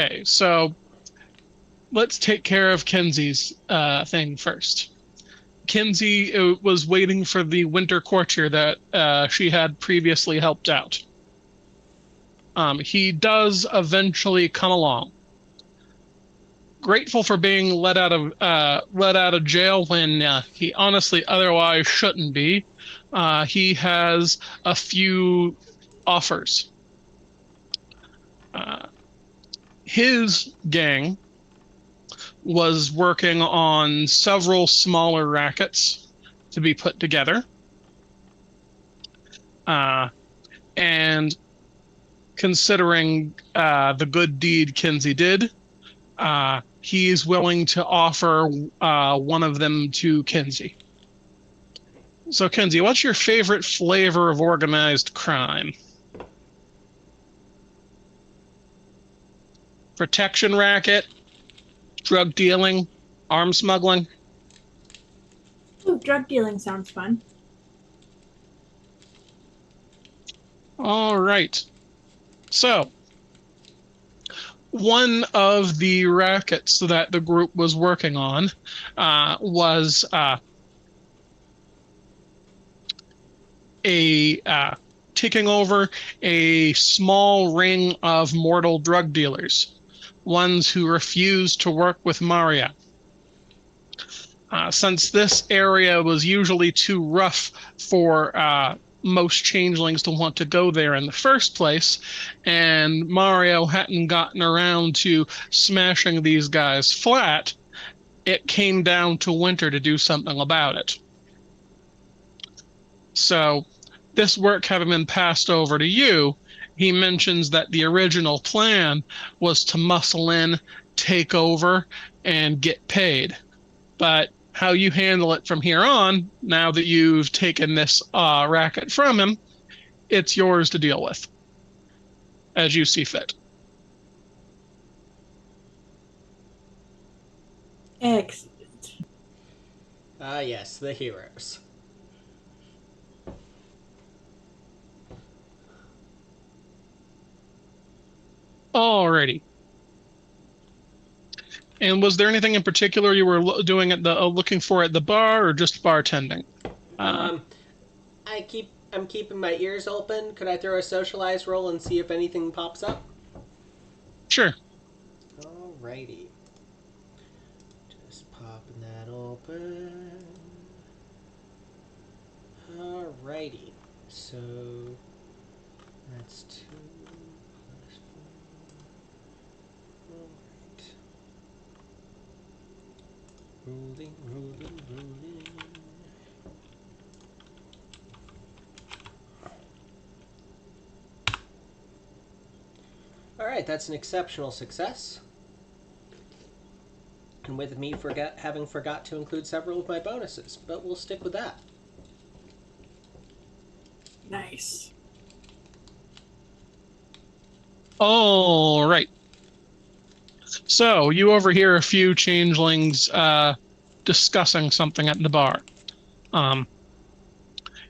Okay, so let's take care of Kenzie's thing first. Kenzie was waiting for the winter courtier that she had previously helped out. He does eventually come along. Grateful for being let out of jail when he honestly otherwise shouldn't be. He has a few offers. Uh, his gang was working on several smaller rackets to be put together. Uh, and considering the good deed Kinsey did, he's willing to offer one of them to Kinsey. So, Kinsey, what's your favorite flavor of organized crime? Protection racket, drug dealing, arms smuggling? Ooh, drug dealing sounds fun. All right. So, one of the rackets that the group was working on was taking over a small ring of mortal drug dealers, ones who refused to work with Maria. Since this area was usually too rough for most changelings to want to go there in the first place, and Mario hadn't gotten around to smashing these guys flat, it came down to Winter to do something about it. So, this work having been passed over to you, he mentions that the original plan was to muscle in, take over, and get paid. But how you handle it from here on, now that you've taken this racket from him, it's yours to deal with as you see fit. Excellent. Ah, yes, the heroes. Alrighty. And was there anything in particular you were doing at the looking for at the bar, or just bartending? Um, I'm keeping my ears open. Could I throw a socialize roll and see if anything pops up? Sure. Alrighty. Just popping that open. Alrighty. So that's 2 plus 4. Alright. Rolling, rolling, rolling. Alright, that's an exceptional success. And with me having forgot to include several of my bonuses, but we'll stick with that. Nice. All right. So you overhear a few changelings discussing something at the bar.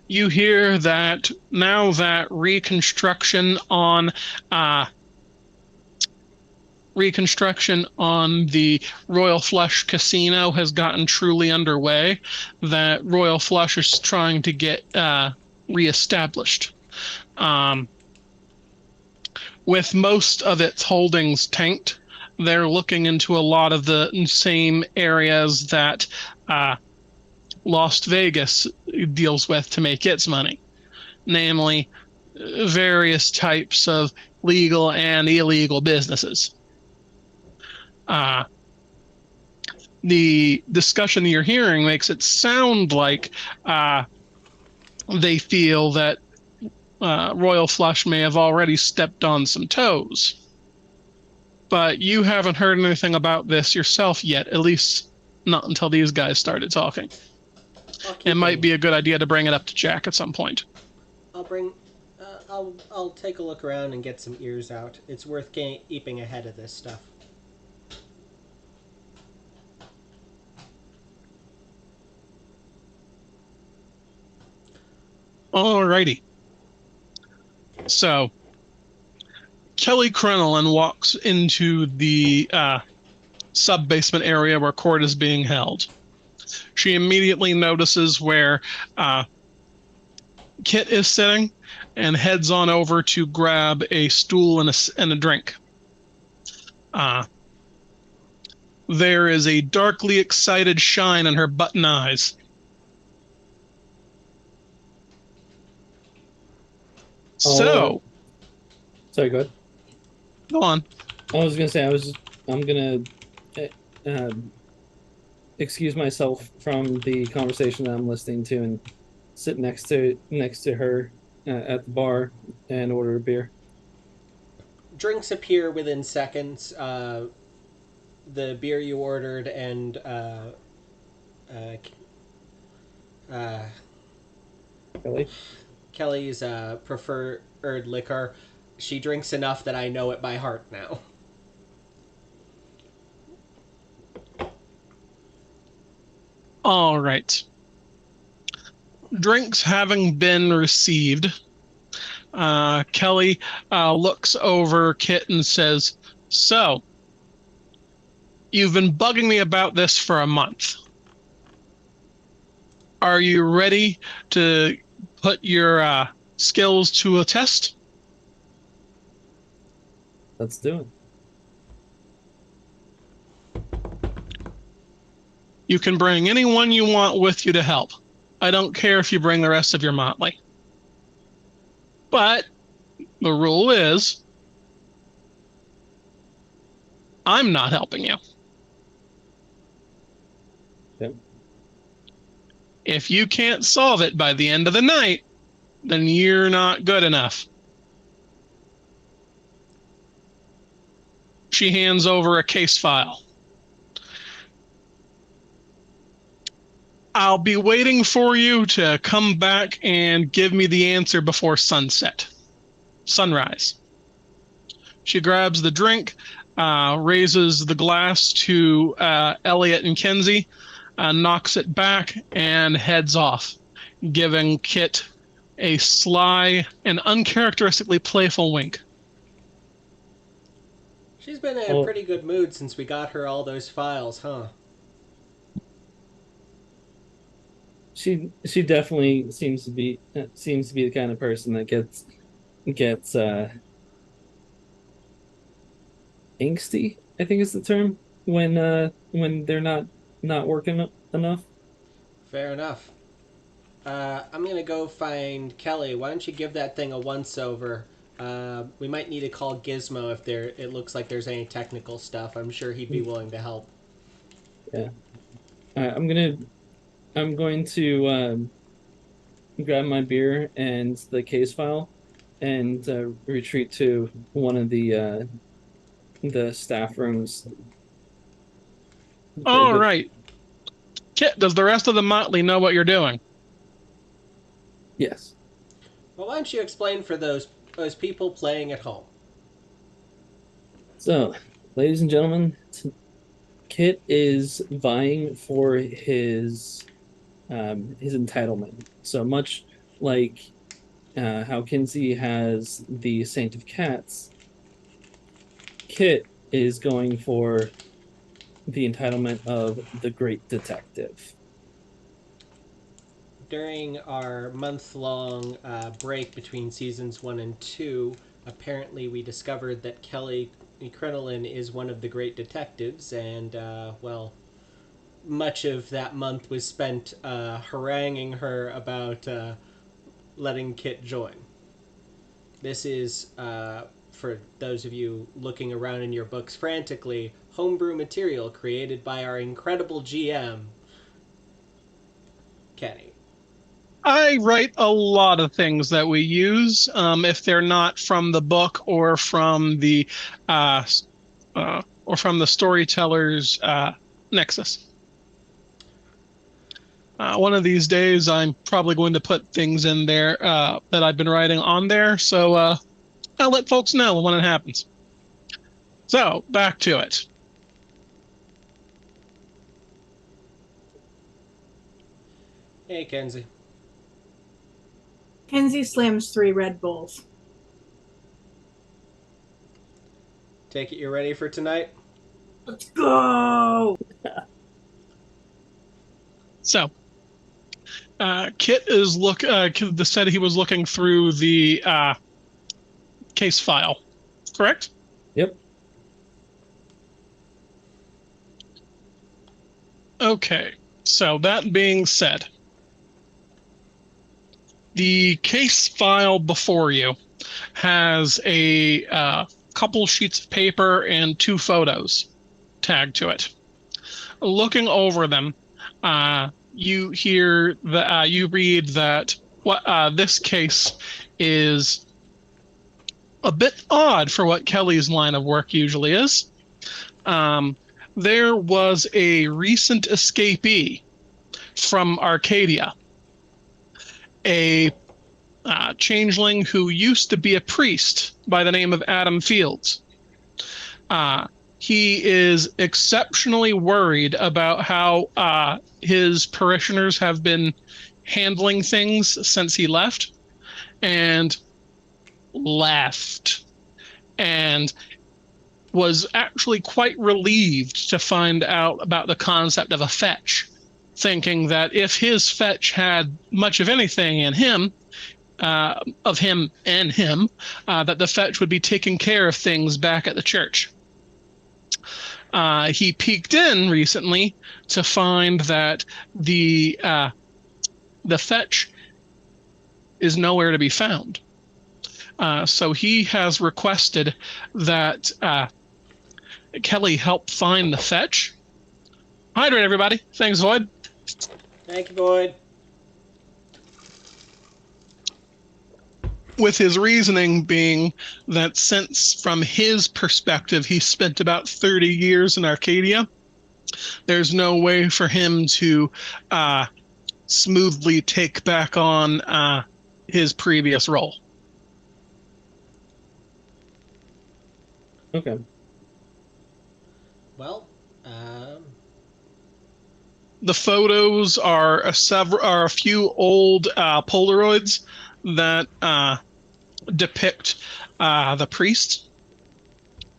You hear that now that reconstruction on the Royal Flush Casino has gotten truly underway, that Royal Flush is trying to get reestablished. With most of its holdings tanked, they're looking into a lot of the same areas that Lost Vegas deals with to make its money, namely various types of legal and illegal businesses. The discussion you're hearing makes it sound like they feel that Royal Flush may have already stepped on some toes. But you haven't heard anything about this yourself yet, at least not until these guys started talking. It might be a good idea to bring it up to Jack at some point. I'll take a look around and get some ears out. It's worth keeping ahead of this stuff. Alrighty. So, Kelly Crenelin walks into the sub-basement area where court is being held. She immediately notices where Kit is sitting and heads on over to grab a stool and a drink. There is a darkly excited shine in her button eyes. So, Sorry, go ahead. go on. I was gonna say I'm gonna excuse myself from the conversation that I'm listening to and sit next to her at the bar and order a beer. Drinks appear within seconds. The beer you ordered and uh, Kelly? Kelly's preferred liquor. She drinks enough that I know it by heart now. All right. Drinks having been received, Kelly looks over Kit and says, "So, you've been bugging me about this for a month. Are you ready to put your skills to a test?" Let's do it. You can bring anyone you want with you to help. I don't care if you bring the rest of your motley. But the rule is, I'm not helping you. Yep. If you can't solve it by the end of the night, then you're not good enough. She hands over a case file. I'll be waiting for you to come back and give me the answer before sunrise. She grabs the drink, raises the glass to Elliot and Kenzie, knocks it back, and heads off, giving Kit a sly and uncharacteristically playful wink. She's been in a pretty good mood since we got her all those files, huh? She definitely seems to be the kind of person that gets angsty, I think is the term, when they're not working enough. Fair enough. I'm gonna go find Kelly. Why don't you give that thing a once over? We might need to call Gizmo if it looks like there's any technical stuff. I'm sure he'd be willing to help. Yeah. I'm going to grab my beer and the case file and retreat to one of the staff rooms. All right. Kit, does the rest of the motley know what you're doing? Yes. Well, why don't you explain for those people playing at home? So, ladies and gentlemen, Kit is vying for his entitlement. So much like how Kinsey has the Saint of Cats, Kit is going for the entitlement of the Great Detective. During our month-long break between seasons 1 and 2, apparently we discovered that Kelly Crenelin is one of the great detectives, and, well, much of that month was spent haranguing her about letting Kit join. This is, for those of you looking around in your books frantically, homebrew material created by our incredible GM, Kenny. I write a lot of things that we use, if they're not from the book uh, or from the storyteller's nexus. One of these days, I'm probably going to put things in there that I've been writing on there, so I'll let folks know when it happens. So back to it. Hey, Kenzie. Kenzie slams 3 Red Bulls. Take it you're ready for tonight? Let's go! So, Kit said he was looking through the case file, correct? Yep. Okay. So that being said, the case file before you has a couple sheets of paper and 2 photos tagged to it. Looking over them, you read that this case is a bit odd for what Kelly's line of work usually is. There was a recent escapee from Arcadia, a changeling who used to be a priest by the name of Adam Fields. He is exceptionally worried about how his parishioners have been handling things since he left, and was actually quite relieved to find out about the concept of a fetch, thinking that if his fetch had much of anything in him, that the fetch would be taking care of things back at the church. He peeked in recently to find that the fetch is nowhere to be found. So he has requested that Kelly help find the fetch. Hydrate, everybody. Thanks, Void. Thank you, Boyd. With his reasoning being that since, from his perspective, he spent about 30 years in Arcadia, there's no way for him to smoothly take back on his previous role. Okay. Well, The photos are a few old Polaroids that depict the priest,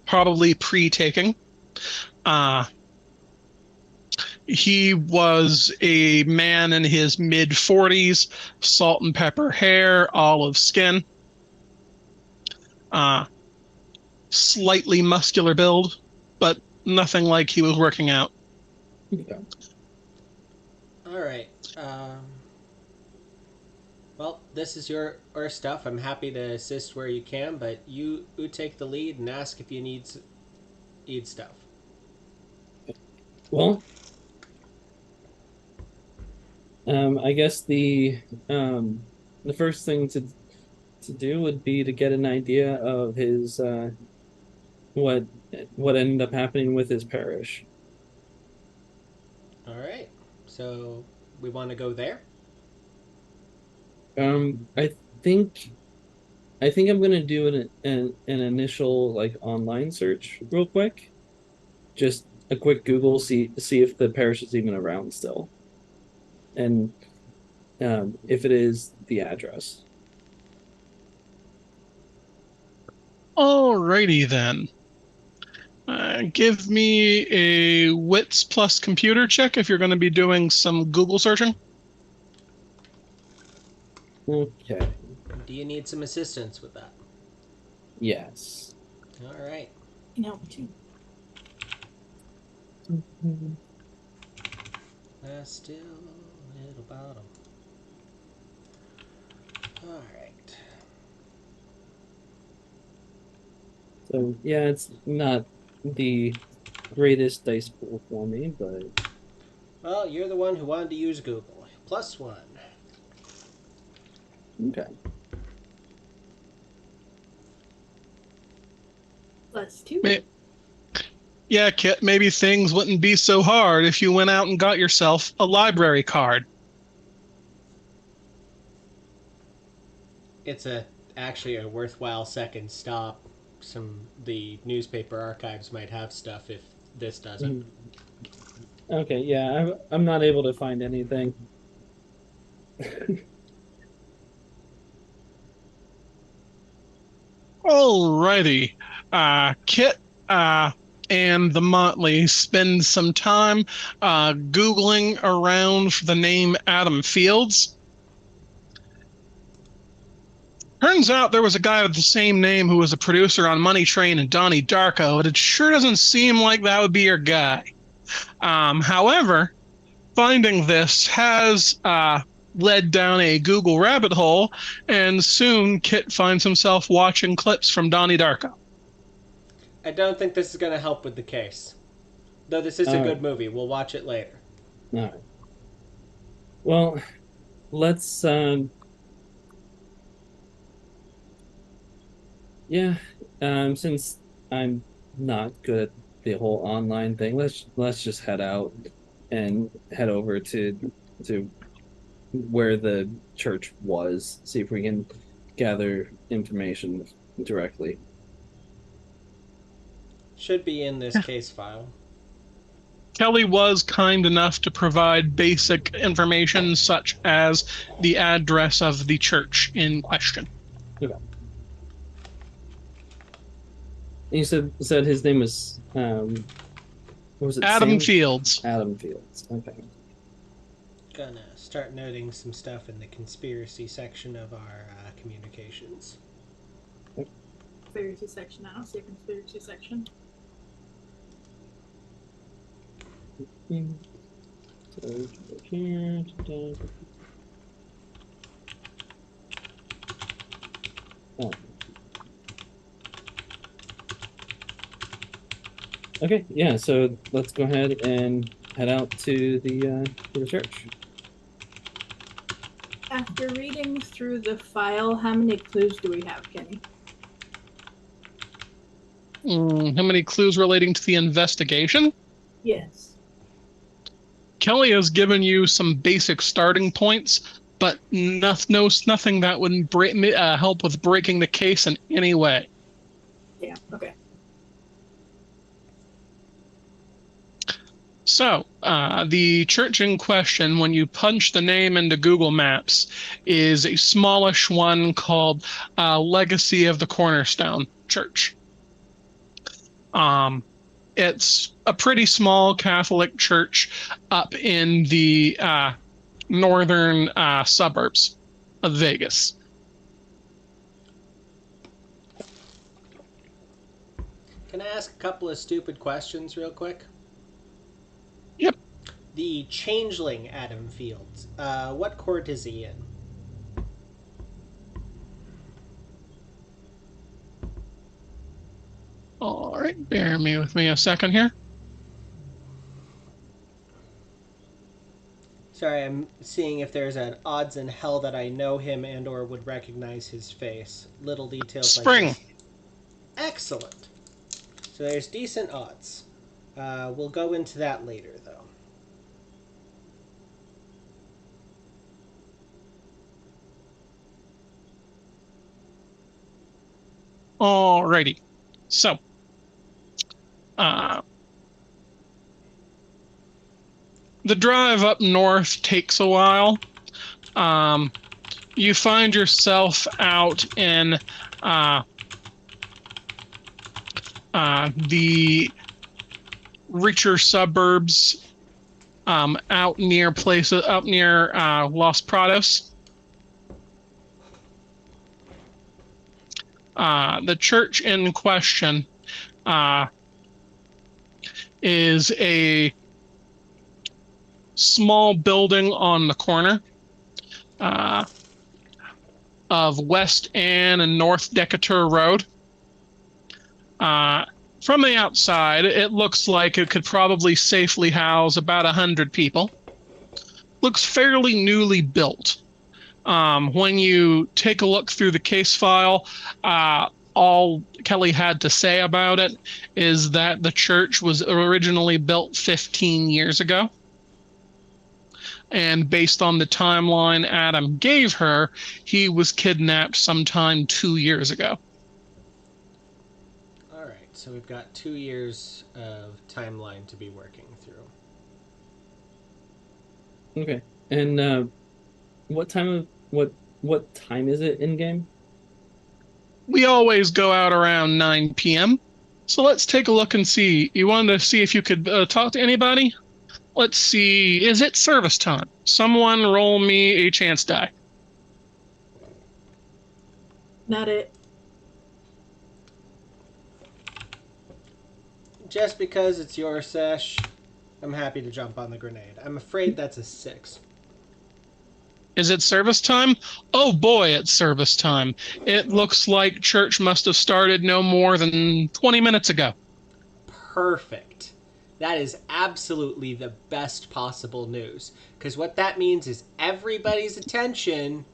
probably pre-taking. He was a man in his mid-40s, salt and pepper hair, olive skin, slightly muscular build, but nothing like he was working out. Okay. all right. Well, this is your stuff. I'm happy to assist where you can, but you take the lead and ask if you need stuff. Well, I guess the first thing to do would be to get an idea of his what ended up happening with his parish. All right. So we want to go there. I think I'm gonna do an initial like online search real quick, just a quick Google, see if the parish is even around still, and if it is, the address. Alrighty then. Give me a wits plus computer check if you're going to be doing some Google searching. Okay. Do you need some assistance with that? Yes. All right. You know, too. Still little bottom. All right. So yeah, it's not the greatest dice pool for me, but Well, you're the one who wanted to use Google. +1. okay. +2. Yeah, Kit, maybe things wouldn't be so hard if you went out and got yourself a library card. It's actually a worthwhile second stop. The newspaper archives might have stuff if this doesn't. Okay, yeah, I'm not able to find anything. Alrighty. Kit and the Motley spend some time Googling around for the name Adam Fields. Turns out there was a guy with the same name who was a producer on Money Train and Donnie Darko, but it sure doesn't seem like that would be your guy. However, finding this has led down a Google rabbit hole, and soon Kit finds himself watching clips from Donnie Darko. I don't think this is going to help with the case. Though this is a good movie. We'll watch it later. All right. Well, let's. Yeah. Since I'm not good at the whole online thing, let's just head out and head over to where the church was. See if we can gather information directly. Should be in this case file. Kelly was kind enough to provide basic information such as the address of the church in question. Okay. You said his name was what was it? Adam Sam? Fields. Adam Fields. Okay. Gonna start noting some stuff in the conspiracy section of our communications. Conspiracy section. I don't see a conspiracy section. So here. Oh. Okay, yeah, so let's go ahead and head out to the church. After reading through the file, how many clues do we have, Kenny? How many clues relating to the investigation? Yes. Kelly has given you some basic starting points, but nothing that would help with breaking the case in any way. Yeah, okay. So, the church in question, when you punch the name into Google Maps, is a smallish one called Legacy of the Cornerstone Church. It's a pretty small Catholic church up in the northern suburbs of Vegas. Can I ask a couple of stupid questions real quick? Yep. The Changeling Adam Fields. What court is he in? All right, bear with me a second here. Sorry, I'm seeing if there's an odds in hell that I know him and or would recognize his face. Little details Spring. like this. Excellent. So there's decent odds. We'll go into that later, though. Alrighty. So, the drive up north takes a while. You find yourself out in the richer suburbs, out near Los Prados. The church in question is a small building on the corner of West Ann and North Decatur Road. From the outside, it looks like it could probably safely house about 100 people. Looks fairly newly built. When you take a look through the case file, all Kelly had to say about it is that the church was originally built 15 years ago. And based on the timeline Adam gave her, he was kidnapped sometime 2 years ago. All right, so we've got 2 years of timeline to be working through. Okay, and what time is it in game? We always go out around 9 p.m. So let's take a look and see. You wanted to see if you could talk to anybody? Let's see. Is it service time? Someone roll me a chance die. Not it. Just because it's your sesh, I'm happy to jump on the grenade. I'm afraid that's a 6. Is it service time? Oh boy, it's service time. It looks like church must have started no more than 20 minutes ago. Perfect. That is absolutely the best possible news. Because what that means is everybody's attention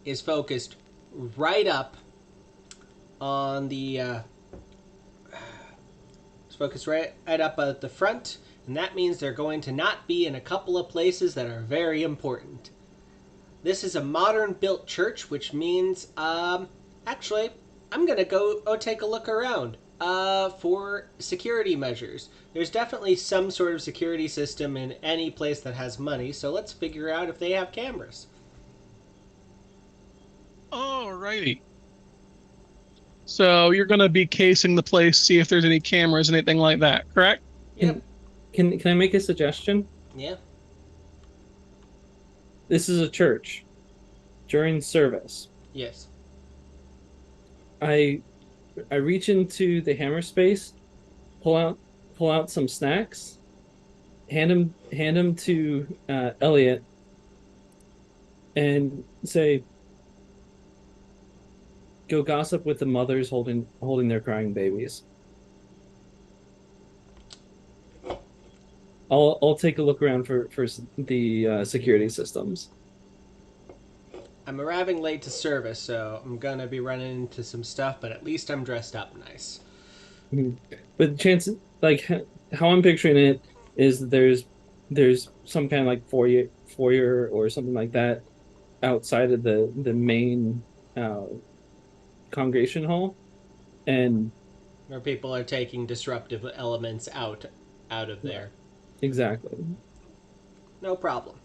is focused right up on the it's focused right up at the front, and that means they're going to not be in a couple of places that are very important. This is a modern built church, which means actually I'm gonna go take a look around for security measures. There's definitely some sort of security system in any place that has money, so let's figure out if they have cameras. Alrighty. So you're going to be casing the place, see if there's any cameras, anything like that, correct? Yep. Can I make a suggestion? Yeah. This is a church. During service, Yes. I reach into the hammer space, pull out some snacks, hand them to Elliot, and say, "Go gossip with the mothers holding their crying babies." I'll take a look around for the security systems. I'm arriving late to service, so I'm gonna be running into some stuff, but at least I'm dressed up nice. But chances, like how I'm picturing it, is there's some kind of like foyer or something like that outside of the main congregation hall, and Where people are taking disruptive elements out of there. exactly. No problem.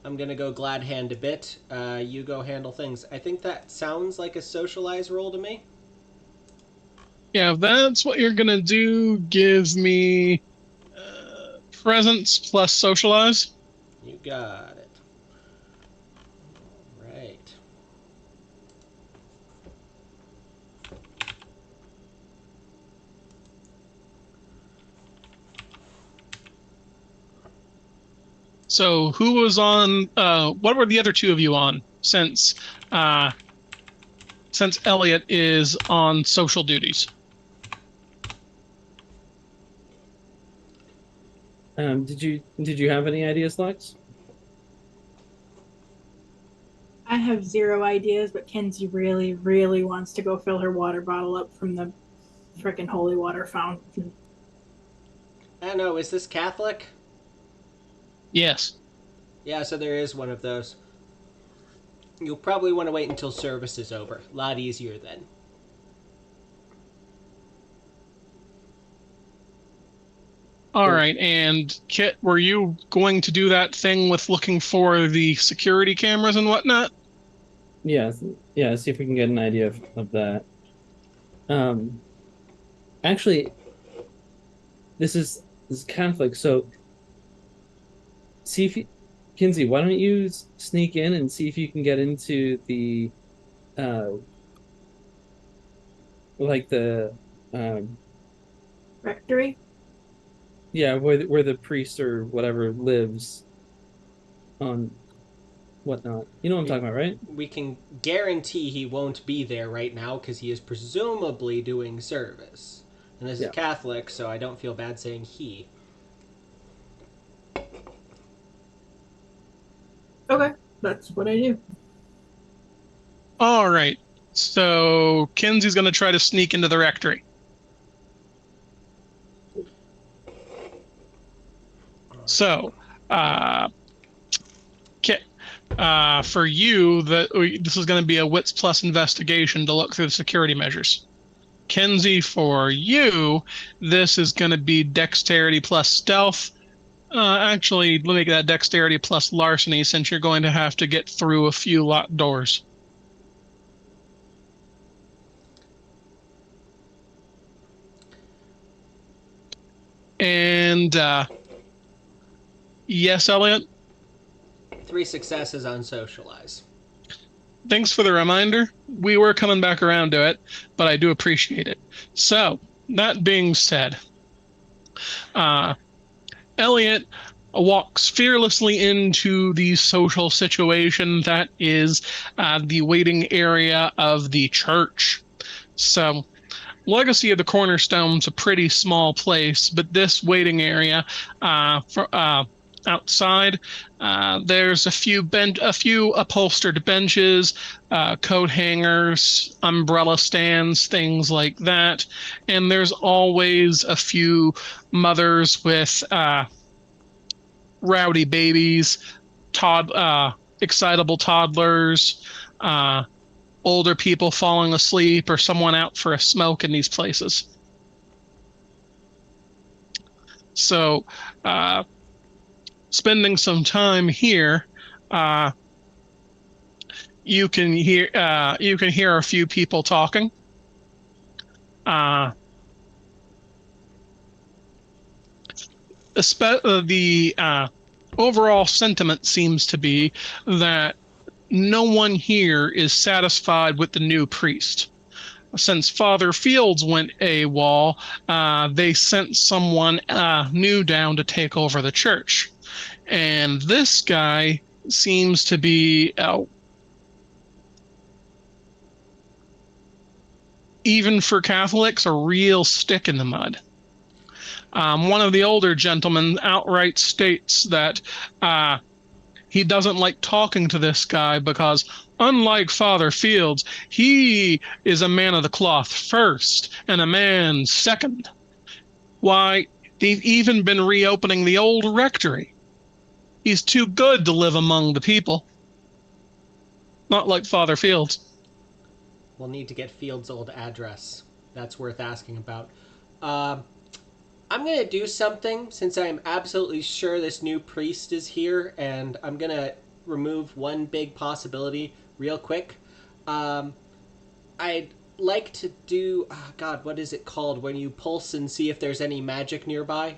I'm gonna go glad hand a bit. You go handle things. I think that sounds like a socialize roll to me. Yeah, if that's what you're going to do, give me presence plus socialize. You got it. Right. So who was on, what were the other two of you on since Elliot is on social duties? Did you have any ideas, Lex? I have 0 ideas, but Kenzie really, really wants to go fill her water bottle up from the frickin' holy water fountain. I don't know, is this Catholic? Yes. Yeah, so there is one of those. You'll probably want to wait until service is over. A lot easier then. All right. And Kit, were you going to do that thing with looking for the security cameras and whatnot? Yeah, see if we can get an idea of that. Actually, this is Catholic, so see if you, Kinsey, why don't you sneak in and see if you can get into the like the Rectory? yeah, where the priest or whatever lives on whatnot. You know what I'm talking about, right? We can guarantee he won't be there right now because he is presumably doing service. And this Yeah. is Catholic, so I don't feel bad saying he. Okay, that's what I do. All right. So Kinsey's going to try to sneak into the rectory. So, Kit, for you, this is going to be a wits plus investigation to look through the security measures. Kinsey, for you, this is going to be dexterity plus stealth Actually, let me make that dexterity plus larceny since you're going to have to get through a few locked doors. And yes, Elliot, 3 successes on socialize. thanks for the reminder. We were coming back around to it, but I do appreciate it. So, that being said, uh, Elliot walks fearlessly into the social situation that is the waiting area of the church. So, Legacy of the Cornerstone's a pretty small place, but this waiting area outside, there's a few upholstered benches, coat hangers, umbrella stands, things like that, and there's always a few mothers with rowdy babies, excitable toddlers. Older people falling asleep or someone out for a smoke in these places. So, spending some time here, you can hear a few people talking. The overall sentiment seems to be that no one here is satisfied with the new priest. Since Father Fields went AWOL, they sent someone new down to take over the church. And this guy seems to be, even for Catholics, a real stick in the mud. One of the older gentlemen outright states that he doesn't like talking to this guy because, unlike Father Fields, he is a man of the cloth first and a man second. Why, they've even been reopening the old rectory. He's too good to live among the people. Not like Father Fields. We'll need to get Fields' old address. That's worth asking about. I'm going to do something since I'm absolutely sure this new priest is here, and I'm going to remove one big possibility real quick. I'd like to do... Oh God, what is it called when you pulse and see if there's any magic nearby?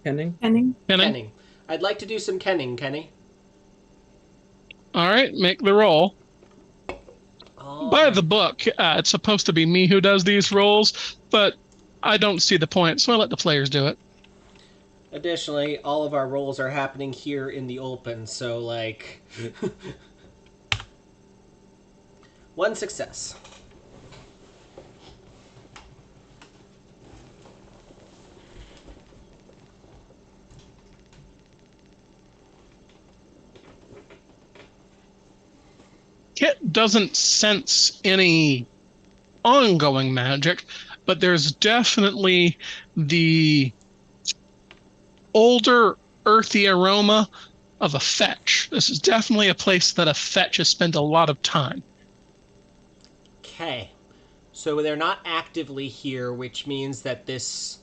Kenning? Kenning. I'd like to do some kenning, Kenny. All right, make the roll. By the book, it's supposed to be me who does these rolls, but I don't see the point, so I let the players do it. Additionally, all of our rolls are happening here in the open, so, like... One success. Kit doesn't sense any ongoing magic, but there's definitely the older, earthy aroma of a fetch. This is definitely a place that a fetch has spent a lot of time. Okay. So they're not actively here, which means that this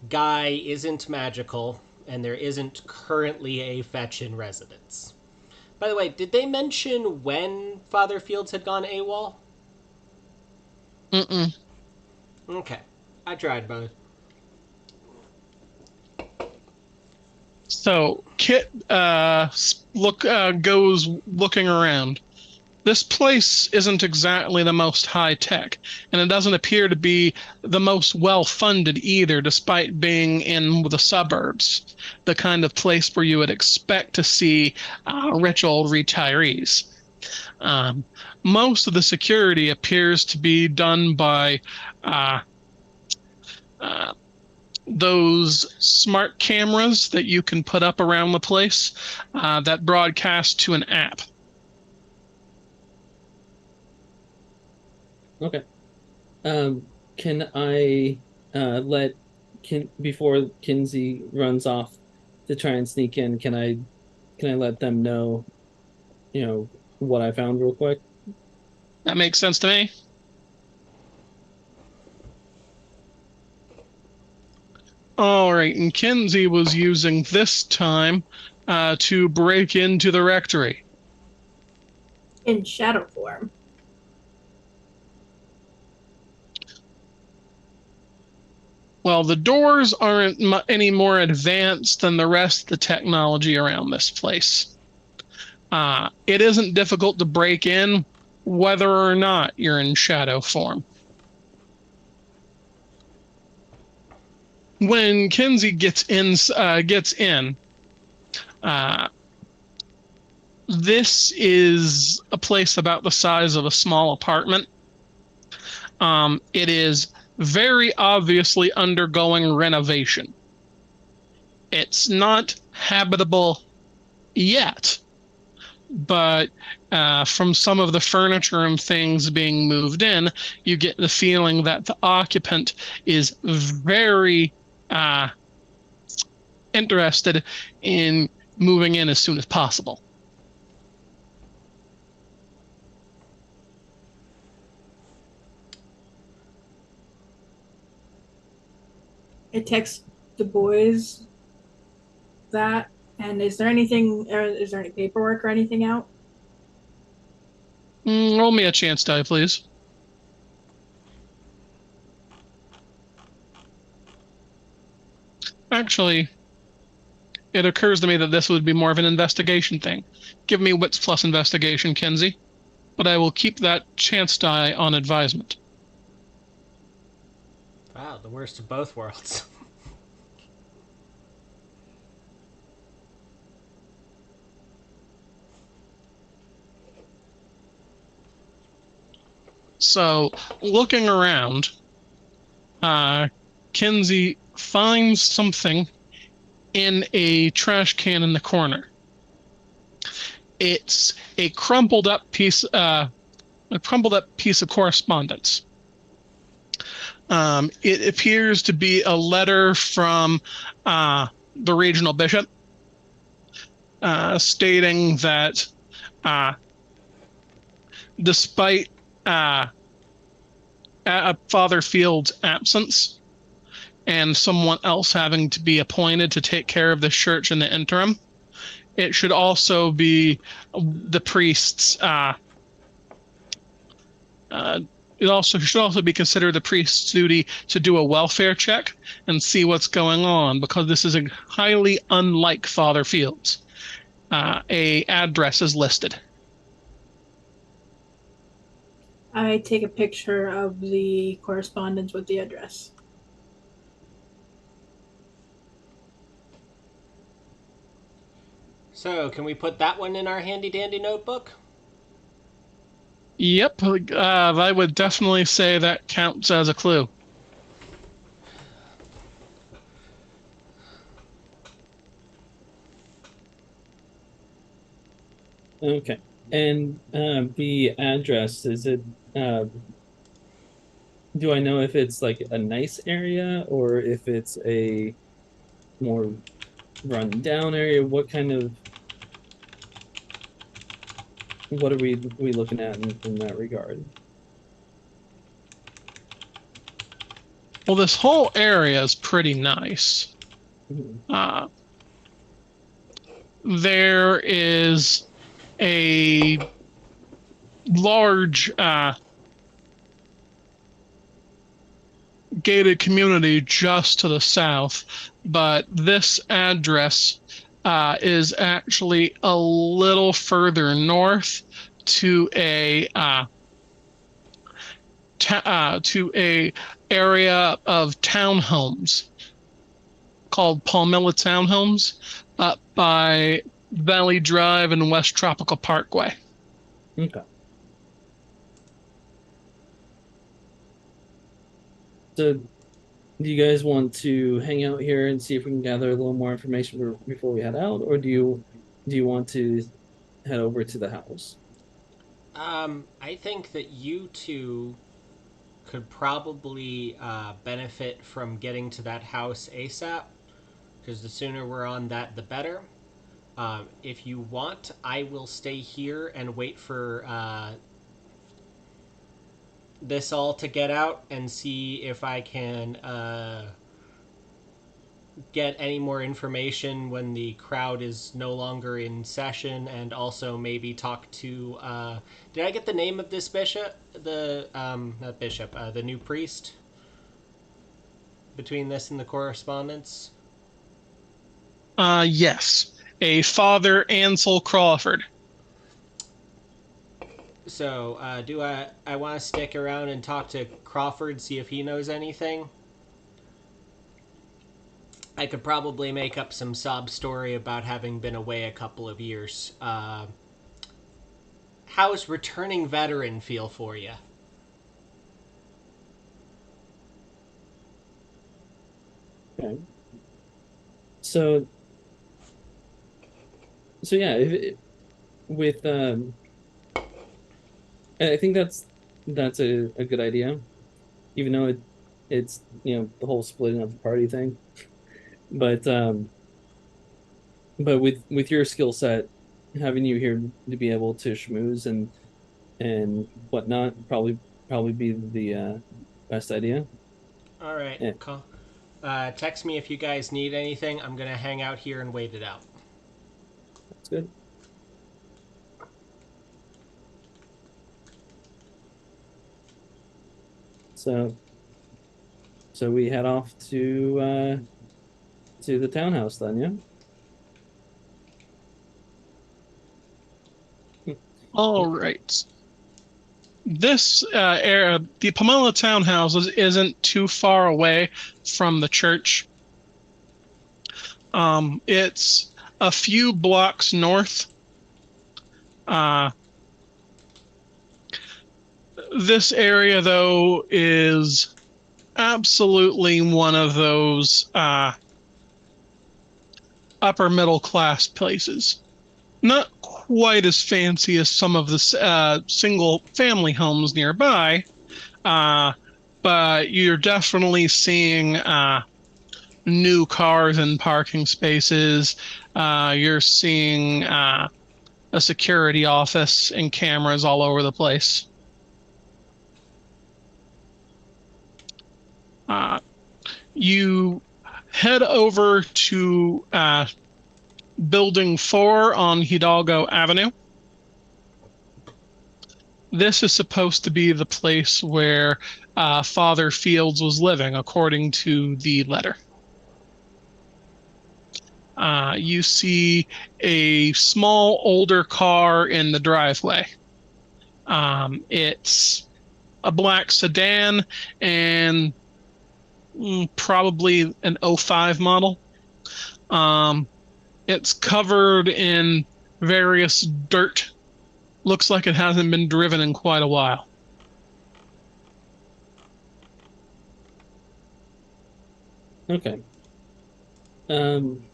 guy isn't magical, and there isn't currently a fetch in residence. By the way, did they mention when Father Fields had gone AWOL? Mm-mm. Okay. I tried both. So Kit goes looking around. This place isn't exactly the most high tech, and it doesn't appear to be the most well funded either, despite being in the suburbs, the kind of place where you would expect to see rich old retirees. Most of the security appears to be done by those smart cameras that you can put up around the place that broadcast to an app. Okay. Can I before Kinsey runs off to try and sneak in, can I let them know, what I found real quick? That makes sense to me. All right, and Kinsey was using this time to break into the rectory. In shadow form. Well, the doors aren't any more advanced than the rest of the technology around this place. It isn't difficult to break in, whether or not you're in shadow form. When Kinsey gets in, uh, this is a place about the size of a small apartment. It is very obviously undergoing renovation. It's not habitable yet, but from some of the furniture and things being moved in, you get the feeling that the occupant is very interested in moving in as soon as possible. I text the boys that. And is there anything? Is there any paperwork or anything out? Roll me a chance die, please. Actually, it occurs to me that this would be more of an investigation thing. Give me wits plus investigation, Kenzie, but I will keep that chance die on advisement. Wow, the worst of both worlds. So, looking around, Kenzie finds something in a trash can in the corner. It's a crumpled up piece of correspondence. It appears to be a letter from the regional bishop stating that despite Father Field's absence and someone else having to be appointed to take care of the church in the interim, it should also be the priest's. It should also be considered the priest's duty to do a welfare check and see what's going on, because this is a highly unlike Father Fields. A address is listed. I take a picture of the correspondence with the address. So, can we put that one in our handy dandy notebook? Yep, I would definitely say that counts as a clue. Okay. And the address, is it do I know if it's like a nice area or if it's a more run down area? What are we looking at in that regard? Well, this whole area is pretty nice. Mhm. There is a large gated community just to the south, but this address is actually a little further north to a area of townhomes called Palmilla Townhomes up by Valley Drive and West Tropical Parkway. Okay. So, do you guys want to hang out here and see if we can gather a little more information before we head out, or do you want to head over to the house? I think that you two could probably benefit from getting to that house ASAP, because the sooner we're on that, the better. If you want, I will stay here and wait for this all to get out and see if I can get any more information when the crowd is no longer in session, and also maybe talk to. Did I get the name of this bishop? The not bishop. The new priest. Between this and the correspondence. Yes, a Father Ansel Crawford. So, do I want to stick around and talk to Crawford, see if he knows anything? I could probably make up some sob story about having been away a couple of years. How's returning veteran feel for you? Okay. So yeah, with I think that's a good idea, even though it's the whole splitting of the party thing. But with your skill set, having you here to be able to schmooze and whatnot probably be the best idea. All right, Yeah, call. Text me if you guys need anything. I'm gonna hang out here and wait it out. that's good. So we head off to the townhouse then, yeah? All right. This area, the Pomona Townhouses, isn't too far away from the church. It's a few blocks north. Uh, this area, though, is absolutely one of those upper middle class places. Not quite as fancy as some of the single family homes nearby, uh, but you're definitely seeing new cars in parking spaces. You're seeing a security office and cameras all over the place. Uh, you head over to Building 4 on Hidalgo Avenue. This is supposed to be the place where Father Fields was living, according to the letter. You see a small, older car in the driveway. It's a black sedan and probably an '05 model. It's covered in various dirt. Looks like it hasn't been driven in quite a while. Okay. Um,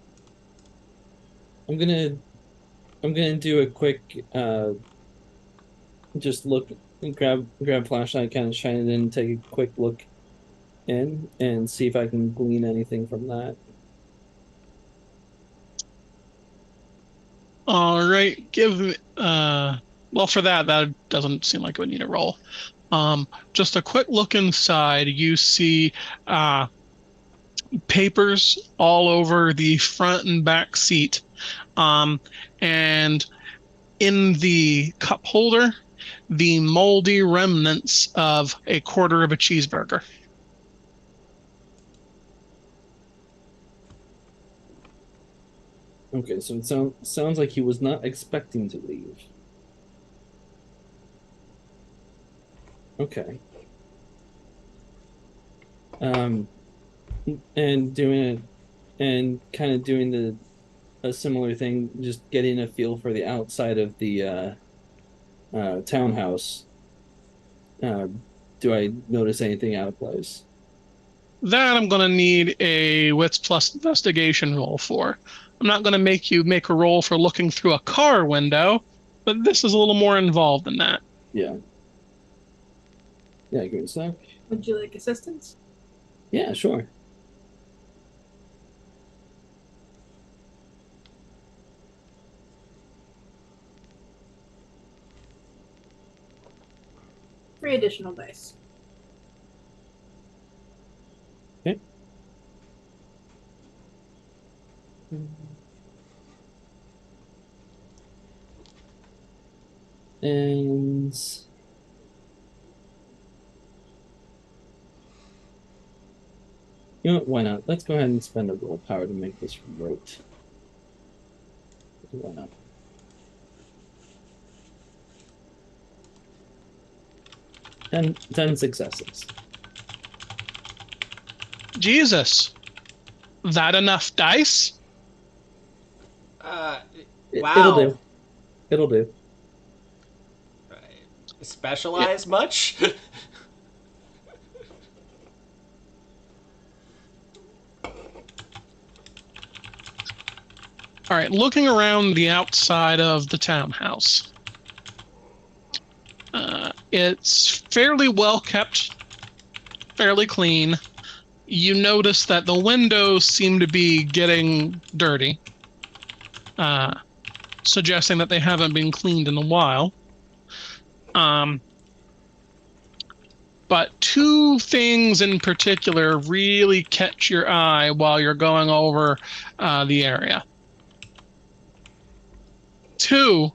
I'm gonna do a quick just look and grab flashlight, kind of shine it in, take a quick look in, and see if I can glean anything from that. All right, well, for that doesn't seem like it would need a roll. Just a quick look inside, you see uh papers all over the front and back seat. And in the cup holder, the moldy remnants of a quarter of a cheeseburger. Okay, so it sounds like he was not expecting to leave. Okay. Um, and doing it and kind of doing a similar thing, just getting a feel for the outside of the townhouse. Uh, do I notice anything out of place? That I'm going to need a wits plus investigation roll for. I'm not going to make you make a roll for looking through a car window, but this is a little more involved than that. Yeah. Yeah, give me a sec. Would you like assistance? Yeah, sure. Three additional dice. Okay. And you know what? Why not? Let's go ahead and spend a willpower to make this rote. Why not? Ten successes. Jesus, that enough dice? Wow. It'll do. It'll do. Specialize much? All right, looking around the outside of the townhouse. It's fairly well kept, fairly clean. You notice that the windows seem to be getting dirty, suggesting that they haven't been cleaned in a while. But two things in particular really catch your eye while you're going over the area. Two,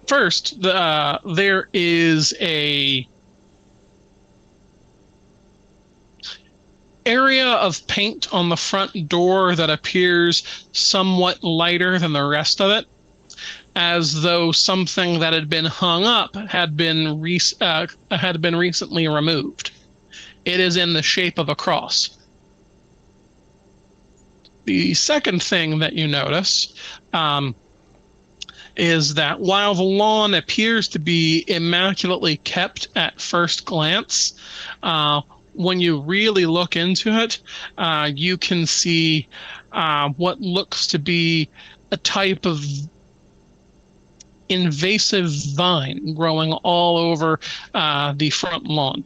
first, there is a area of paint on the front door that appears somewhat lighter than the rest of it, as though something that had been hung up had been recently removed. It is in the shape of a cross. The second thing that you notice is that while the lawn appears to be immaculately kept at first glance, when you really look into it, you can see what looks to be a type of invasive vine growing all over the front lawn.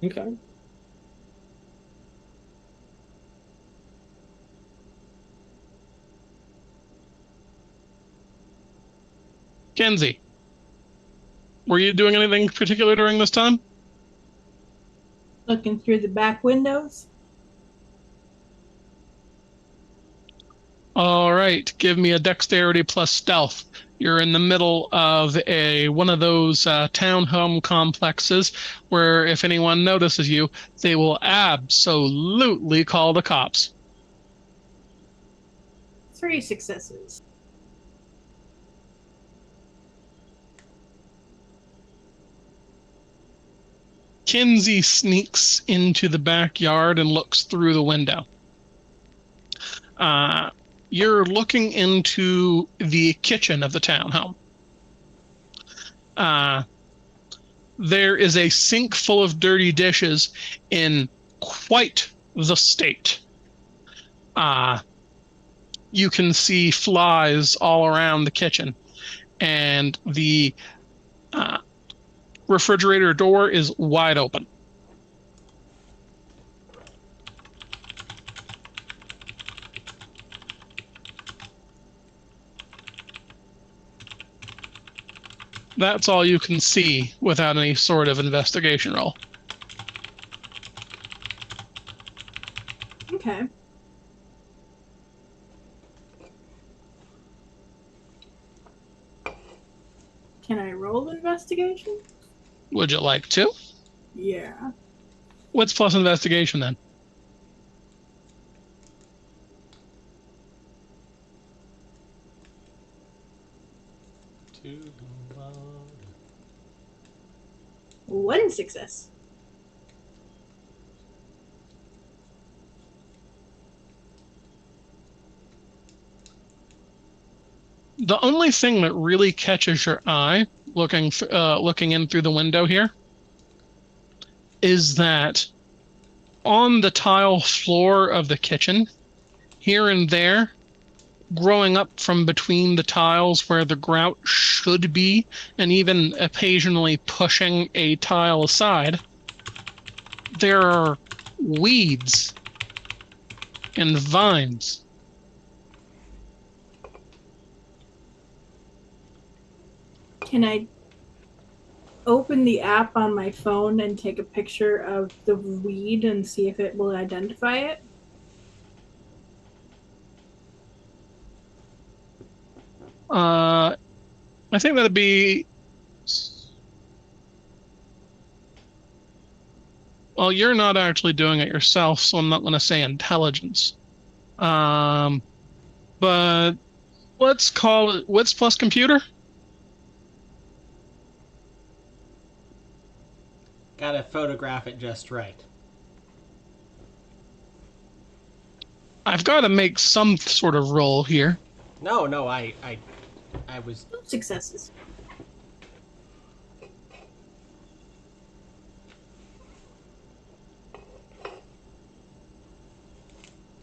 Okay. Kenzie, were you doing anything particular during this time? Looking through the back windows. All right, give me a dexterity plus stealth. You're in the middle of one of those townhome complexes where if anyone notices you, they will absolutely call the cops. 3 successes. Kinsey sneaks into the backyard and looks through the window. You're looking into the kitchen of the townhome. There is a sink full of dirty dishes in quite the state. You can see flies all around the kitchen, and the refrigerator door is wide open. That's all you can see without any sort of investigation roll. Okay. Can I roll investigation? Would you like to? Yeah. What's plus investigation then? One success. The only thing that really catches your eye looking in through the window here is that on the tile floor of the kitchen, here and there, growing up from between the tiles where the grout should be, and even occasionally pushing a tile aside, there are weeds and vines. Can I open the app on my phone and take a picture of the weed and see if it will identify it? I think that'd be. Well, you're not actually doing it yourself, so I'm not going to say intelligence. Um, but let's call it wits plus computer. Gotta photograph it just right. I've got to make some sort of roll here. No, I was. 2 successes.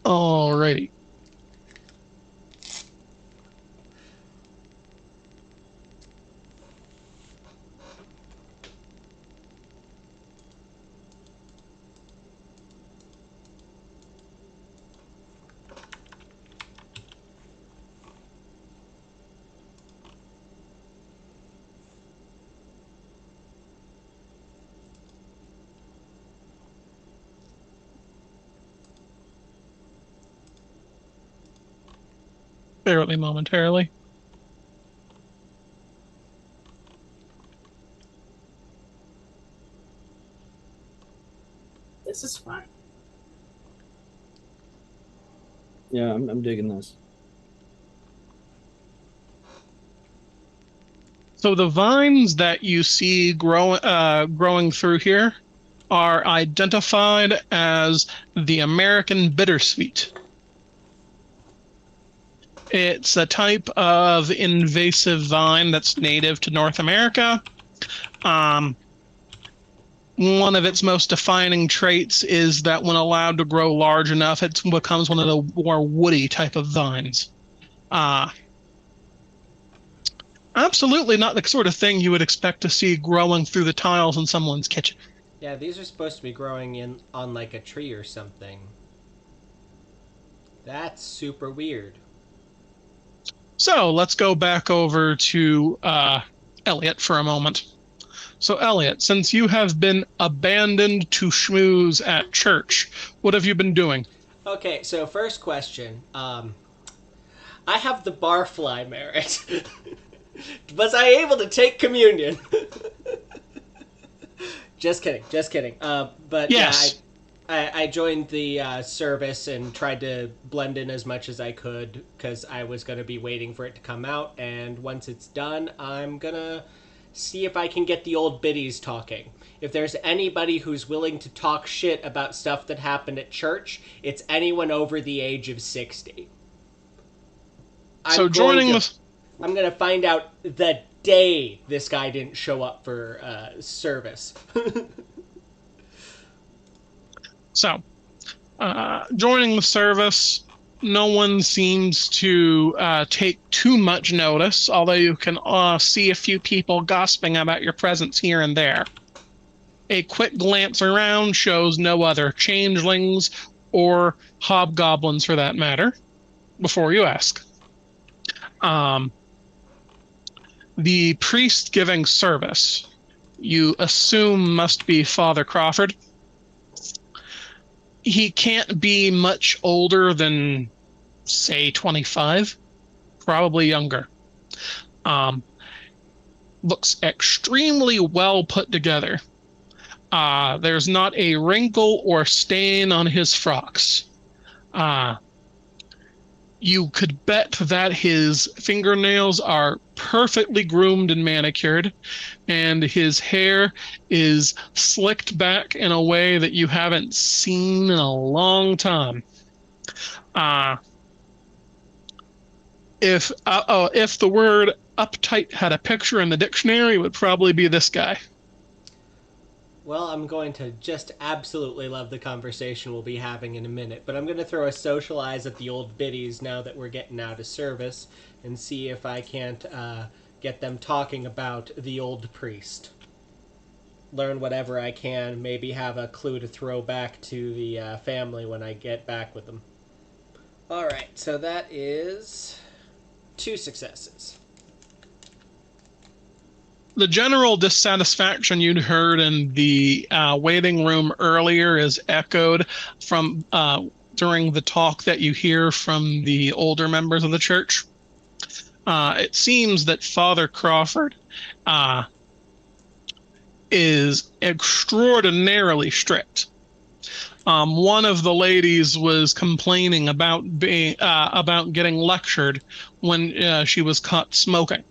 Alrighty. Bear with me momentarily. This is fun. Yeah, I'm digging this. So the vines that you see growing through here are identified as the American bittersweet. It's a type of invasive vine that's native to North America. Um, One of its most defining traits is that when allowed to grow large enough, it becomes one of the more woody type of vines. Uh, Absolutely not the sort of thing you would expect to see growing through the tiles in someone's kitchen. Yeah, these are supposed to be growing in on like a tree or something. That's super weird. So let's go back over to Elliot for a moment. So, Elliot, since you have been abandoned to schmooze at church, what have you been doing? Okay, so first question. I have the barfly merit. Was I able to take communion? Just kidding, just kidding. But Yes. yeah, I joined the service and tried to blend in as much as I could because I was going to be waiting for it to come out. And once it's done, I'm going to see if I can get the old biddies talking. If there's anybody who's willing to talk shit about stuff that happened at church, it's anyone over the age of 60. So joining the I'm going to find out the day this guy didn't show up for service. so joining the service, no one seems to take too much notice, although you can see a few people gossiping about your presence here and there. A quick glance around shows no other changelings or hobgoblins for that matter, before you ask. The priest giving service, you assume must be Father Crawford. He can't be much older than, say, 25, probably younger. Looks extremely well put together. There's not a wrinkle or stain on his frocks. You could bet that his fingernails are perfectly groomed and manicured, and his hair is slicked back in a way that you haven't seen in a long time. If the word uptight had a picture in the dictionary, it would probably be this guy. Well, I'm going to just absolutely love the conversation we'll be having in a minute, but I'm going to throw a socialize at the old biddies now that we're getting out of service and see if I can't get them talking about the old priest. Learn whatever I can, maybe have a clue to throw back to the family when I get back with them. Alright, so that is 2 successes. The general dissatisfaction you'd heard in the waiting room earlier is echoed from during the talk that you hear from the older members of the church. It seems that Father Crawford uh, is extraordinarily strict. One of the ladies was complaining about getting lectured when she was caught smoking.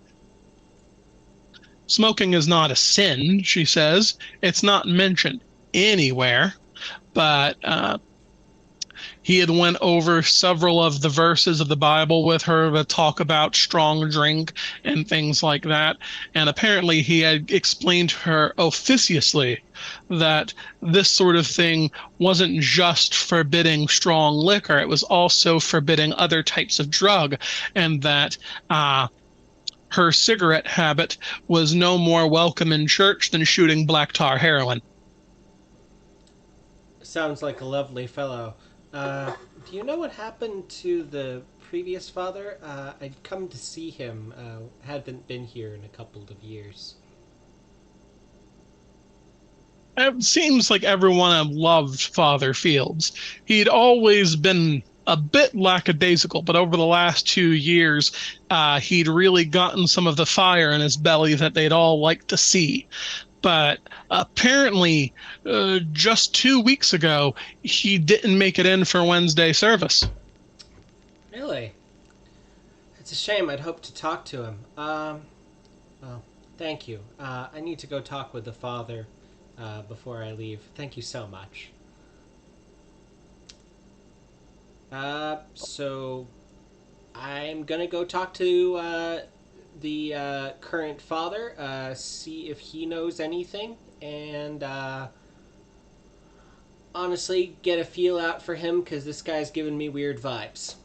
Smoking is not a sin, she says. It's not mentioned anywhere, but he had went over several of the verses of the Bible with her that talk about strong drink and things like that. And apparently he had explained to her officiously that this sort of thing wasn't just forbidding strong liquor, it was also forbidding other types of drug, and that her cigarette habit was no more welcome in church than shooting black tar heroin. Sounds like a lovely fellow. Do you know what happened to the previous father? I'd come to see him. Hadn't been here in a couple of years. It seems like everyone loved Father Fields. He'd always been a bit lackadaisical, but over the last 2 years, he'd really gotten some of the fire in his belly that they'd all like to see. But apparently, just 2 weeks ago, he didn't make it in for Wednesday service. Really? It's a shame. I'd hoped to talk to him. Well, thank you. I need to go talk with the father before I leave. Thank you so much. So I'm gonna go talk to the current father, see if he knows anything, and honestly get a feel out for him, because this guy's giving me weird vibes.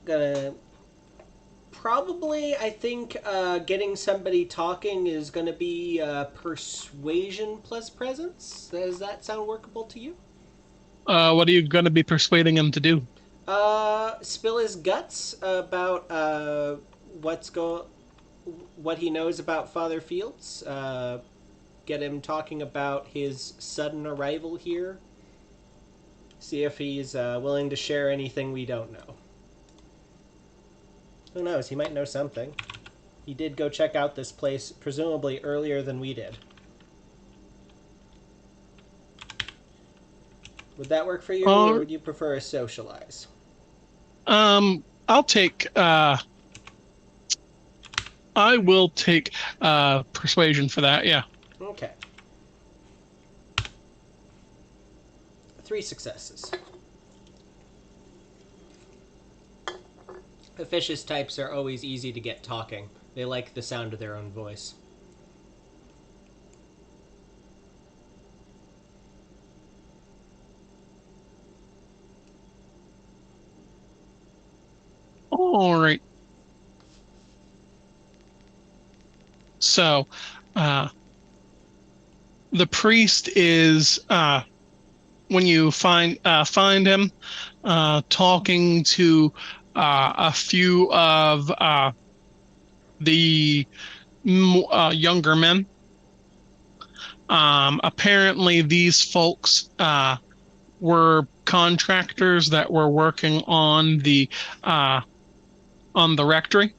Gonna probably, I think, getting somebody talking is gonna be persuasion plus presence. Does that sound workable to you? What are you going to be persuading him to do? Spill his guts about what he knows about Father Fields. Get him talking about his sudden arrival here. See if he's willing to share anything we don't know. Who knows? He might know something. He did go check out this place, presumably earlier than we did. Would that work for you, or would you prefer a socialize? I'll take. I will take persuasion for that. Yeah. Okay. 3 successes. Officious types are always easy to get talking. They like the sound of their own voice. All right. So, the priest is when you find him talking to a few of the younger men. Apparently, these folks were contractors that were working on the rectory.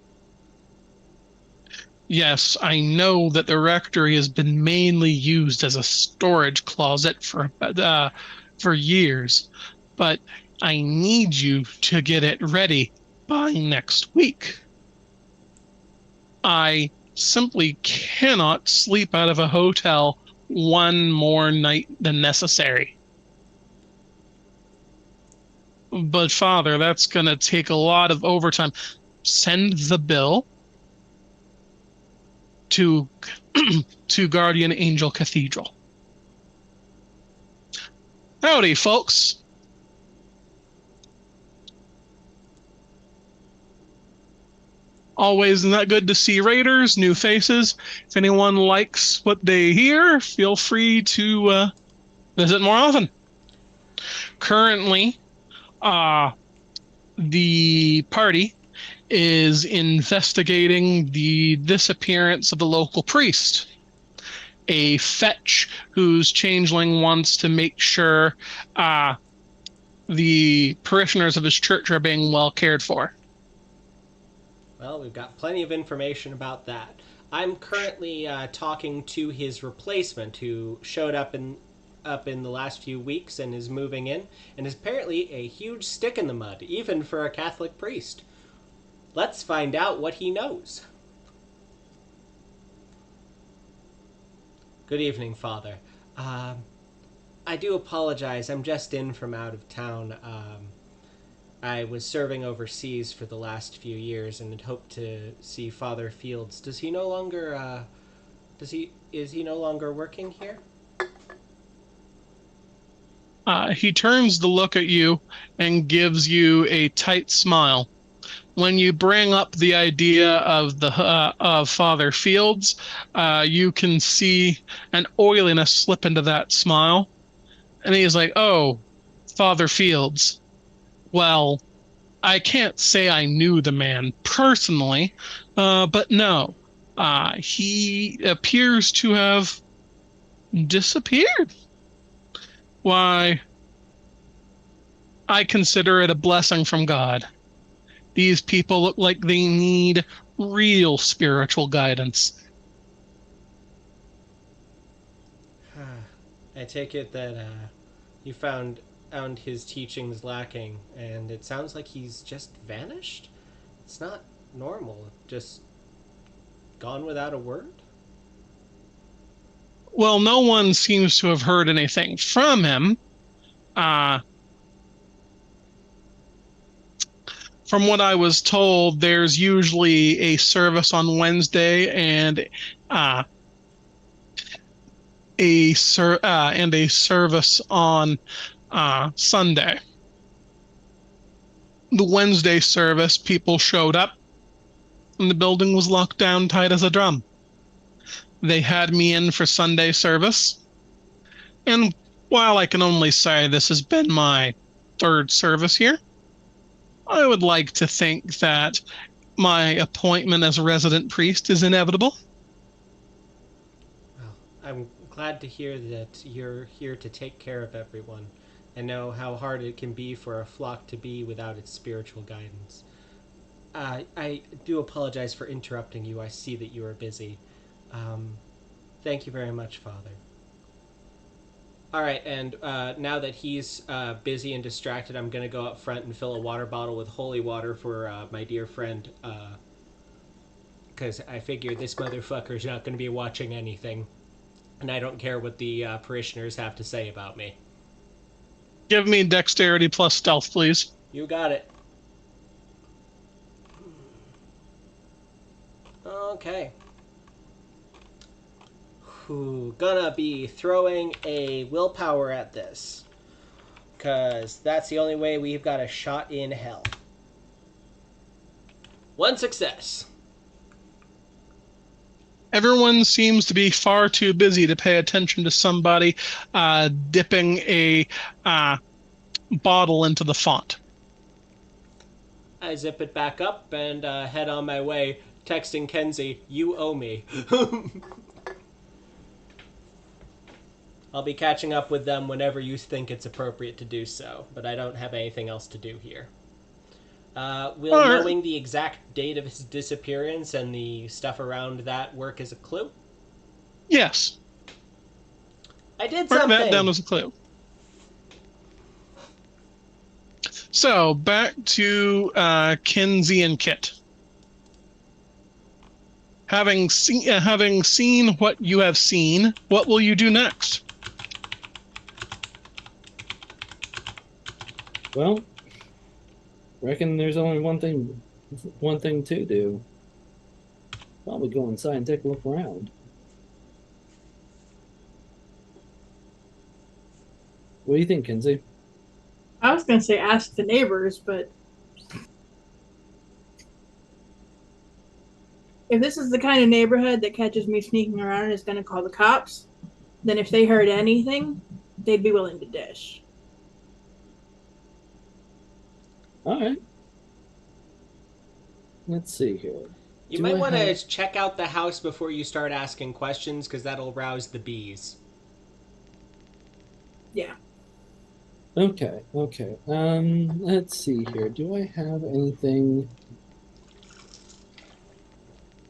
Yes, I know that the rectory has been mainly used as a storage closet for years, but I need you to get it ready by next week. I simply cannot sleep out of a hotel one more night than necessary. But Father, that's going to take a lot of overtime. Send the bill to Guardian Angel Cathedral. Howdy, folks. Always not good to see raiders, new faces. If anyone likes what they hear, feel free to visit more often. Currently, the party is investigating the disappearance of the local priest, a fetch whose changeling wants to make sure the parishioners of his church are being well cared for. Well, we've got plenty of information about that. I'm currently talking to his replacement, who showed up in the last few weeks and is moving in, and is apparently a huge stick in the mud, even for a Catholic priest. Let's find out what he knows. Good evening, Father. I do apologize. I'm just in from out of town. I was serving overseas for the last few years and had hoped to see Father Fields. Is he no longer working here? He turns to look at you and gives you a tight smile. When you bring up the idea of the of Father Fields, you can see an oiliness slip into that smile, and he's like, "Oh, Father Fields. Well, I can't say I knew the man personally, but no, he appears to have disappeared. Why, I consider it a blessing from God. These people look like they need real spiritual guidance." I take it that you found his teachings lacking, and it sounds like he's just vanished? It's not normal. Just gone without a word? Well, no one seems to have heard anything from him. From what I was told, there's usually a service on Wednesday and uh, a service on Sunday. The Wednesday service, people showed up, and the building was locked down tight as a drum. They had me in for Sunday service, and while I can only say this has been my third service here, I would like to think that my appointment as a resident priest is inevitable. Well, I'm glad to hear that you're here to take care of everyone. I know how hard it can be for a flock to be without its spiritual guidance. I do apologize for interrupting you. I see that you are busy. Thank you very much, Father. All right, and now that he's busy and distracted, I'm going to go up front and fill a water bottle with holy water for my dear friend, because I figure this motherfucker's not going to be watching anything, and I don't care what the parishioners have to say about me. Give me dexterity plus stealth, please. You got it. Okay. Gonna be throwing a willpower at this, because that's the only way we've got a shot in hell. 1 success. Everyone seems to be far too busy to pay attention to somebody dipping a bottle into the font. I zip it back up and head on my way, texting Kenzie, "You owe me." I'll be catching up with them whenever you think it's appropriate to do so, but I don't have anything else to do here. Will knowing the exact date of his disappearance and the stuff around that work as a clue? Yes. I did Mark something! that down as a clue. So, back to Kinsey and Kit. Having seen what you have seen, what will you do next? Well, reckon there's only one thing to do. Probably go inside and take a look around. What do you think, Kinsey? I was going to say ask the neighbors, but if this is the kind of neighborhood that catches me sneaking around and is going to call the cops, then if they heard anything, they'd be willing to dish. All right. let's see here. You Do might I want to have- check out the house before you start asking questions, because that'll rouse the bees. Yeah. Okay, okay. Let's see here. Do I have anything?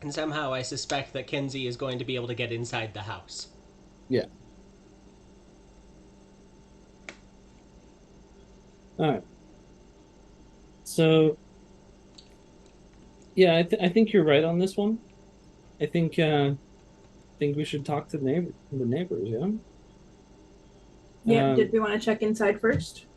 And somehow I suspect that Kenzie is going to be able to get inside the house. Yeah. All right. So, yeah, I think you're right on this one. I think we should talk to the neighbors. Yeah. Yeah. Did Um, we want to check inside first?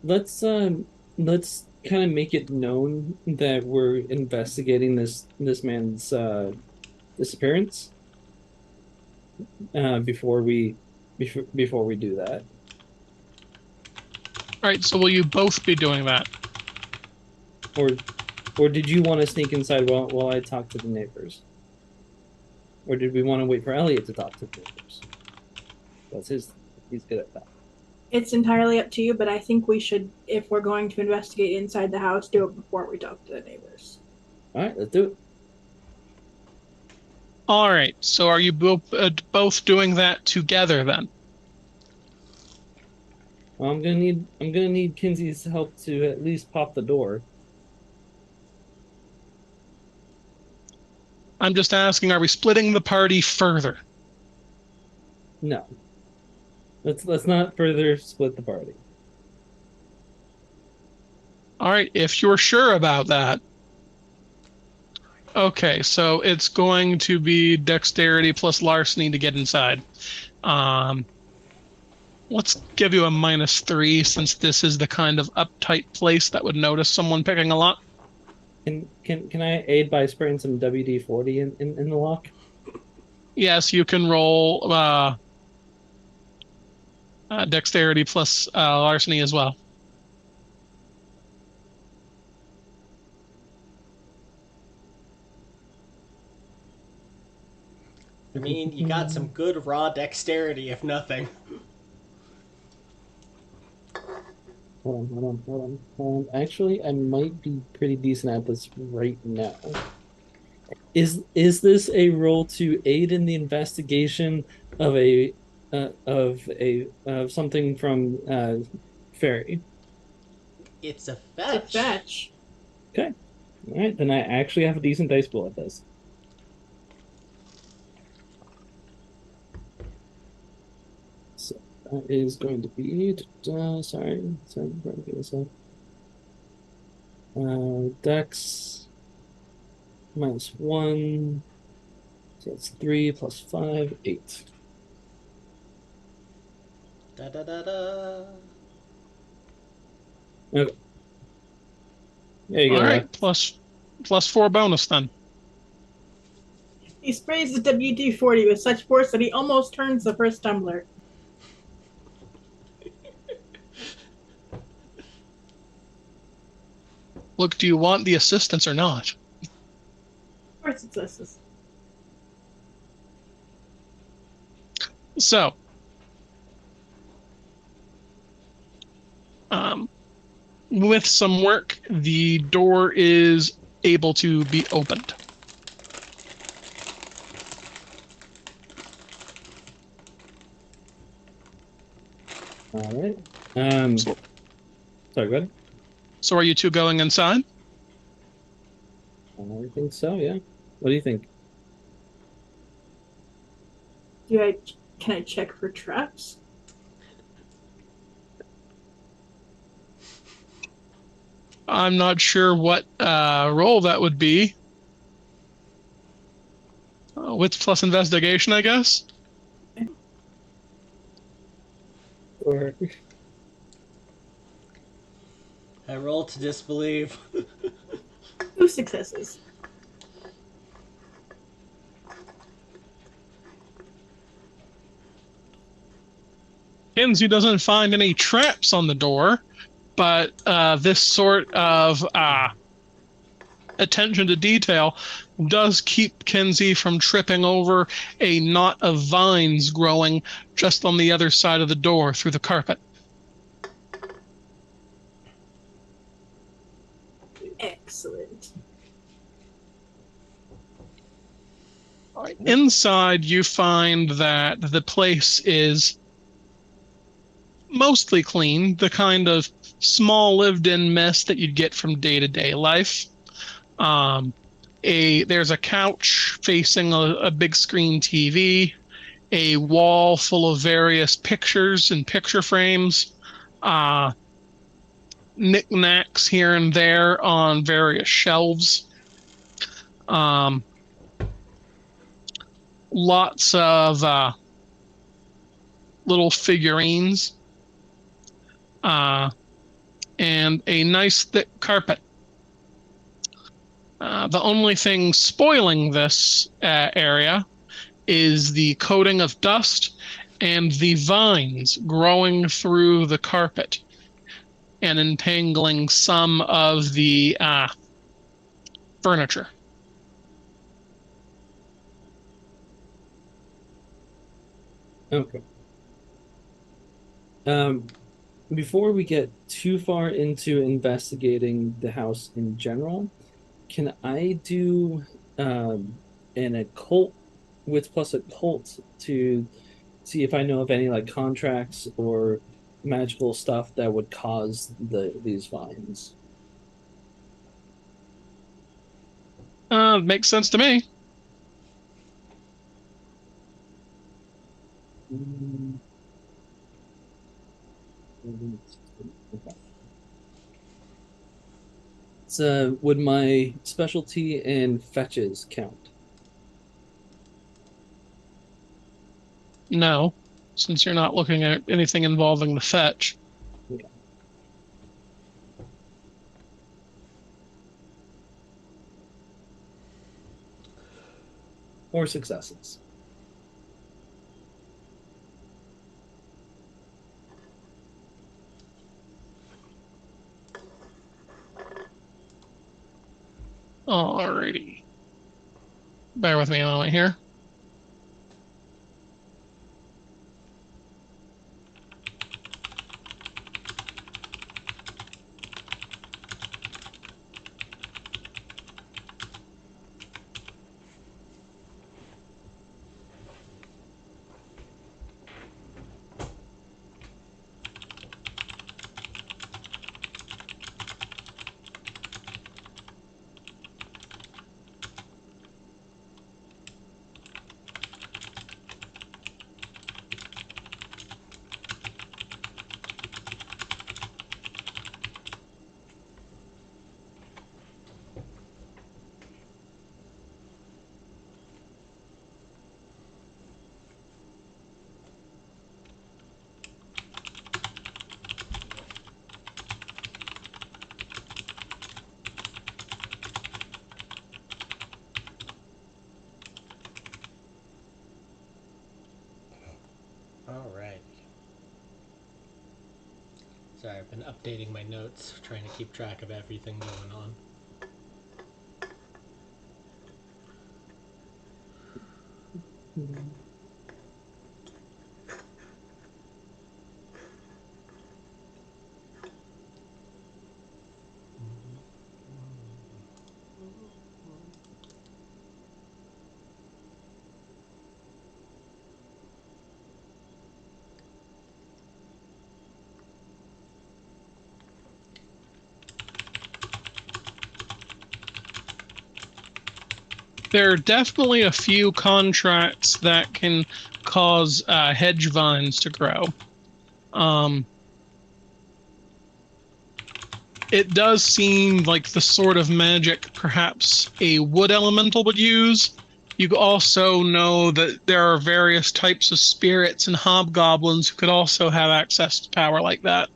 let's kind of make it known that we're investigating this man's disappearance before we do that. All right, so will you both be doing that? Or or did you want to sneak inside while I talk to the neighbors? Or did we want to wait for Elliot to talk to the neighbors? He's good at that. It's entirely up to you, but I think we should, if we're going to investigate inside the house, do it before we talk to the neighbors. All right, let's do it. All right, so are you both doing that together then? Well, I'm gonna need Kinsey's help to at least pop the door. I'm just asking, are we splitting the party further? No. Let's not further split the party. All right, if you're sure about that. Okay, so it's going to be dexterity plus larceny to get inside. Um, let's give you a -3 since this is the kind of uptight place that would notice someone picking a lock. Can I aid by spraying some WD-40 in the lock? Yes, you can roll dexterity plus larceny as well. I mean, you got some good raw dexterity, if nothing. Hold on. Actually, I might be pretty decent at this right now. Is this a roll to aid in the investigation of of something from Fairy? It's a It's fetch. a fetch. Okay. All right, then I actually have a decent dice pool at this. So that is going to be sorry, bring this up. Dex -1, so that's 3 plus 5, 8. Da da da da. Okay. There you All go. right, plus 4 bonus then. He sprays the WD-40 with such force that he almost turns the first tumbler. Look, do you want the assistance or not? Of course it's this. So, um, with some work, the door is able to be opened. All right. Sorry, go ahead. So, are you two going inside? I think so. Yeah. What do you think? Can I check for traps? I'm not sure what role that would be. Wits plus investigation, I guess. Or I roll to disbelieve. 2 successes. Kinsey doesn't find any traps on the door, but this sort of attention to detail does keep Kinsey from tripping over a knot of vines growing just on the other side of the door through the carpet. Excellent. Inside, you find that the place is mostly clean, the kind of small lived-in mess that you'd get from day-to-day life. Um, there's a couch facing a big screen TV, a wall full of various pictures and picture frames, uh, knickknacks here and there on various shelves. Um, Lots of little figurines, uh, and a nice thick carpet. The only thing spoiling this area is the coating of dust and the vines growing through the carpet and entangling some of the furniture. Okay. Before we get too far into investigating the house in general, can I do an occult wits plus occult to see if I know of any like contracts or magical stuff that would cause these vines? Makes sense to me. Mm, okay. So would my specialty in fetches count? No, since you're not looking at anything involving the fetch. Okay. Or successes? Alrighty. Bear with me a moment here. All right. Sorry, I've been updating my notes, trying to keep track of everything going on. There are definitely a few contracts that can cause hedge vines to grow. Um, it does seem like the sort of magic perhaps a wood elemental would use. You also know that there are various types of spirits and hobgoblins who could also have access to power like that.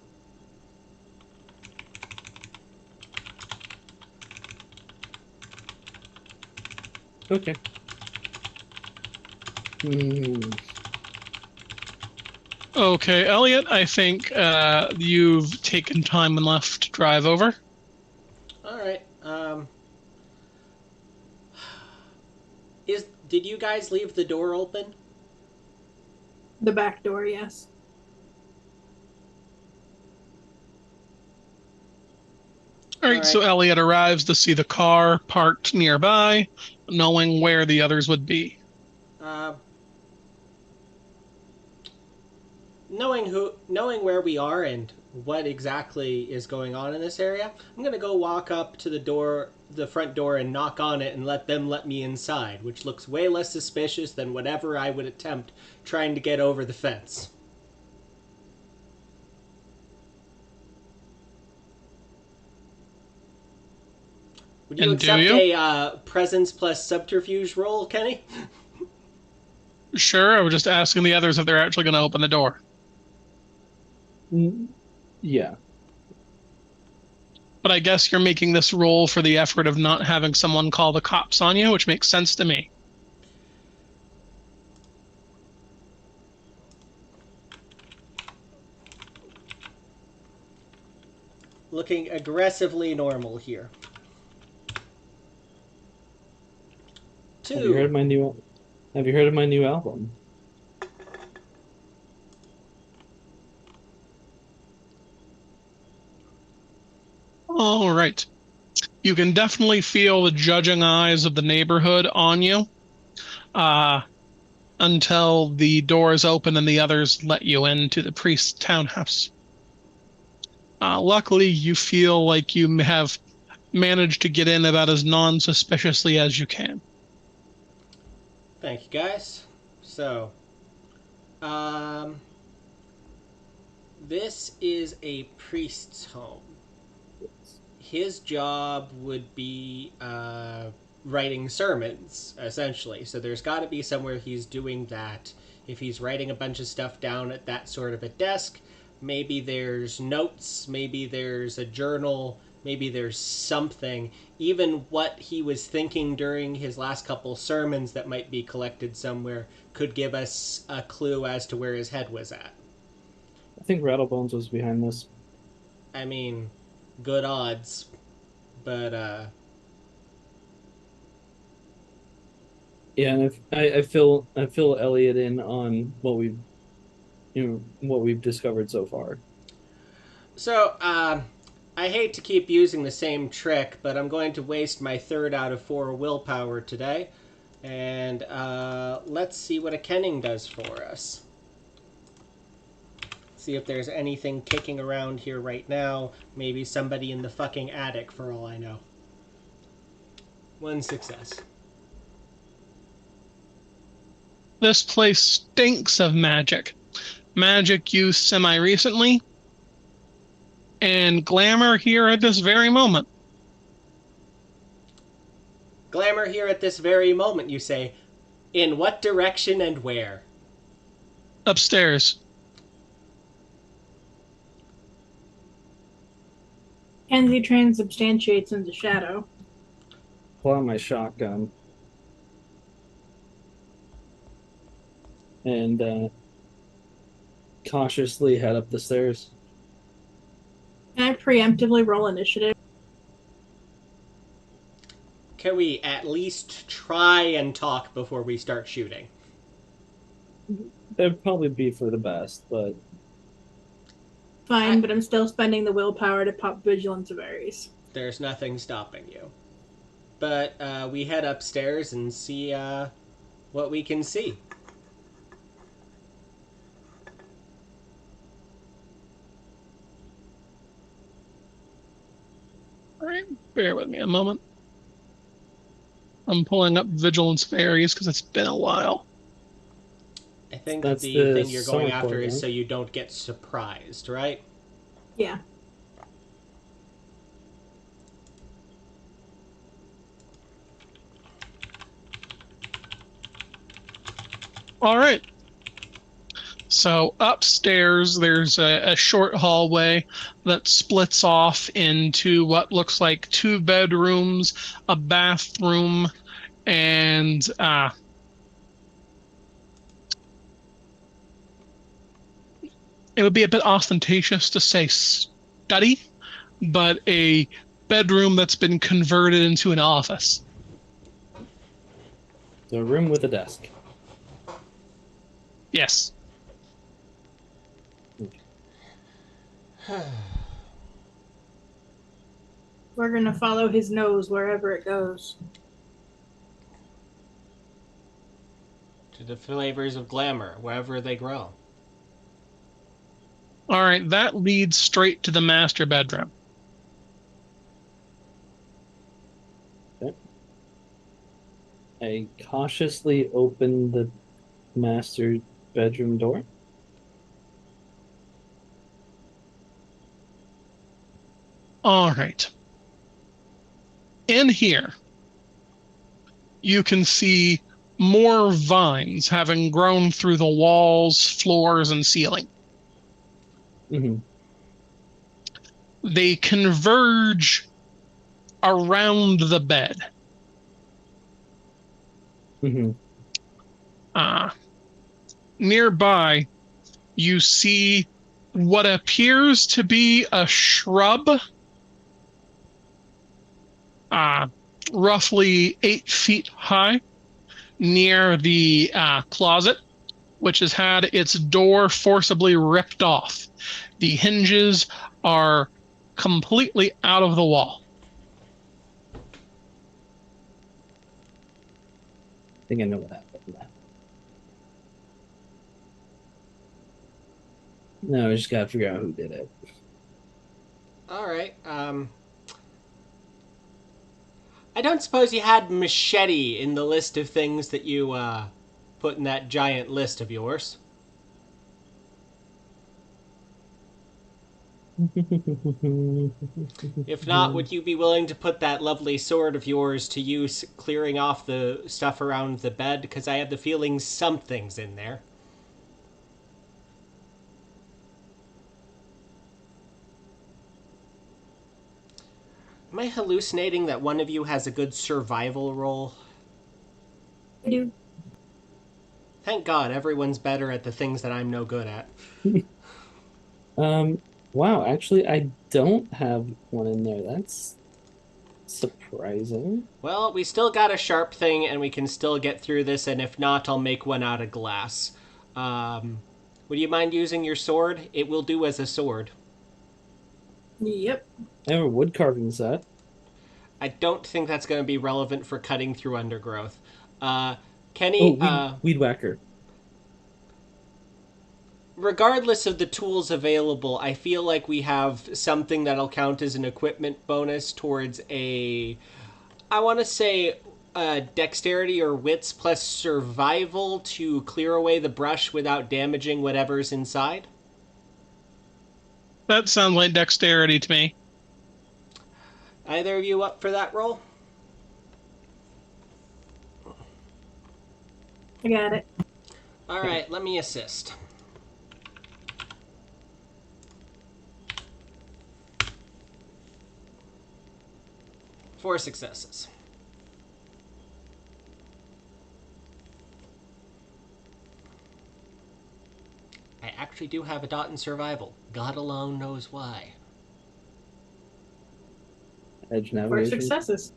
Okay. Hmm. Okay, Elliot, I think you've taken time enough to drive over. All right. Did you guys leave the door open? The back door, yes. All All right, so right. Elliot arrives to see the car parked nearby, knowing where the others would be. Uh, knowing where we are and what exactly is going on in this area, I'm gonna go walk up to the front door, and knock on it and let them let me inside, which looks way less suspicious than whatever I would attempt trying to get over the fence. Would you And do accept you? a presence plus subterfuge roll, Kenny? Sure, I was just asking the others if they're actually going to open the door. Yeah. But I guess you're making this roll for the effort of not having someone call the cops on you, which makes sense to me. Looking aggressively normal here. Have you heard of 2. my new Have you heard of my new album? All right. You can definitely feel the judging eyes of the neighborhood on you uh, until the doors open and the others let you into the priest's townhouse. Luckily, you feel like you have managed to get in about as non suspiciously as you can. Thank you, guys. So, um, this is a priest's home. His job would be writing sermons, essentially. So there's got to be somewhere he's doing that. If he's writing a bunch of stuff down at that sort of a desk, maybe there's notes, maybe there's a journal, maybe there's something. Even what he was thinking during his last couple sermons that might be collected somewhere could give us a clue as to where his head was at. I think Rattlebones was behind this. I mean, good odds. But, Yeah, and if I fill Elliot in on what we've discovered so far. So, I hate to keep using the same trick, but I'm going to waste my 3rd out of 4 willpower today. And let's see what a kenning does for us. See if there's anything kicking around here right now. Maybe somebody in the fucking attic, for all I know. 1 success. This place stinks of magic. Magic used semi recently, and glamour here at this very moment. Glamour here at this very moment, you say. In what direction and where? Upstairs. Kenzie transubstantiates into shadow. Pull out my shotgun and cautiously head up the stairs. Can I preemptively roll initiative? Can we at least try and talk before we start shooting? That'd probably be for the best, but Fine, but I'm still spending the willpower to pop Vigilance of Ares. There's nothing stopping you. But we head upstairs and see what we can see. All right, bear with me a moment. I'm pulling up Vigilance Fairies because it's been a while. I think that's the the thing you're going summer after court, is right? so you don't get surprised, right? Yeah. All right. So upstairs, there's a short hallway that splits off into what looks like 2 bedrooms, a bathroom, and it would be a bit ostentatious to say study, but a bedroom that's been converted into an office. the room with a desk. Yes. We're gonna follow his nose wherever it goes. To the flavors of glamour, wherever they grow. All right, that leads straight to the master bedroom. I cautiously open the master bedroom door. All right. In here, you can see more vines having grown through the walls, floors, and ceiling. Mm-hmm. They converge around the bed. Mm-hmm. Uh, Nearby, you see what appears to be a shrub, uh, roughly 8 feet high, near the closet, which has had its door forcibly ripped off. The hinges are completely out of the wall. I think I know what happened. No, I just gotta figure out who did it. All right. I don't suppose you had machete in the list of things that you put in that giant list of yours. If not, would you be willing to put that lovely sword of yours to use clearing off the stuff around the bed? Because I have the feeling something's in there. Am I hallucinating that one of you has a good survival roll? I do. Thank God everyone's better at the things that I'm no good at. Wow, actually I don't have one in there. That's surprising. Well, we still got a sharp thing and we can still get through this, and if not, I'll make one out of glass. Would you mind using your sword? It will do as a sword. Yep. I have a wood carving set. I don't think that's going to be relevant for cutting through undergrowth. Oh, Kenny, weed whacker. regardless of the tools available, I feel like we have something that'll count as an equipment bonus towards I want to say, dexterity or wits plus survival to clear away the brush without damaging whatever's inside. That sounds like dexterity to me. Either of you up for that roll? I got it. All right, let me assist. Four successes. I actually do have a dot in survival. God alone knows why. Edge 4 navigation. successes.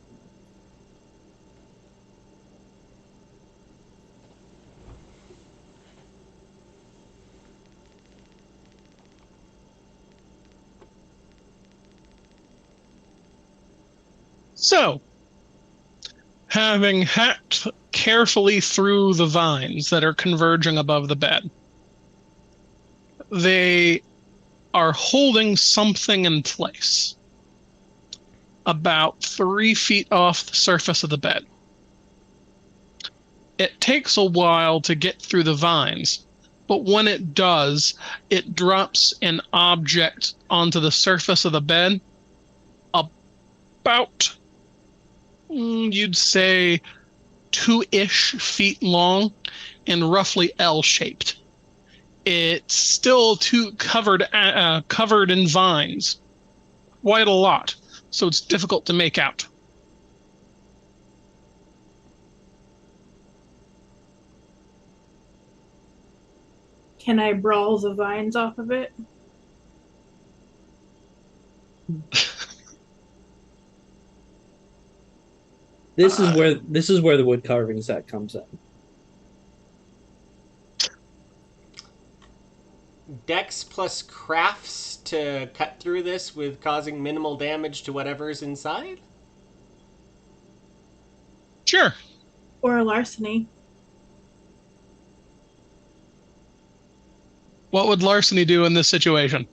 So, having hacked carefully through the vines that are converging above the bed, they are holding something in place about 3 feet off the surface of the bed. It takes a while to get through the vines, but when it does, it drops an object onto the surface of the bed about, you'd say, 2-ish feet long and roughly L-shaped. It's still covered in vines, quite a lot, so it's difficult to make out. Can I brawl the vines off of it? This is where the wood carving set comes in. Dex plus crafts to cut through this with causing minimal damage to whatever's inside? Sure. Or larceny. What would larceny do in this situation?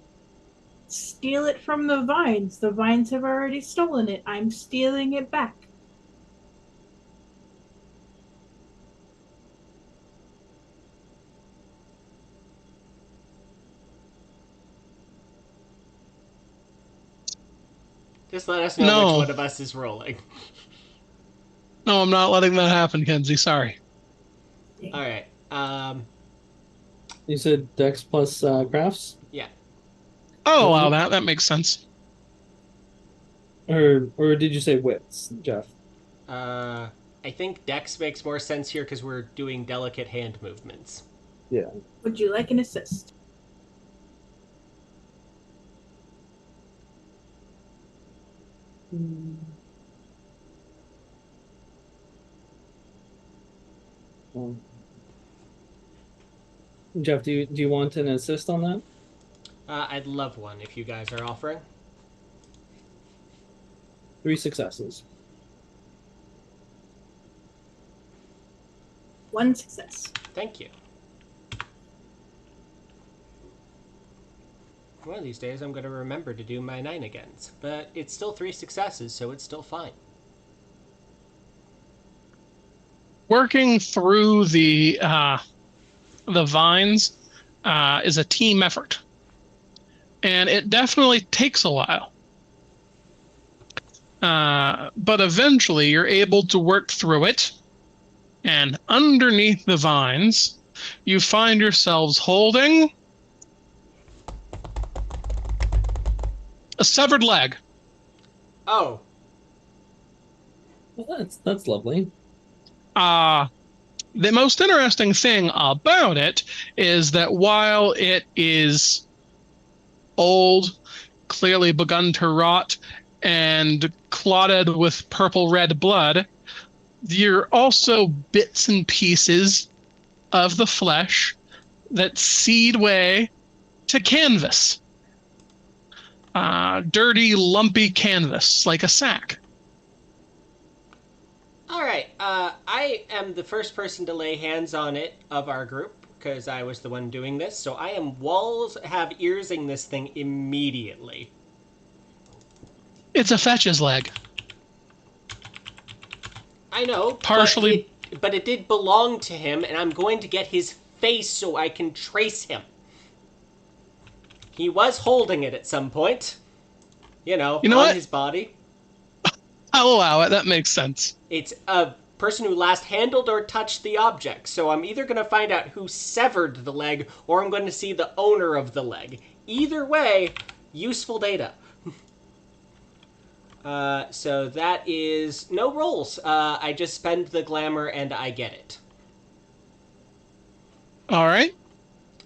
Steal it from the vines. The vines have already stolen it. I'm stealing it back. Just let us know No. which one of us is rolling. No, I'm not letting that happen, Kenzie. Sorry. All right. You said Dex plus crafts, Yeah. I'll allow that. That makes sense. or did you say wits, Jeff? I think Dex makes more sense here because we're doing delicate hand movements. Yeah. Would you like an assist? Jeff, do you want an assist on that? I'd love one if you guys are offering. 3 successes. 1 success. Thank you. One of these days I'm going to remember to do my 9 agains, but it's still 3 successes, so it's still fine. Working through the vines is a team effort, and it definitely takes a while. But eventually, you're able to work through it, and underneath the vines, you find yourselves holding a severed leg. Oh, Well, that's lovely. The most interesting thing about it is that while it is old, clearly begun to rot, and clotted with purple-red blood, you're also bits and pieces of the flesh that seed way to canvas. Dirty, lumpy canvas, like a sack. all right. I am the first person to lay hands on it of our group because I was the one doing this, so I am walls have earsing this thing immediately. It's a fetch's leg. I know, Partially- but it did belong to him, and I'm going to get his face so I can trace him. He was holding it at some point. You know You know on what? his body. I'll allow it. That makes sense. It's a person who last handled or touched the object, so I'm either going to find out who severed the leg, or I'm going to see the owner of the leg. Either way, useful data. So that is no rolls. I just spend the glamour and I get it. All right.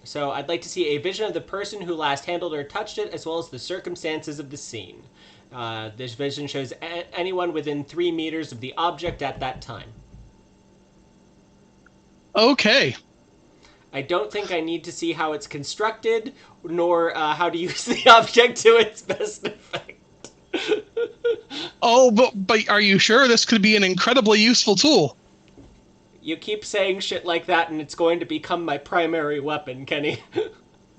So I'd like to see a vision of the person who last handled or touched it, as well as the circumstances of the scene. This vision shows anyone within 3 meters of the object at that time. Okay. I don't think I need to see how it's constructed, nor how to use the object to its best effect. Oh, but are you sure this could be an incredibly useful tool? You keep saying shit like that, and it's going to become my primary weapon, Kenny.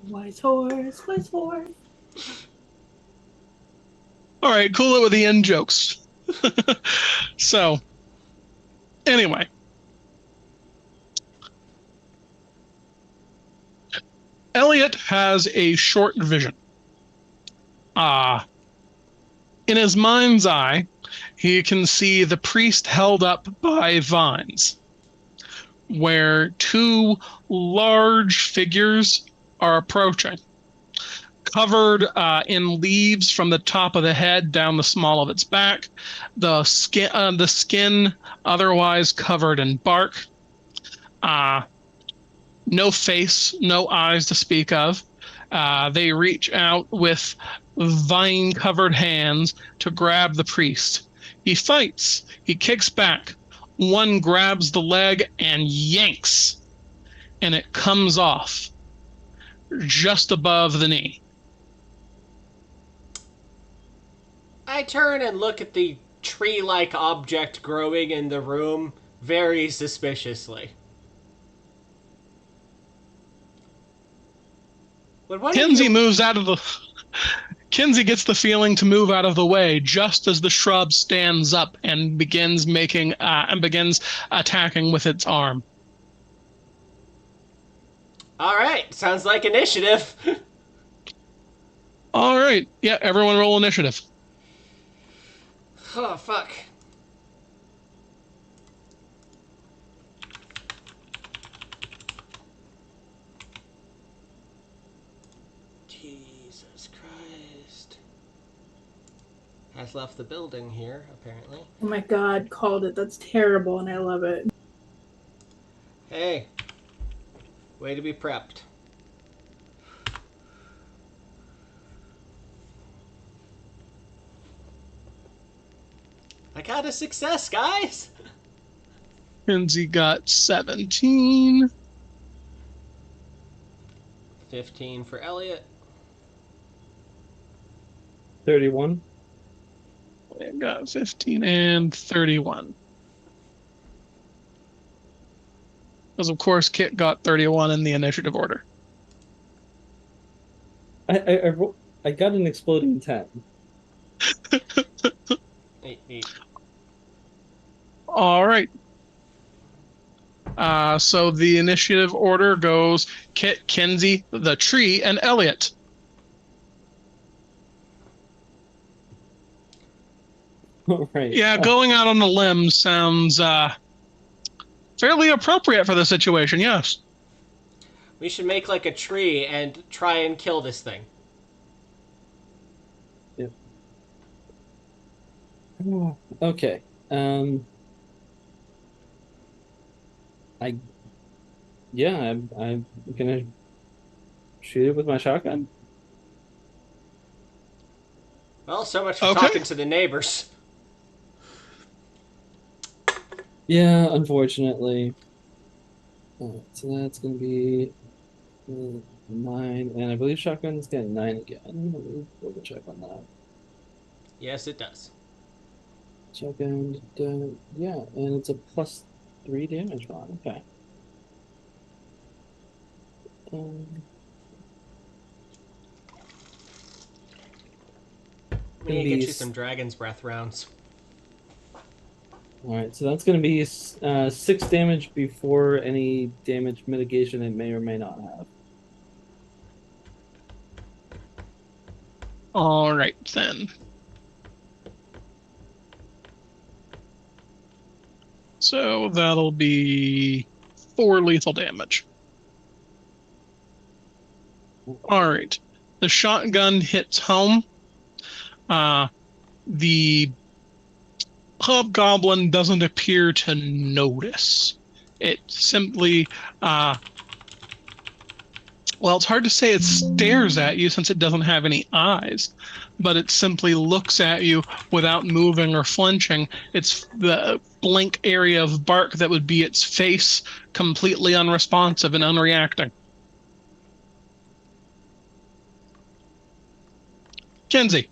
Wise horse, wise horse. All right, cool it with the end jokes. So, anyway. Elliot has a short vision. In his mind's eye, he can see the priest held up by vines, where 2 large figures are approaching, covered in leaves from the top of the head down the small of its back, the skin otherwise covered in bark, no face, no eyes to speak of. They reach out with vine-covered hands to grab the priest. He fights. He kicks back. One grabs the leg and yanks, and it comes off. just above the knee. I turn and look at the tree-like object growing in the room very suspiciously. Would one of Kinsey you... moves out of the. Kinsey gets the feeling to move out of the way just as the shrub stands up and begins attacking with its arm. All right, sounds like initiative. All right, yeah, everyone roll initiative. Oh, fuck. Jesus Christ. Has left the building here, apparently. Oh my god, called it. That's terrible, and I love it. Hey. Way to be prepped. I got a success, guys! Kinsey got 17. 15 for Elliot. 31. I got 15 and 31. Because, of course, Kit got 31 in the initiative order. I got an exploding 10. Eight. All right. So the initiative order goes Kit, Kinsey, the tree, and Elliot. All right. Yeah, going out on a limb sounds fairly appropriate for the situation, yes. We should make like a tree and try and kill this thing. Yep. Okay. I'm gonna shoot it with my shotgun. Well, so much for Okay. talking to the neighbors. Yeah, unfortunately. So that's gonna be 9, and I believe shotgun's getting 9 again. Let me double check on that. Yes, it does. Shotgun, yeah, and it's a +3 damage on. Okay. We need to get you These- some Dragon's Breath rounds. All right, so that's going to be 6 damage before any damage mitigation it may or may not have. All right, then. So that'll be 4 lethal damage. All right. The shotgun hits home. The hobgoblin doesn't appear to notice. It simply, well, it's hard to say it stares at you since it doesn't have any eyes, but it simply looks at you without moving or flinching. It's the blank area of bark that would be its face, completely unresponsive and unreacting. Kenzie,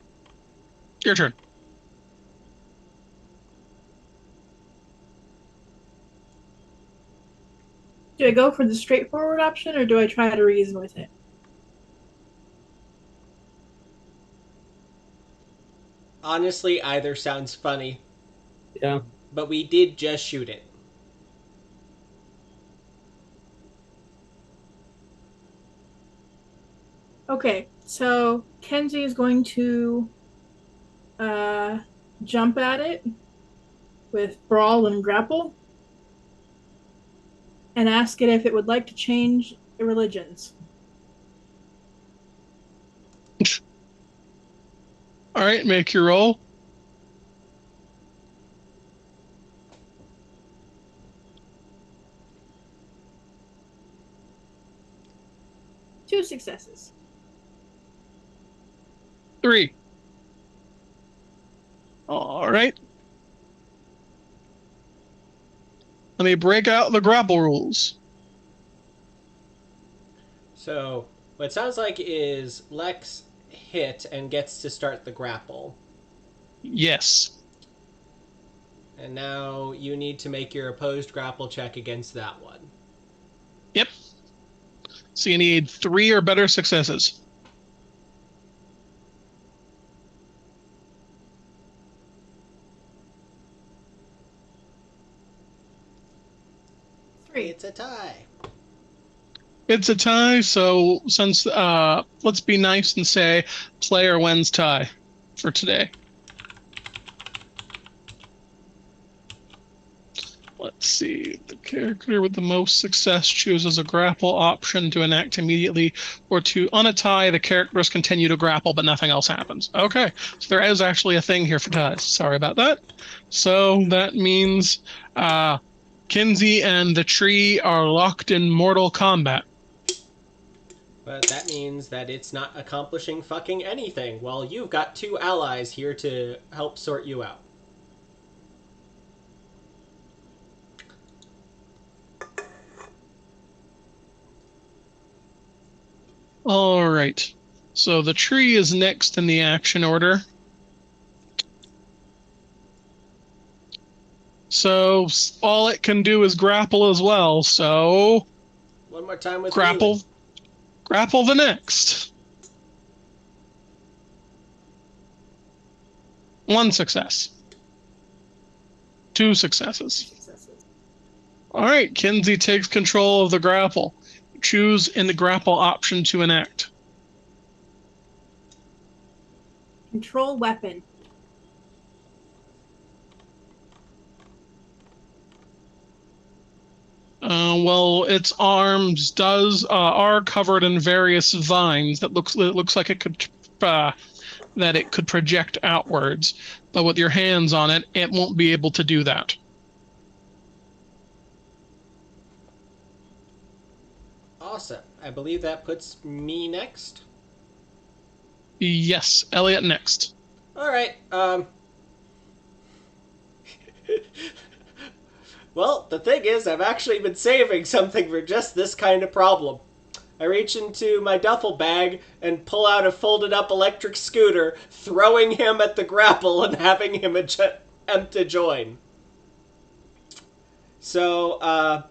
your turn. Do I go for the straightforward option, or do I try to reason with it? Honestly, either sounds funny, Yeah. but we did just shoot it. Okay, so Kenzie is going to jump at it with Brawl and Grapple and ask it if it would like to change religions. All right, make your roll. Two successes. 3. All right. Let me break out the grapple rules. So, What sounds like is Lex hit and gets to start the grapple. Yes. And now you need to make your opposed grapple check against that one. Yep. So you need 3 or better successes. Three. It's a tie. It's a tie, so since let's be nice and say player wins tie for today. Let's see. The character with the most success chooses a grapple option to enact immediately, or to, on a tie, the characters continue to grapple, but nothing else happens. Okay, so there is actually a thing here for ties. Sorry about that. So that means Kinsey and the tree are locked in mortal combat. But that means that it's not accomplishing fucking anything. Well, you've got 2 allies here to help sort you out. All right. So the tree is next in the action order. So all it can do is grapple as well. So One more time with grapple, healing. grapple the next. 1 success. 2 successes. Successes. All right. Kinsey takes control of the grapple. Choose in the grapple option to enact. Control weapon. Well, its arms are covered in various vines that looks like it could that it could project outwards, but with your hands on it, it won't be able to do that. Awesome. I believe that puts me next. Yes, Elliot next. Alright, Well, the thing is, I've actually been saving something for just this kind of problem. I reach into my duffel bag and pull out a folded up electric scooter, throwing him at the grapple and having him attempt to join. So,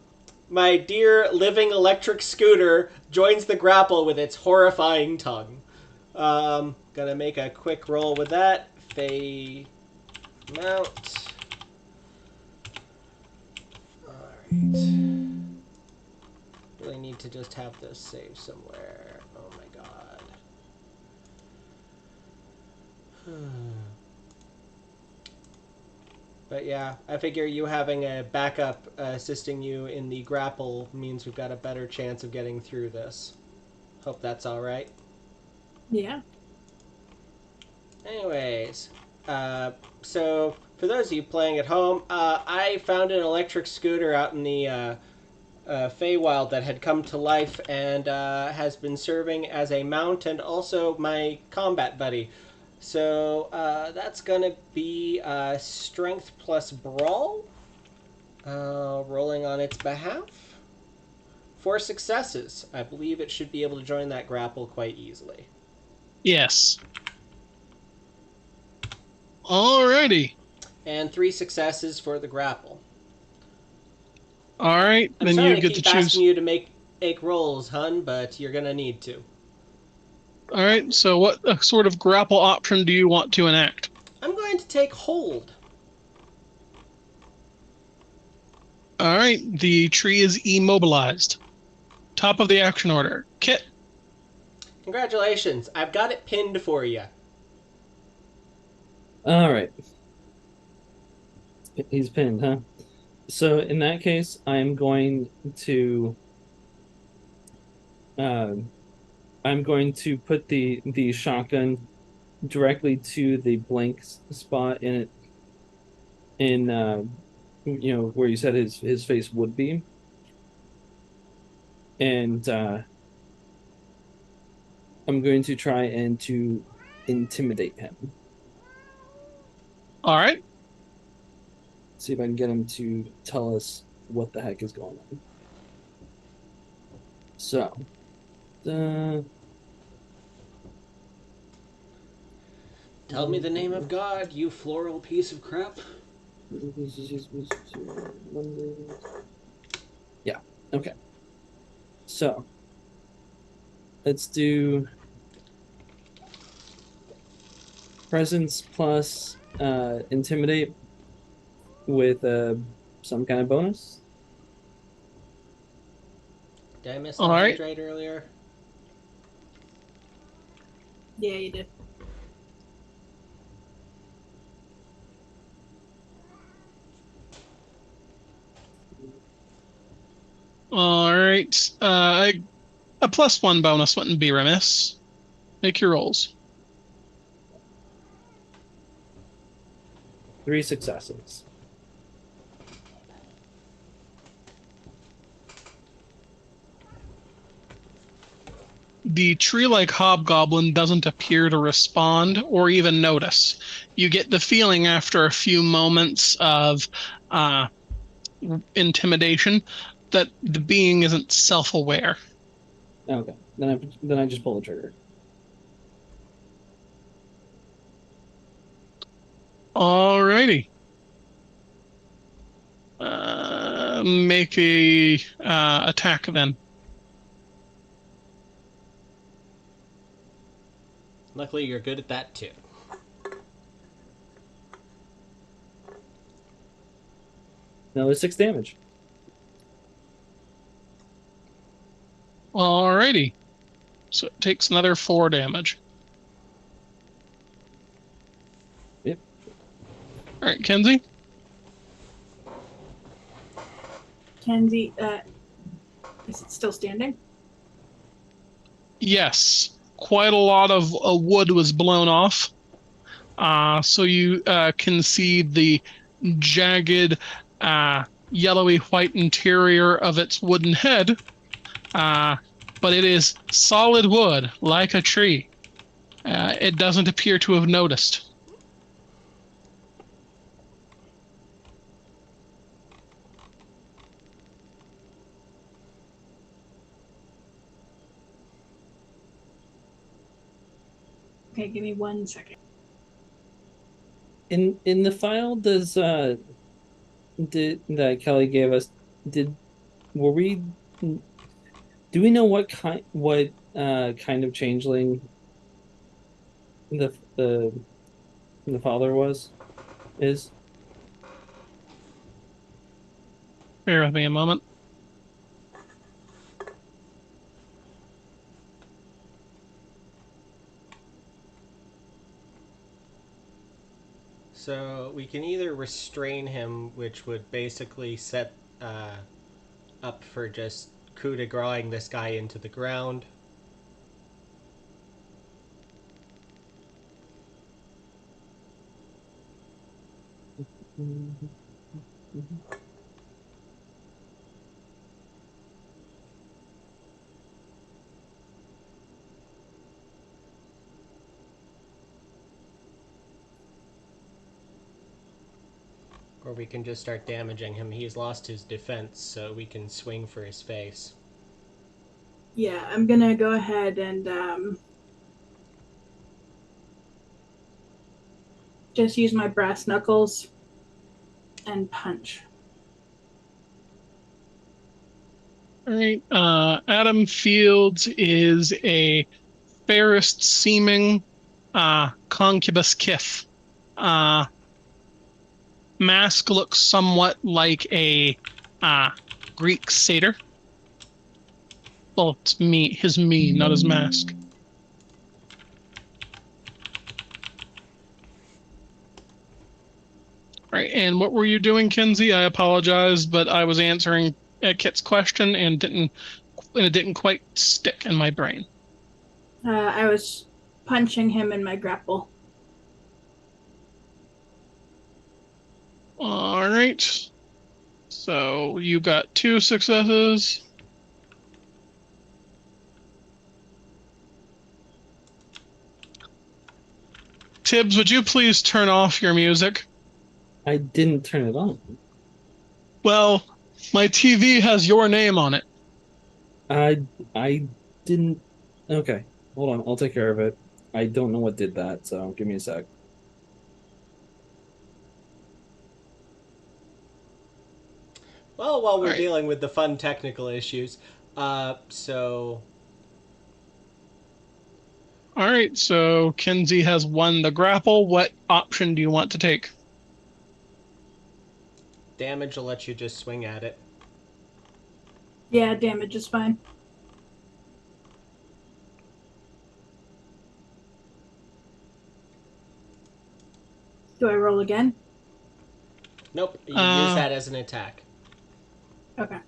my dear living electric scooter joins the grapple with its horrifying tongue. Gonna make a quick roll with that. Fey mount. Alright. Really need to just have this saved somewhere. Oh my god. But yeah, I figure you having a backup assisting you in the grapple means we've got a better chance of getting through this. Hope that's alright. Yeah. Anyways, so for those of you playing at home, I found an electric scooter out in the Feywild that had come to life and has been serving as a mount and also my combat buddy. So that's going to be strength plus brawl, rolling on its behalf. 4 successes. I believe it should be able to join that grapple quite easily. Yes. Alrighty. And 3 successes for the grapple. All right, I'm then sorry you to get to keep choose. asking you to make rolls, hun, but you're gonna need to. All right, so what sort of grapple option do you want to enact? I'm going to take hold. All right, the tree is immobilized. Top of the action order. Kit. Congratulations, I've got it pinned for you. All right. He's pinned, huh? So in that case, I'm going to put the shotgun directly to the blank spot in it, in where you said his face would be, and I'm going to try and to intimidate him. All right. See if I can get him to tell us what the heck is going on. So, Tell me the name of God, you floral piece of crap. Yeah. Okay. So let's do presence plus intimidate with some kind of bonus. Did I miss All lines right. right earlier? Yeah, you did. All right. A +1 bonus wouldn't be remiss. Make your rolls. 3 successes. The tree-like hobgoblin doesn't appear to respond or even notice. You get the feeling after a few moments of uh, intimidation that the being isn't self-aware. Okay. Then I just pull the trigger. Alrighty. Make a attack then. Luckily, you're good at that too. Another 6 damage. Alrighty. So it takes another 4 damage. Yep. All right, Kenzie. Kenzie, is it still standing? Yes, quite a lot of wood was blown off. So you can see the jagged, yellowy white interior of its wooden head. But it is solid wood, like a tree. It doesn't appear to have noticed. Okay, give me 1 second. In the file that Kelly gave us, did were we do we know what kind of changeling the the the father is? Bear with me a moment. So we can either restrain him, which would basically set up for just coup de graceing this guy into the ground. Or we can just start damaging him. He's lost his defense, so we can swing for his face. Yeah, I'm gonna go ahead and just use my brass knuckles and punch. All right. Adam Fields is a fairest seeming concubus kith. Mask looks somewhat like a Greek satyr. Well, it's his mien, not his mask. Right, and what were you doing, Kenzie? I apologize, but I was answering Kit's question and it didn't quite stick in my brain. I was punching him in my grapple. All right. So you got 2 successes. Tibbs, would you please turn off your music? I didn't turn it on. Well, my TV has your name on it. I didn't. Okay, hold on. I'll take care of it. I don't know what did that, so give me a sec. Well, while we're Alright. dealing with the fun technical issues, so All right, so Kenzie has won the grapple. What option do you want to take? damage will let you just swing at it. Yeah, damage is fine. Do I roll again? Nope, you use Uh, that as an attack. Okay.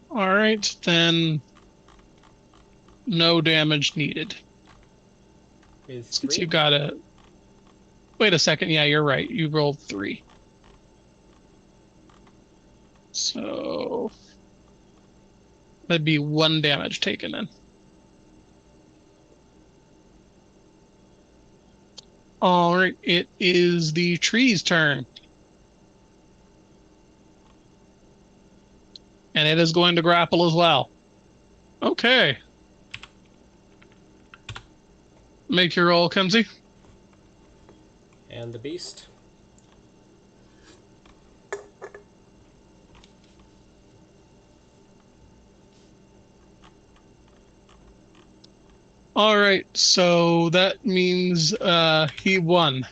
all right, then no damage needed. Is Since 3? you've got a... Wait a second. Yeah, you're right. You rolled 3. So that'd be 1 damage taken in. All right, it is the tree's turn. And it is going to grapple as well. Okay. Make your roll, Kenzie. And the beast. All right, so that means he won.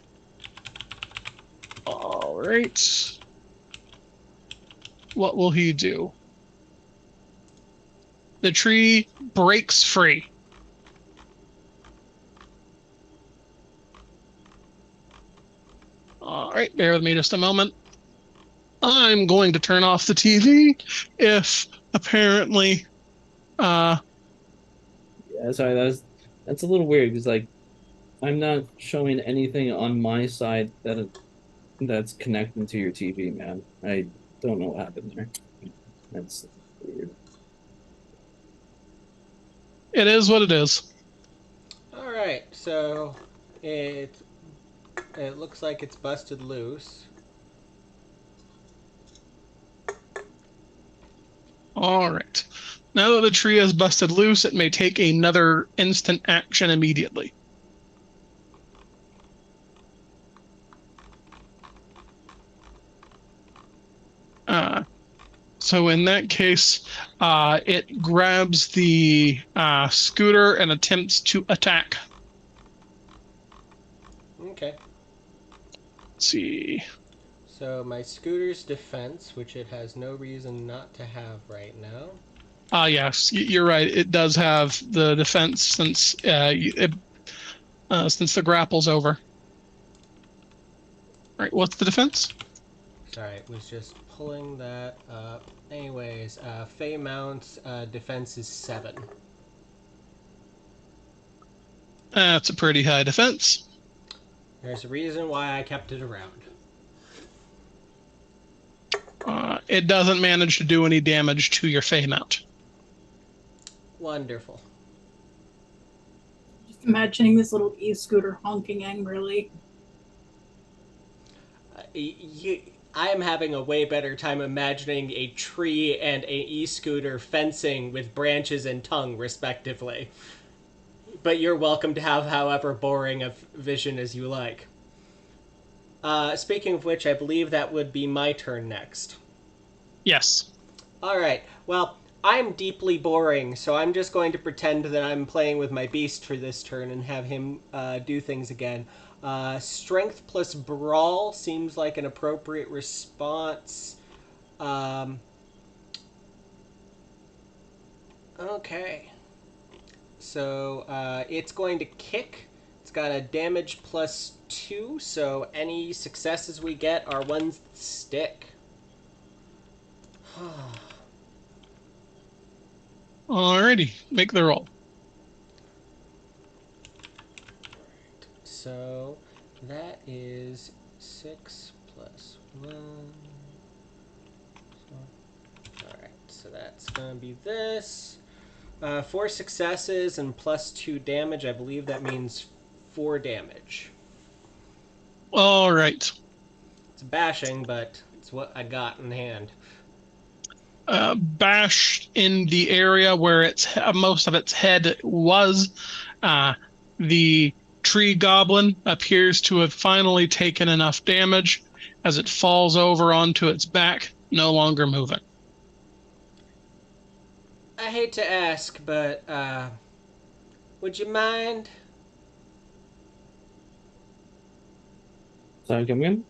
All right. What will he do? The tree breaks free. All right, bear with me just a moment. I'm going to turn off the TV if apparently Yeah, sorry, that's a little weird because like I'm not showing anything on my side that's connecting to your TV, man. I don't know what happened there. That's weird. it is what it is. All right, so it looks like it's busted loose. All right. Now that the tree is busted loose, it may take another instant action immediately. Uh, so in that case, it grabs the scooter and attempts to attack. Okay. Let's see. So my scooter's defense, which it has no reason not to have right now. Yes, you're right. It does have the defense since since the grapple's over. All right, what's the defense? Sorry, it was just pulling that up. Anyways, Fey Mount's defense is 7. That's a pretty high defense. There's a reason why I kept it around. It doesn't manage to do any damage to your Fey Mount. Wonderful. Just imagining this little e-scooter honking angrily. I am having a way better time imagining a tree and a e-scooter fencing with branches and tongue, respectively. But you're welcome to have however boring a vision as you like. Speaking of which, I believe that would be my turn next. Yes. Alright, well, I'm deeply boring, so I'm just going to pretend that I'm playing with my beast for this turn and have him do things again. Strength plus brawl seems like an appropriate response. Okay. So it's going to kick. It's got a damage plus 2, so any successes we get are one stick. Alrighty, make the roll. So that is 6 plus 1. Alright, so that's going to be this. 4 successes and plus 2 damage. I believe that means 4 damage. All right. It's bashing, but it's what I got in hand. Bashed in the area where most of its head was. The tree goblin appears to have finally taken enough damage as it falls over onto its back, no longer moving. I hate to ask, but would you mind? Sorry, come again?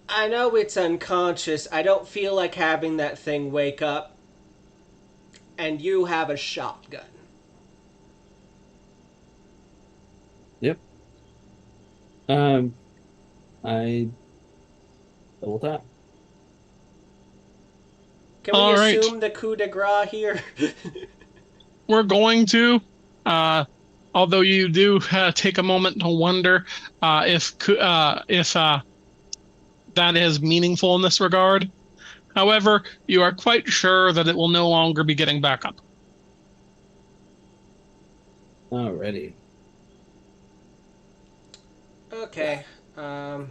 I know it's unconscious. I don't feel like having that thing wake up. And you have a shotgun. Yep. I double tap. Can we All right. assume the coup de grace here? We're going to, although you do take a moment to wonder if that is meaningful in this regard. However, you are quite sure that it will no longer be getting back up. Alrighty. Okay. That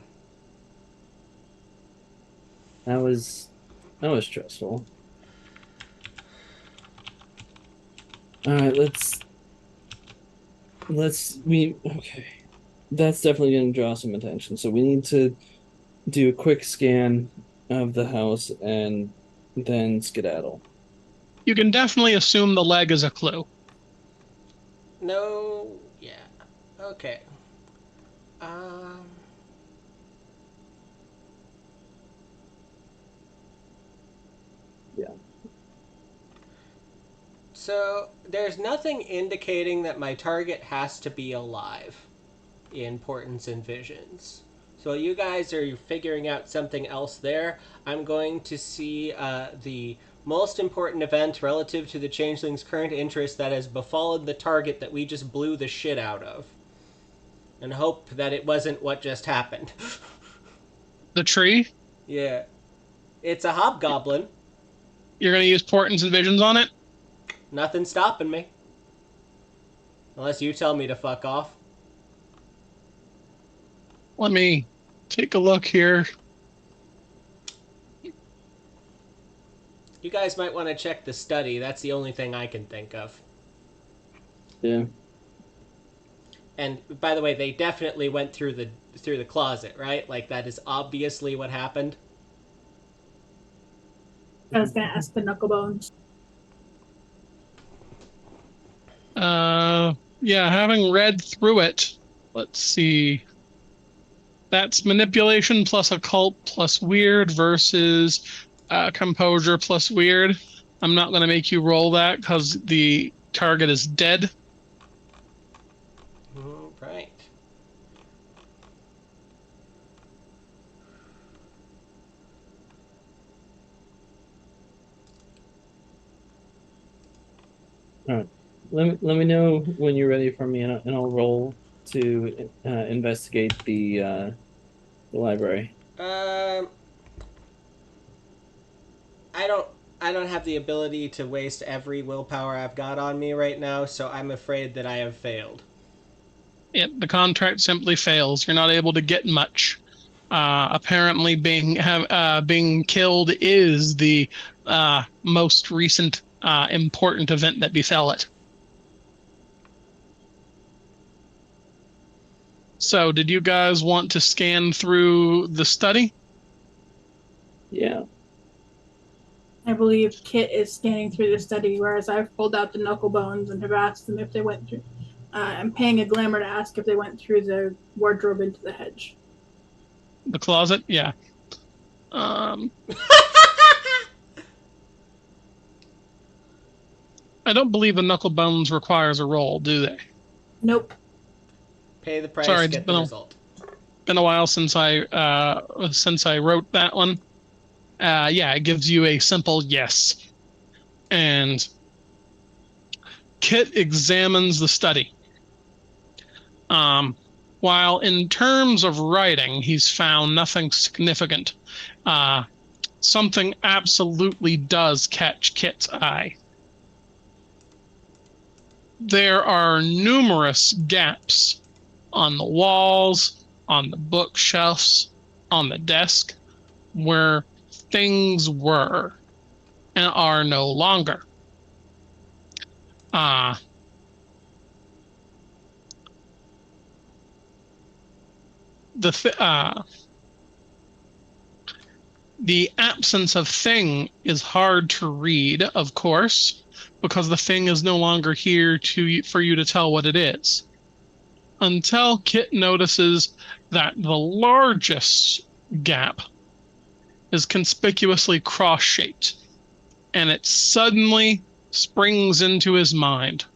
was stressful. Alright, okay. That's definitely gonna draw some attention. So we need to do a quick scan of the house and then skedaddle. You can definitely assume the leg is a clue. No. Yeah. Okay. Um. Yeah. So there's nothing indicating that my target has to be alive in Portents and Visions. So while you guys are figuring out something else there, I'm going to see the most important event relative to the Changeling's current interest that has befallen the target that we just blew the shit out of. And hope that it wasn't what just happened. The tree, Yeah. It's a hobgoblin. you're going to use portents and visions on it. Nothing stopping me. Unless you tell me to fuck off. Let me take a look here. You guys might want to check the study. That's the only thing I can think of. Yeah. And by the way, they definitely went through the closet, right? Like that is obviously what happened. I was gonna ask the knucklebones. Yeah, having read through it, let's see. That's manipulation plus occult plus weird versus composure plus weird. I'm not going to make you roll that because the target is dead. Right. All right. Let me know when you're ready for me, and I'll roll to investigate the library. Um, I don't. I don't have the ability to waste every willpower I've got on me right now, so I'm afraid that I have failed. The contract simply fails. You're not able to get much. Apparently, being killed is the most recent important event that befell it. So, did you guys want to scan through the study? Yeah. I believe Kit is scanning through the study, whereas I've pulled out the knucklebones and have asked them if they went through. I'm paying a glamour to ask if they went through the wardrobe into the hedge. The closet? Yeah. I don't believe the knuckle bones requires a roll, do they? Nope. Pay the price, Sorry, it's get the result. been a while since I wrote that one. Yeah, it gives you a simple yes. And Kit examines the study. While in terms of writing, he's found nothing significant. Something absolutely does catch Kit's eye. There are numerous gaps on the walls, on the bookshelves, on the desk, where things were and are no longer. Uh, The absence of thing is hard to read, of course, because the thing is no longer here for you to tell what it is. Until Kit notices that the largest gap is conspicuously cross-shaped, and it suddenly springs into his mind.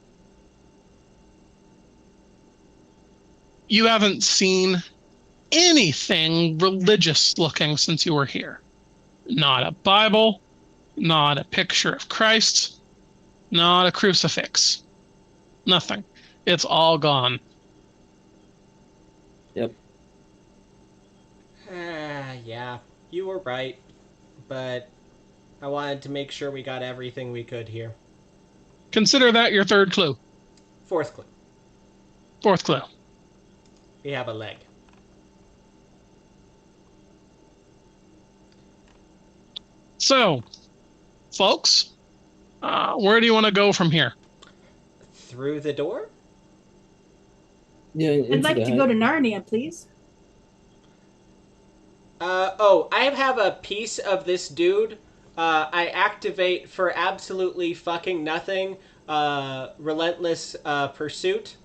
You haven't seen anything religious looking since you were here. Not a Bible, not a picture of Christ, not a crucifix. Nothing. It's all gone. Yep. Yeah, you were right. But I wanted to make sure we got everything we could here. Consider that your third clue. Fourth clue. Fourth clue. We have a leg. So, folks, where do you want to go from here? Through the door? Yeah. I'd like to go to Narnia, please. I have a piece of this dude. I activate for absolutely fucking nothing. Relentless pursuit,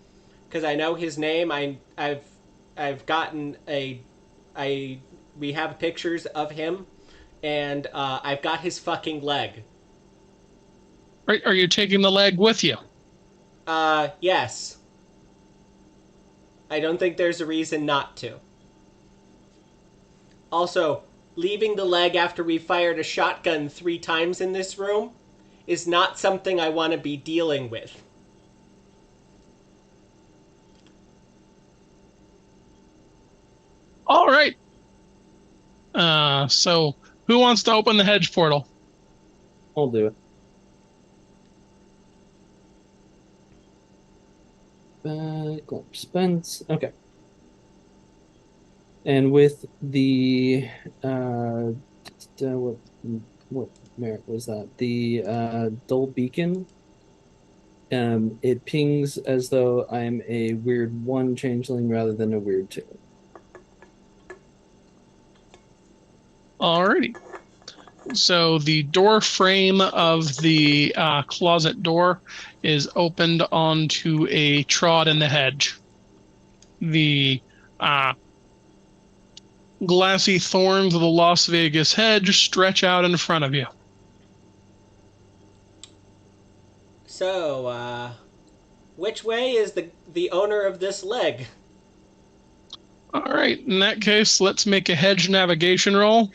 because I know his name. I've gotten we have pictures of him, and I've got his fucking leg. Are you taking the leg with you? Yes. I don't think there's a reason not to. Also, leaving the leg after we fired a shotgun 3 times in this room is not something I want to be dealing with. All right. So who wants to open the hedge portal? I'll do it. Spence. Okay. And with the what merit was that? The dull beacon. It pings as though I'm a weird 1 changeling rather than a weird 2. Alrighty. So the door frame of the closet door is opened onto a trod in the hedge. The glassy thorns of the Las Vegas hedge stretch out in front of you. So, which way is the owner of this leg? All right. In that case, let's make a hedge navigation roll.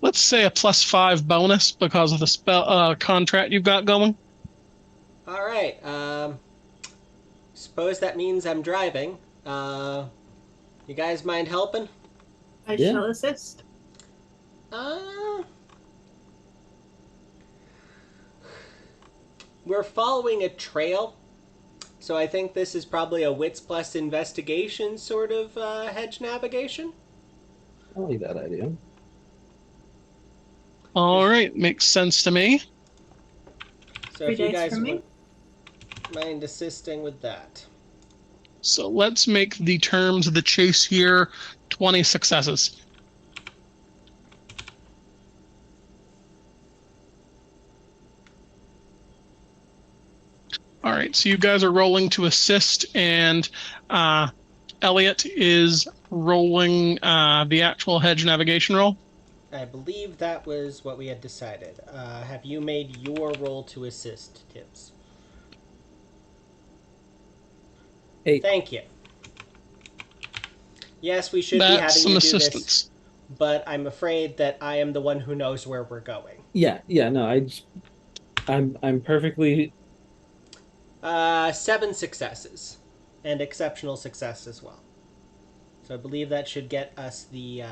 Let's say a +5 bonus because of the spell contract you've got going. All right. Suppose that means I'm driving. You guys mind helping? I Yeah. shall assist. We're following a trail, so I think this is probably a wits plus investigation sort of hedge navigation. I like that idea. All right, makes sense to me. So 3 if you dice guys from me. wouldn't mind assisting with that. So let's make the terms of the chase here 20 successes. All right, so you guys are rolling to assist, and Elliot is rolling the actual hedge navigation roll. I believe that was what we had decided. Have you made your roll to assist, Tibbs? Hey. Thank you. Yes, we should be That's having some you do this, assistance. but I'm afraid that I am the one who knows where we're going. Yeah. No. I'm perfectly. 7 successes, and exceptional success as well. So I believe that should get us the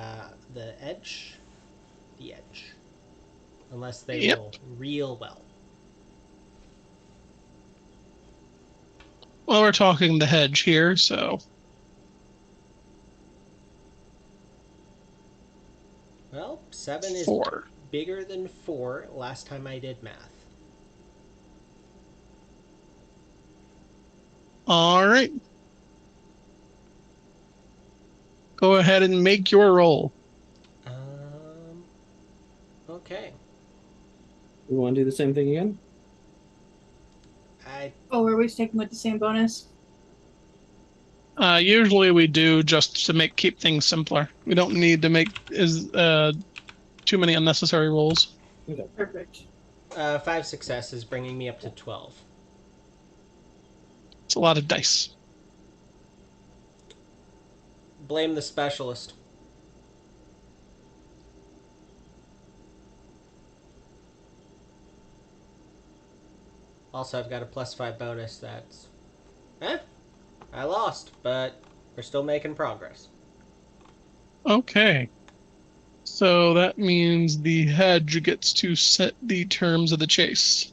edge. The edge. Unless they roll real well. Well, we're talking the hedge here, so. Well, 7 is 4. bigger than 4 last time I did math. All right. Go ahead and make your roll. Okay. We want to do the same thing again? I Oh, are we sticking with the same bonus? Usually we do just to keep things simpler. We don't need to make too many unnecessary rolls. Okay. Perfect. 5 successes, bringing me up to 12. It's a lot of dice. Blame the specialist. Also, I've got a +5 bonus. That's... I lost, but we're still making progress. Okay. So that means the hedge gets to set the terms of the chase.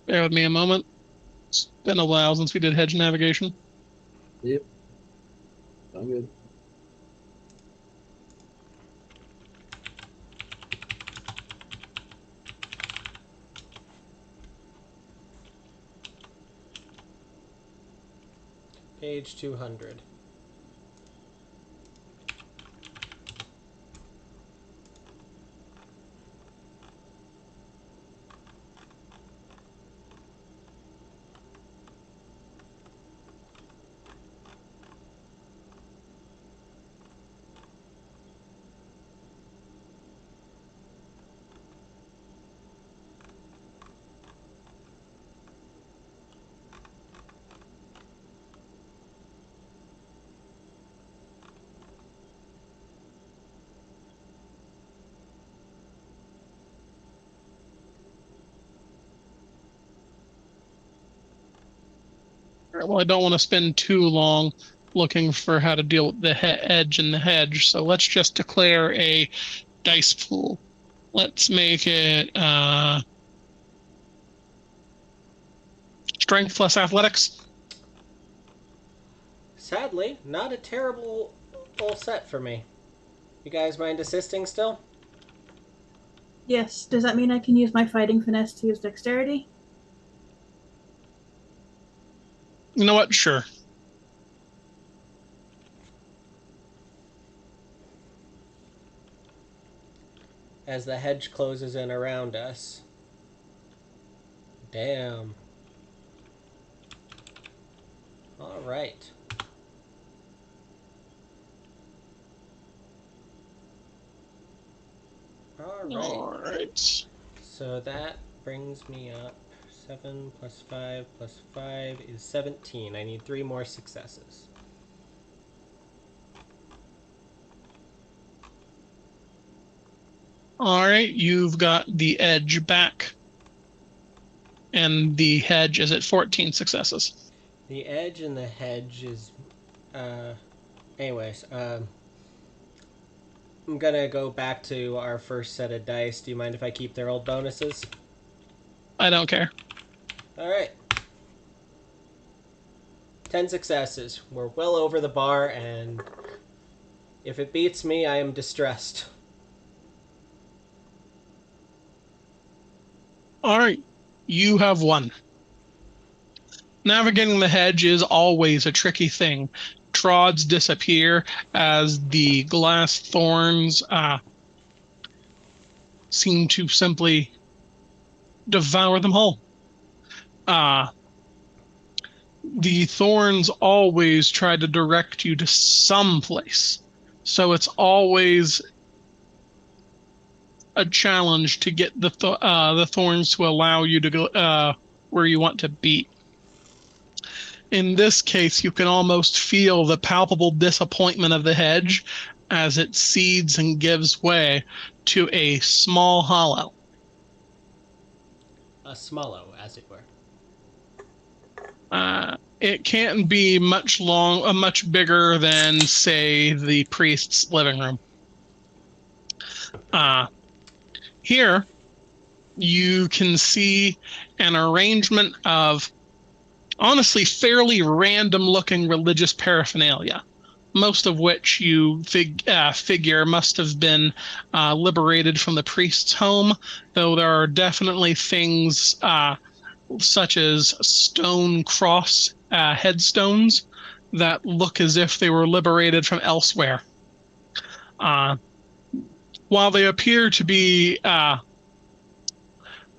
Bear with me a moment. It's been a while since we did hedge navigation. Yep. I'm good. Page 200. Well, I don't want to spend too long looking for how to deal with the edge and the hedge, so let's just declare a dice pool. Let's make it strength plus athletics. Sadly, not a terrible full set for me. You guys mind assisting still? Yes. Does that mean I can use my fighting finesse to use dexterity? You know what? Sure. As the hedge closes in around us. Damn. Alright. All Alright. right. So that brings me up. 7 plus 5 plus 5 is 17. I need 3 more successes. All right. You've got the edge back, and the hedge is at 14 successes. The edge and the hedge is... anyways, I'm gonna go back to our first set of dice. Do you mind if I keep their old bonuses? I don't care. Alright. 10 successes. We're well over the bar, and if it beats me, I am distressed. All right. You have won. Navigating the hedge is always a tricky thing. Trods disappear as the glass thorns seem to simply devour them whole. The thorns always try to direct you to some place. So it's always a challenge to get the thorns to allow you to go where you want to be. In this case, you can almost feel the palpable disappointment of the hedge as it seeds and gives way to a small hollow. A smollow, as it were. It can't be much bigger than, say, the priest's living room. Here, you can see an arrangement of honestly fairly random-looking religious paraphernalia, most of which you figure must have been liberated from the priest's home, though there are definitely things such as stone cross headstones that look as if they were liberated from elsewhere. Uh, while they appear to be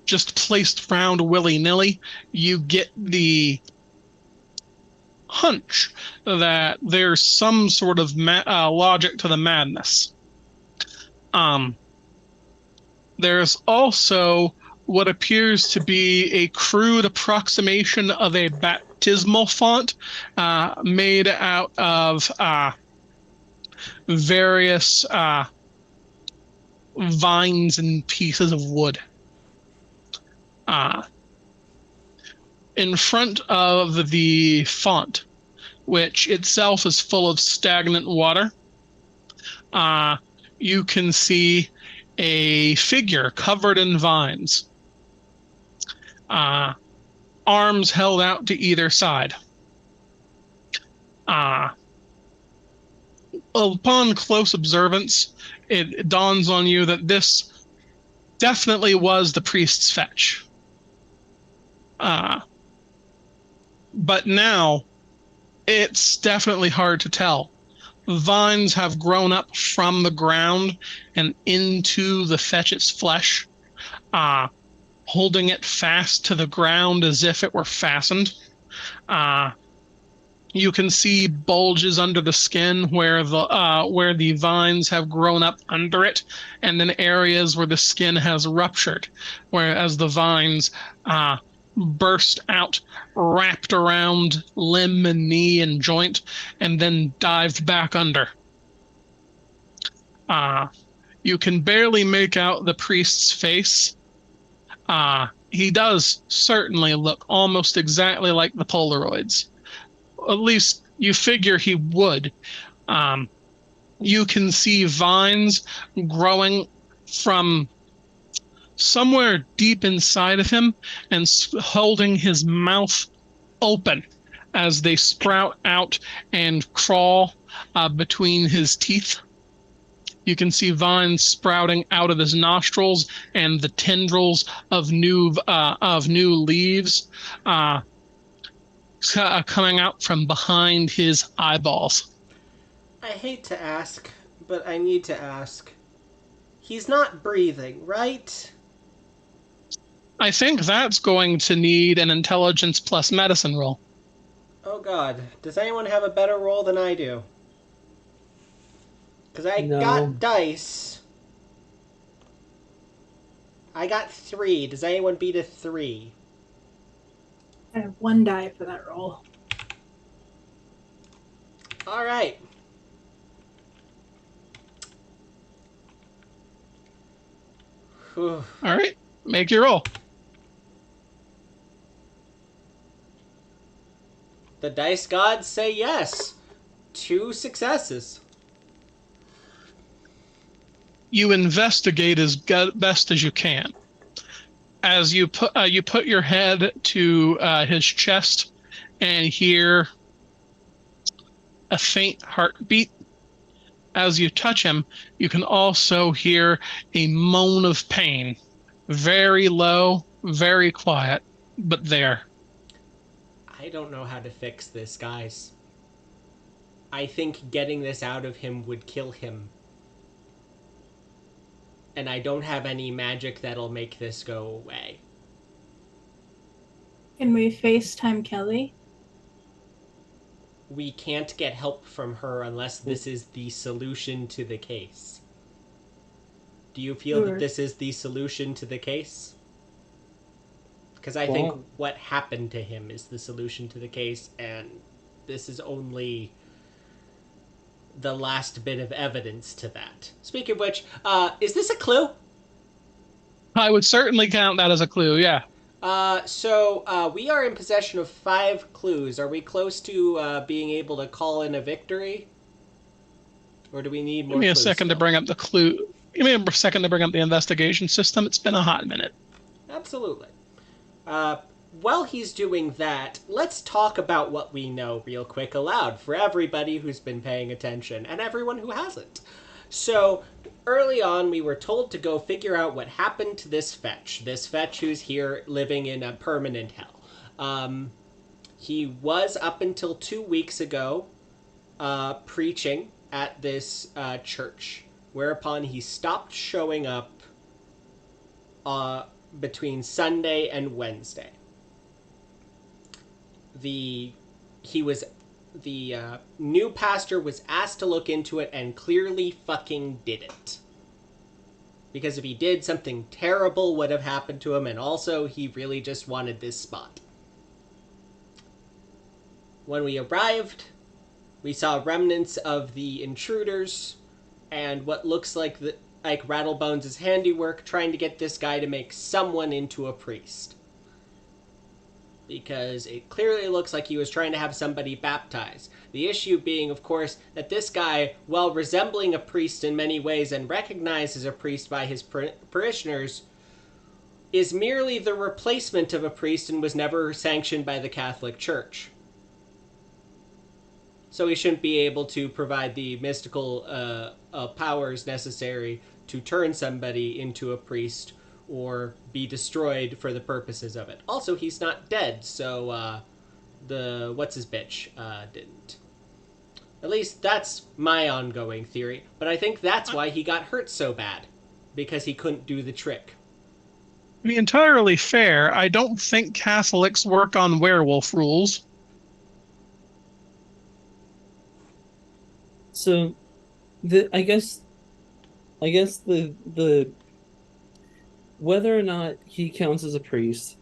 just placed around willy-nilly, you get the hunch that there's some sort of logic to the madness. Um, there's also what appears to be a crude approximation of a baptismal font made out of various vines and pieces of wood. In front of the font, which itself is full of stagnant water, you can see a figure covered in vines, arms held out to either side. Upon close observance, it dawns on you that this definitely was the priest's fetch. But now, it's definitely hard to tell. Vines have grown up from the ground and into the fetch's flesh, holding it fast to the ground as if it were fastened. You can see bulges under the skin where the vines have grown up under it, and then areas where the skin has ruptured, whereas the vines burst out, wrapped around limb and knee and joint, and then dived back under. You can barely make out the priest's face. He does certainly look almost exactly like the Polaroids. At least you figure he would. You can see vines growing from somewhere deep inside of him and holding his mouth open as they sprout out and crawl between his teeth. You can see vines sprouting out of his nostrils and the tendrils of new leaves coming out from behind his eyeballs. I hate to ask, but I need to ask. He's not breathing, right? I think that's going to need an intelligence plus medicine roll. Oh god, does anyone have a better roll than I do? Because I got dice. I got 3. Does anyone beat a 3? I have 1 die for that roll. Alright. All right, make your roll. The dice gods say yes. 2 successes. You investigate as best as you can. As you put your head to his chest and hear a faint heartbeat. As you touch him, you can also hear a moan of pain. Very low, very quiet, but there. I don't know how to fix this, guys. I think getting this out of him would kill him. And I don't have any magic that'll make this go away. Can we FaceTime Kelly? We can't get help from her unless this is the solution to the case. Do you feel that this is the solution to the case? Because I think what happened to him is the solution to the case, and this is only the last bit of evidence to that. Speaking of which, is this a clue? I would certainly count that as a clue, yeah. So we are in possession of 5 clues. Are we close to being able to call in a victory? Or do we need more clues? Give me a second to bring up the clue. Give me a second to bring up the investigation system. It's been a hot minute. Absolutely. while he's doing that, let's talk about what we know real quick aloud for everybody who's been paying attention and everyone who hasn't. So, early on, we were told to go figure out what happened to this fetch who's here living in a permanent hell. He was, up until 2 weeks ago, preaching at this church, whereupon he stopped showing up between Sunday and Wednesday. The new pastor was asked to look into it and clearly fucking didn't. Because if he did, something terrible would have happened to him, and also he really just wanted this spot. When we arrived, we saw remnants of the intruders and what looks like Rattlebones' handiwork trying to get this guy to make someone into a priest. Because it clearly looks like he was trying to have somebody baptized. The issue being, of course, that this guy, while resembling a priest in many ways and recognized as a priest by his parishioners, is merely the replacement of a priest and was never sanctioned by the Catholic Church. So he shouldn't be able to provide the mystical powers necessary to turn somebody into a priest or be destroyed for the purposes of it. Also, he's not dead, so the what's-his-bitch didn't. At least that's my ongoing theory, but I think that's why he got hurt so bad, because he couldn't do the trick. To be entirely fair, I don't think Catholics work on werewolf rules. So, I guess the whether or not he counts as a priest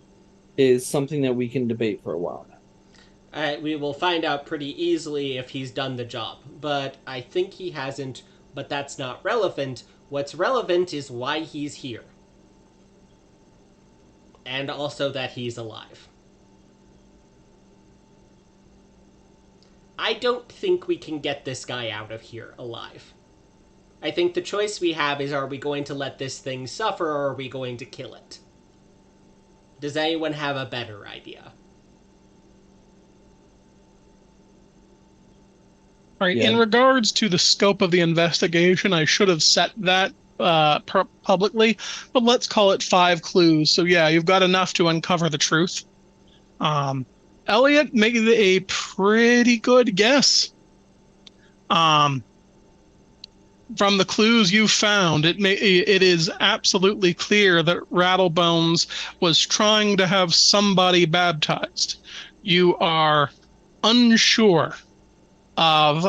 is something that we can debate for a while now. We will find out pretty easily if he's done the job, but I think he hasn't, but that's not relevant. What's relevant is why he's here. And also that he's alive. I don't think we can get this guy out of here alive. I think the choice we have is, are we going to let this thing suffer or are we going to kill it? Does anyone have a better idea? All right. Yeah. In regards to the scope of the investigation, I should have set that publicly, but let's call it 5 clues. So yeah, you've got enough to uncover the truth. Elliot made a pretty good guess. From the clues you found, it is absolutely clear that Rattlebones was trying to have somebody baptized. You are unsure of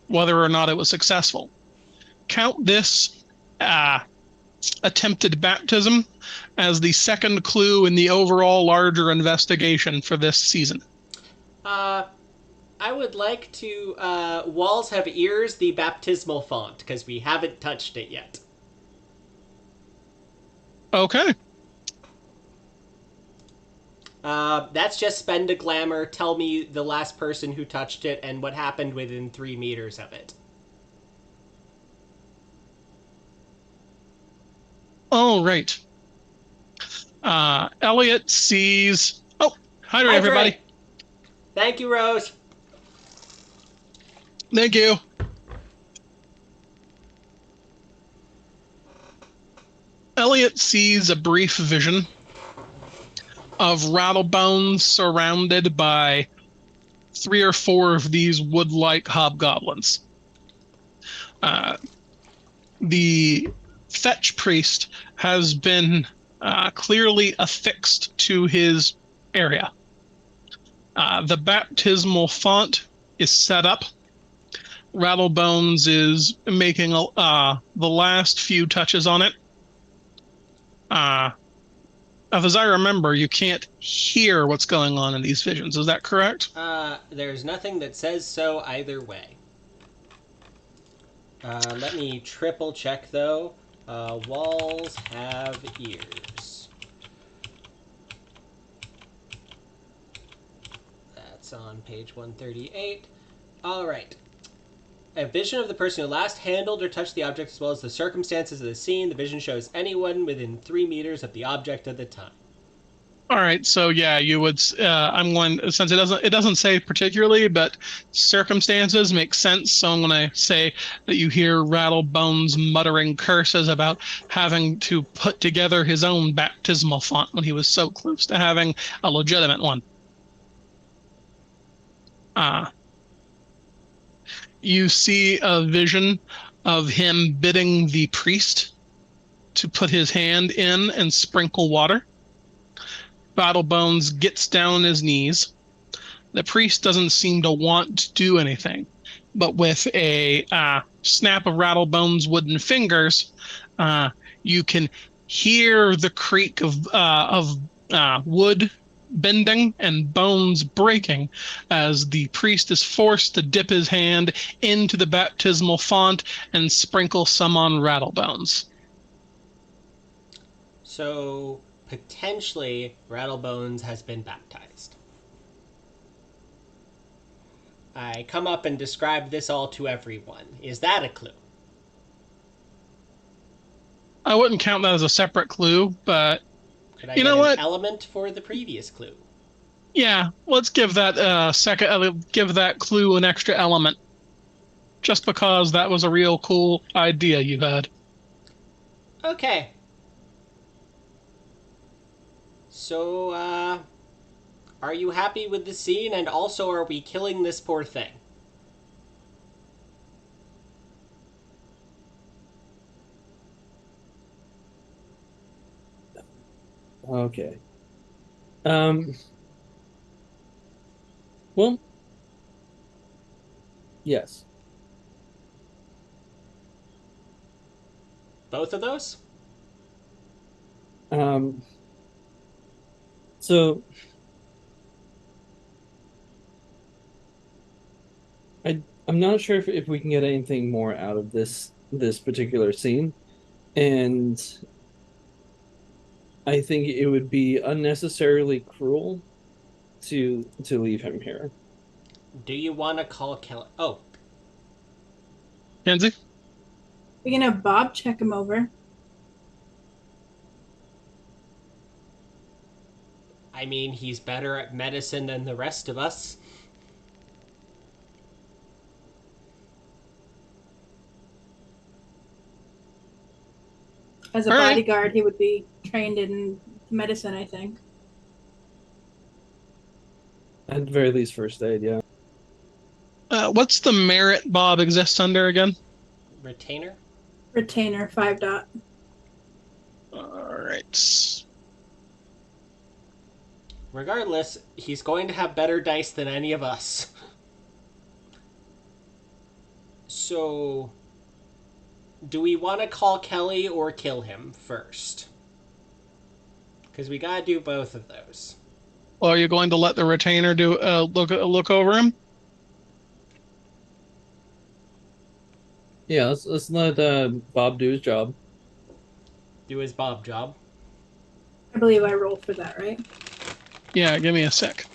whether or not it was successful. Count this attempted baptism as the second clue in the overall larger investigation for this season. I would like to Walls Have Ears, the baptismal font, because we haven't touched it yet. Okay. That's just spend a glamour, tell me the last person who touched it and what happened within 3 meters of it. All right. Elliot sees... Oh, hydrate, Hydrate. everybody. Thank you, Rose. Thank you. Elliot sees a brief vision of Rattlebones surrounded by 3 or 4 of these wood-like hobgoblins. The fetch priest has been clearly affixed to his area. The baptismal font is set up. Rattlebones is making the last few touches on it. As I remember, you can't hear what's going on in these visions. Is that correct? There's nothing that says so either way. Let me triple check, though. Walls have ears. That's on page 138. All right. A vision of the person who last handled or touched the object as well as the circumstances of the scene. The vision shows anyone within 3 meters of the object at the time. All right, so yeah, you would. I'm going since it doesn't say particularly, but circumstances make sense. So I'm going to say that you hear Rattlebones muttering curses about having to put together his own baptismal font when he was so close to having a legitimate one. Uh, you see a vision of him bidding the priest to put his hand in and sprinkle water. Battlebones gets down on his knees. The priest doesn't seem to want to do anything, but with a snap of Rattlebones' wooden fingers, you can hear the creak of wood bending and bones breaking as the priest is forced to dip his hand into the baptismal font and sprinkle some on Rattlebones. So potentially, Rattlebones has been baptized. I come up and describe this all to everyone. Is that a clue? I wouldn't count that as a separate clue, but Could I you get know an what? element for the previous clue? Yeah, let's give that second. Give that clue an extra element, just because that was a real cool idea you had. Okay. So, are you happy with the scene? And also, are we killing this poor thing? Okay. Um. Well, yes. Both of those? Um. So I'm not sure if we can get anything more out of this particular scene, and I think it would be unnecessarily cruel to leave him here. Do you want to call Kelly? Oh, Kenzie? We can have Bob check him over. I mean, he's better at medicine than the rest of us. As a All right. bodyguard, he would be trained in medicine, I think. At the very least, first aid. Yeah. What's the merit Bob exists under again? Retainer? Retainer, 5 dot. All right. Regardless, he's going to have better dice than any of us. So, do we want to call Kelly or kill him first? Because we gotta do both of those. Well, are you going to let the retainer do look over him? Yeah. Let's let Bob do his job. Do his Bob job. I believe I rolled for that, right? Yeah, give me a sec.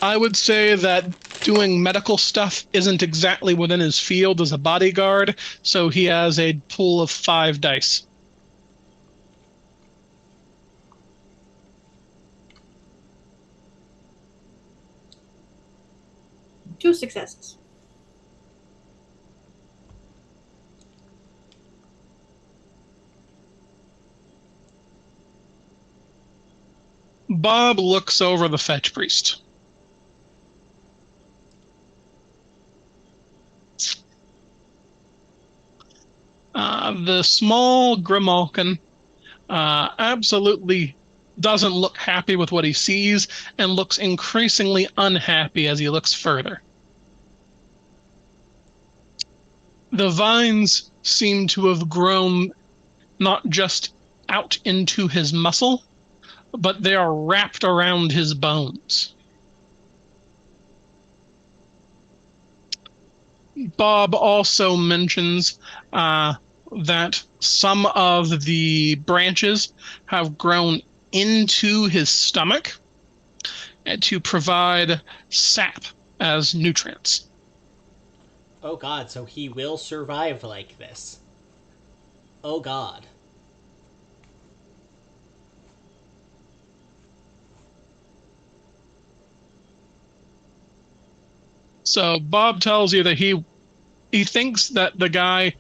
I would say that doing medical stuff isn't exactly within his field as a bodyguard, so he has a pool of 5 dice. Two successes. Bob looks over the fetch priest. The small Grimalkin absolutely doesn't look happy with what he sees and looks increasingly unhappy as he looks further. The vines seem to have grown not just out into his muscle, but they are wrapped around his bones. Bob also mentions that some of the branches have grown into his stomach to provide sap as nutrients. Oh god, so he will survive like this. Oh god. So Bob tells you that he thinks that the guy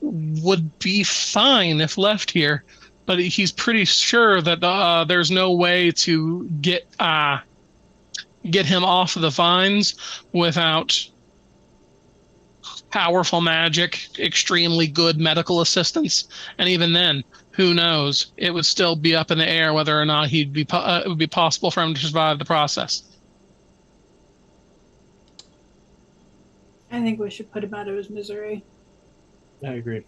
would be fine if left here, but he's pretty sure that there's no way to get him off the vines without powerful magic, extremely good medical assistance, and even then, who knows? It would still be up in the air whether or not it would be possible for him to survive the process. I think we should put him out of his misery. I agree.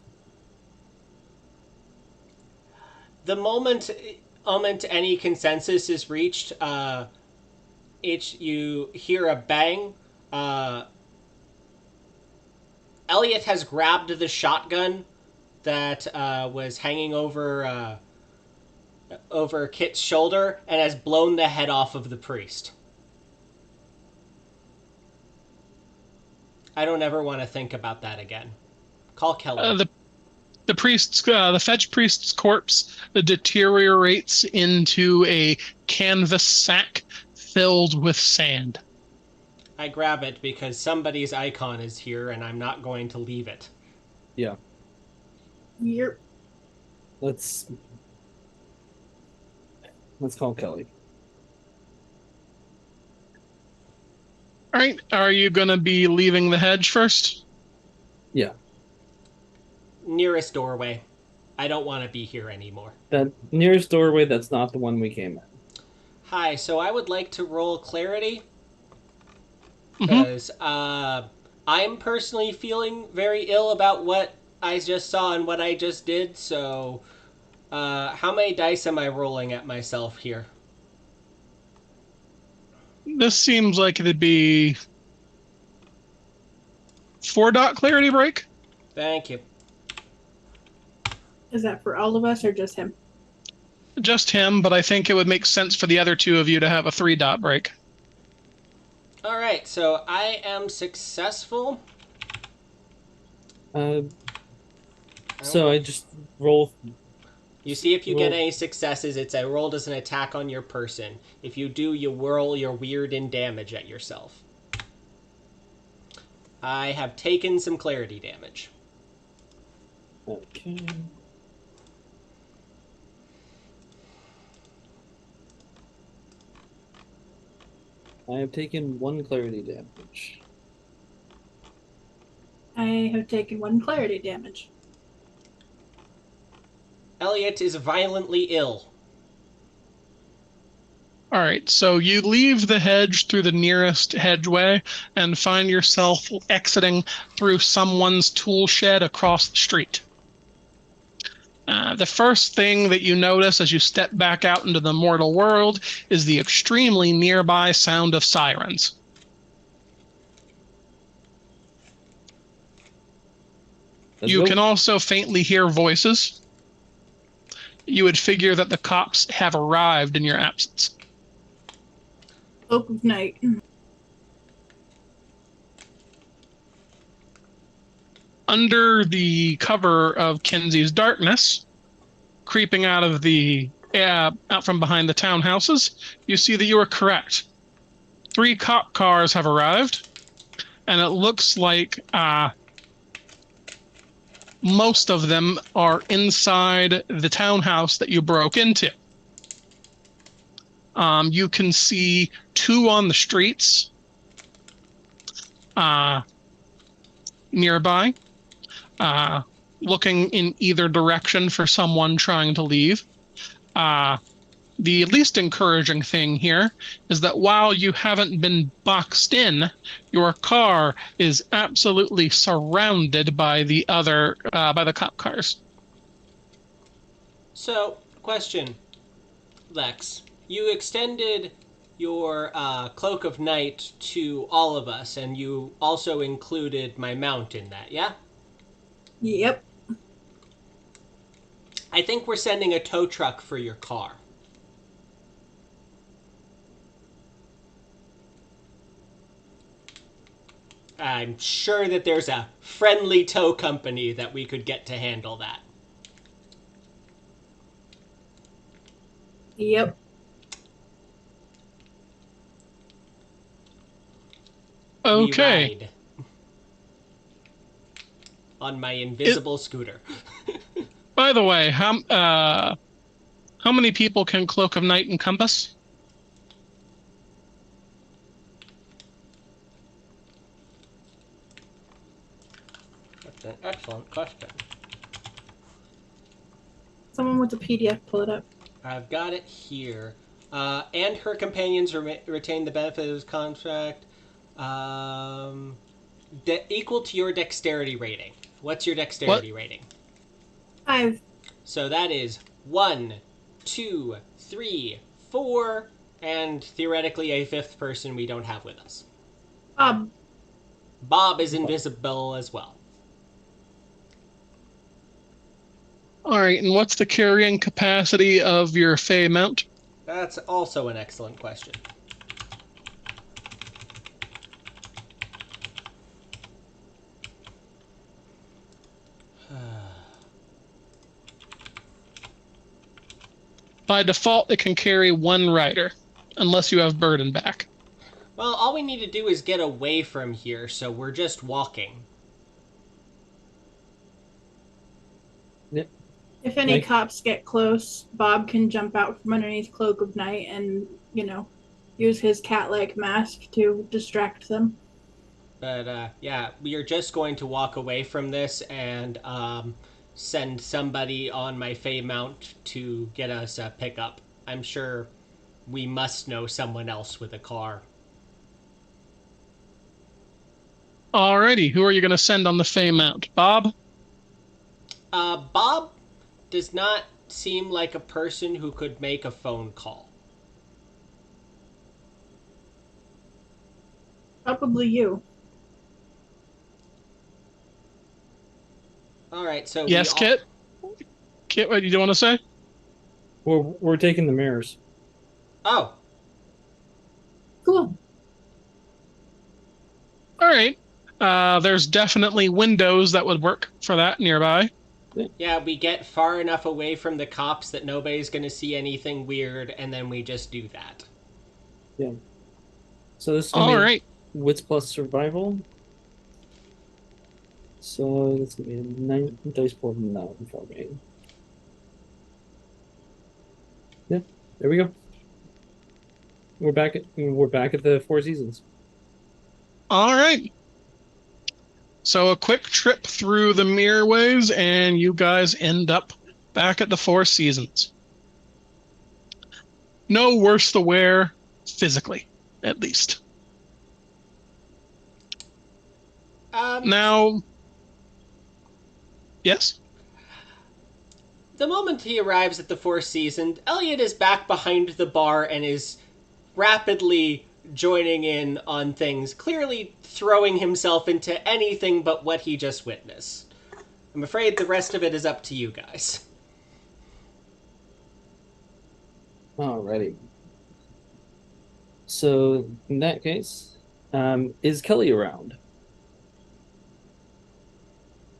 The moment any consensus is reached, you hear a bang. Elliot has grabbed the shotgun that was hanging over Kit's shoulder and has blown the head off of the priest. I don't ever want to think about that again. Call Kelly. The fetch priest's corpse deteriorates into a canvas sack filled with sand. I grab it because somebody's icon is here and I'm not going to leave it. Yeah. Yep. Let's call Kelly. All right, are you going to be leaving the hedge first? Yeah. Nearest doorway. I don't want to be here anymore. That nearest doorway, that's not the one we came at. Hi, so I would like to roll clarity. Mm-hmm. Because I'm personally feeling very ill about what I just saw and what I just did, so how many dice am I rolling at myself here? This seems like it'd be 4-dot clarity break. Thank you. Is that for all of us or just him? Just him, but I think it would make sense for the other two of you to have a 3-dot break. All right, so I am successful. So I just roll. You see if you get any successes, it's a rolled as an attack on your person. If you do, you whirl your weird and damage at yourself. I have taken some clarity damage. Okay. I have taken 1 clarity damage. I have taken 1 clarity damage. Elliot is violently ill. All right, so you leave the hedge through the nearest hedgeway and find yourself exiting through someone's tool shed across the street. The first thing that you notice as you step back out into the mortal world is the extremely nearby sound of sirens. You can also faintly hear voices. You would figure that the cops have arrived in your absence. Cloak of Night. Under the cover of Kenzie's darkness, creeping out from behind the townhouses, you see that you are correct. 3 cop cars have arrived, and it looks like most of them are inside the townhouse that you broke into. You can see 2 on the streets nearby, looking in either direction for someone trying to leave. The least encouraging thing here is that while you haven't been boxed in, your car is absolutely surrounded by the cop cars. So, question, Lex. You extended your Cloak of Night to all of us, and you also included my mount in that, yeah? Yep. I think we're sending a tow truck for your car. I'm sure that there's a friendly tow company that we could get to handle that. Yep. Okay. We ride on my invisible scooter. By the way, how many people can Cloak of Night encompass? That's an excellent question. Someone with a PDF, pull it up. I've got it here. And her companions retain the benefit of his contract. Equal to your dexterity rating. What's your dexterity rating? 5. So that is 1, 2, 3, 4, and theoretically a fifth person we don't have with us. Bob is invisible as well. All right, and what's the carrying capacity of your Fey mount? That's also an excellent question. By default, it can carry 1 rider, unless you have Burden back. Well, all we need to do is get away from here, so we're just walking. Yep. If any Like- cops get close, Bob can jump out from underneath Cloak of Night and, use his cat-like mask to distract them. But, yeah, we are just going to walk away from this and send somebody on my Fey mount to get us a pickup. I'm sure we must know someone else with a car. Alrighty, who are you going to send on the Fey mount? Bob? Bob does not seem like a person who could make a phone call. Probably you. All right, so Yes, Kit? Kit, what do you want to say? We're taking the mirrors. Oh, Cool. All right. There's definitely windows that would work for that nearby. yeah, we get far enough away from the cops that nobody's going to see anything weird, and then we just do that. Yeah. So this is All gonna be right. wits plus survival. So that's gonna be a 9 dice pool of 9 for me. Yeah, there we go. We're back at the Four Seasons. All right. So a quick trip through the mirrorways, and you guys end up back at the Four Seasons. No worse the wear, physically, at least. Now, yes? The moment he arrives at the Four Seasons, Elliot is back behind the bar and is rapidly joining in on things, clearly throwing himself into anything but what he just witnessed. I'm afraid the rest of it is up to you guys. Alrighty. So in that case, is Kelly around?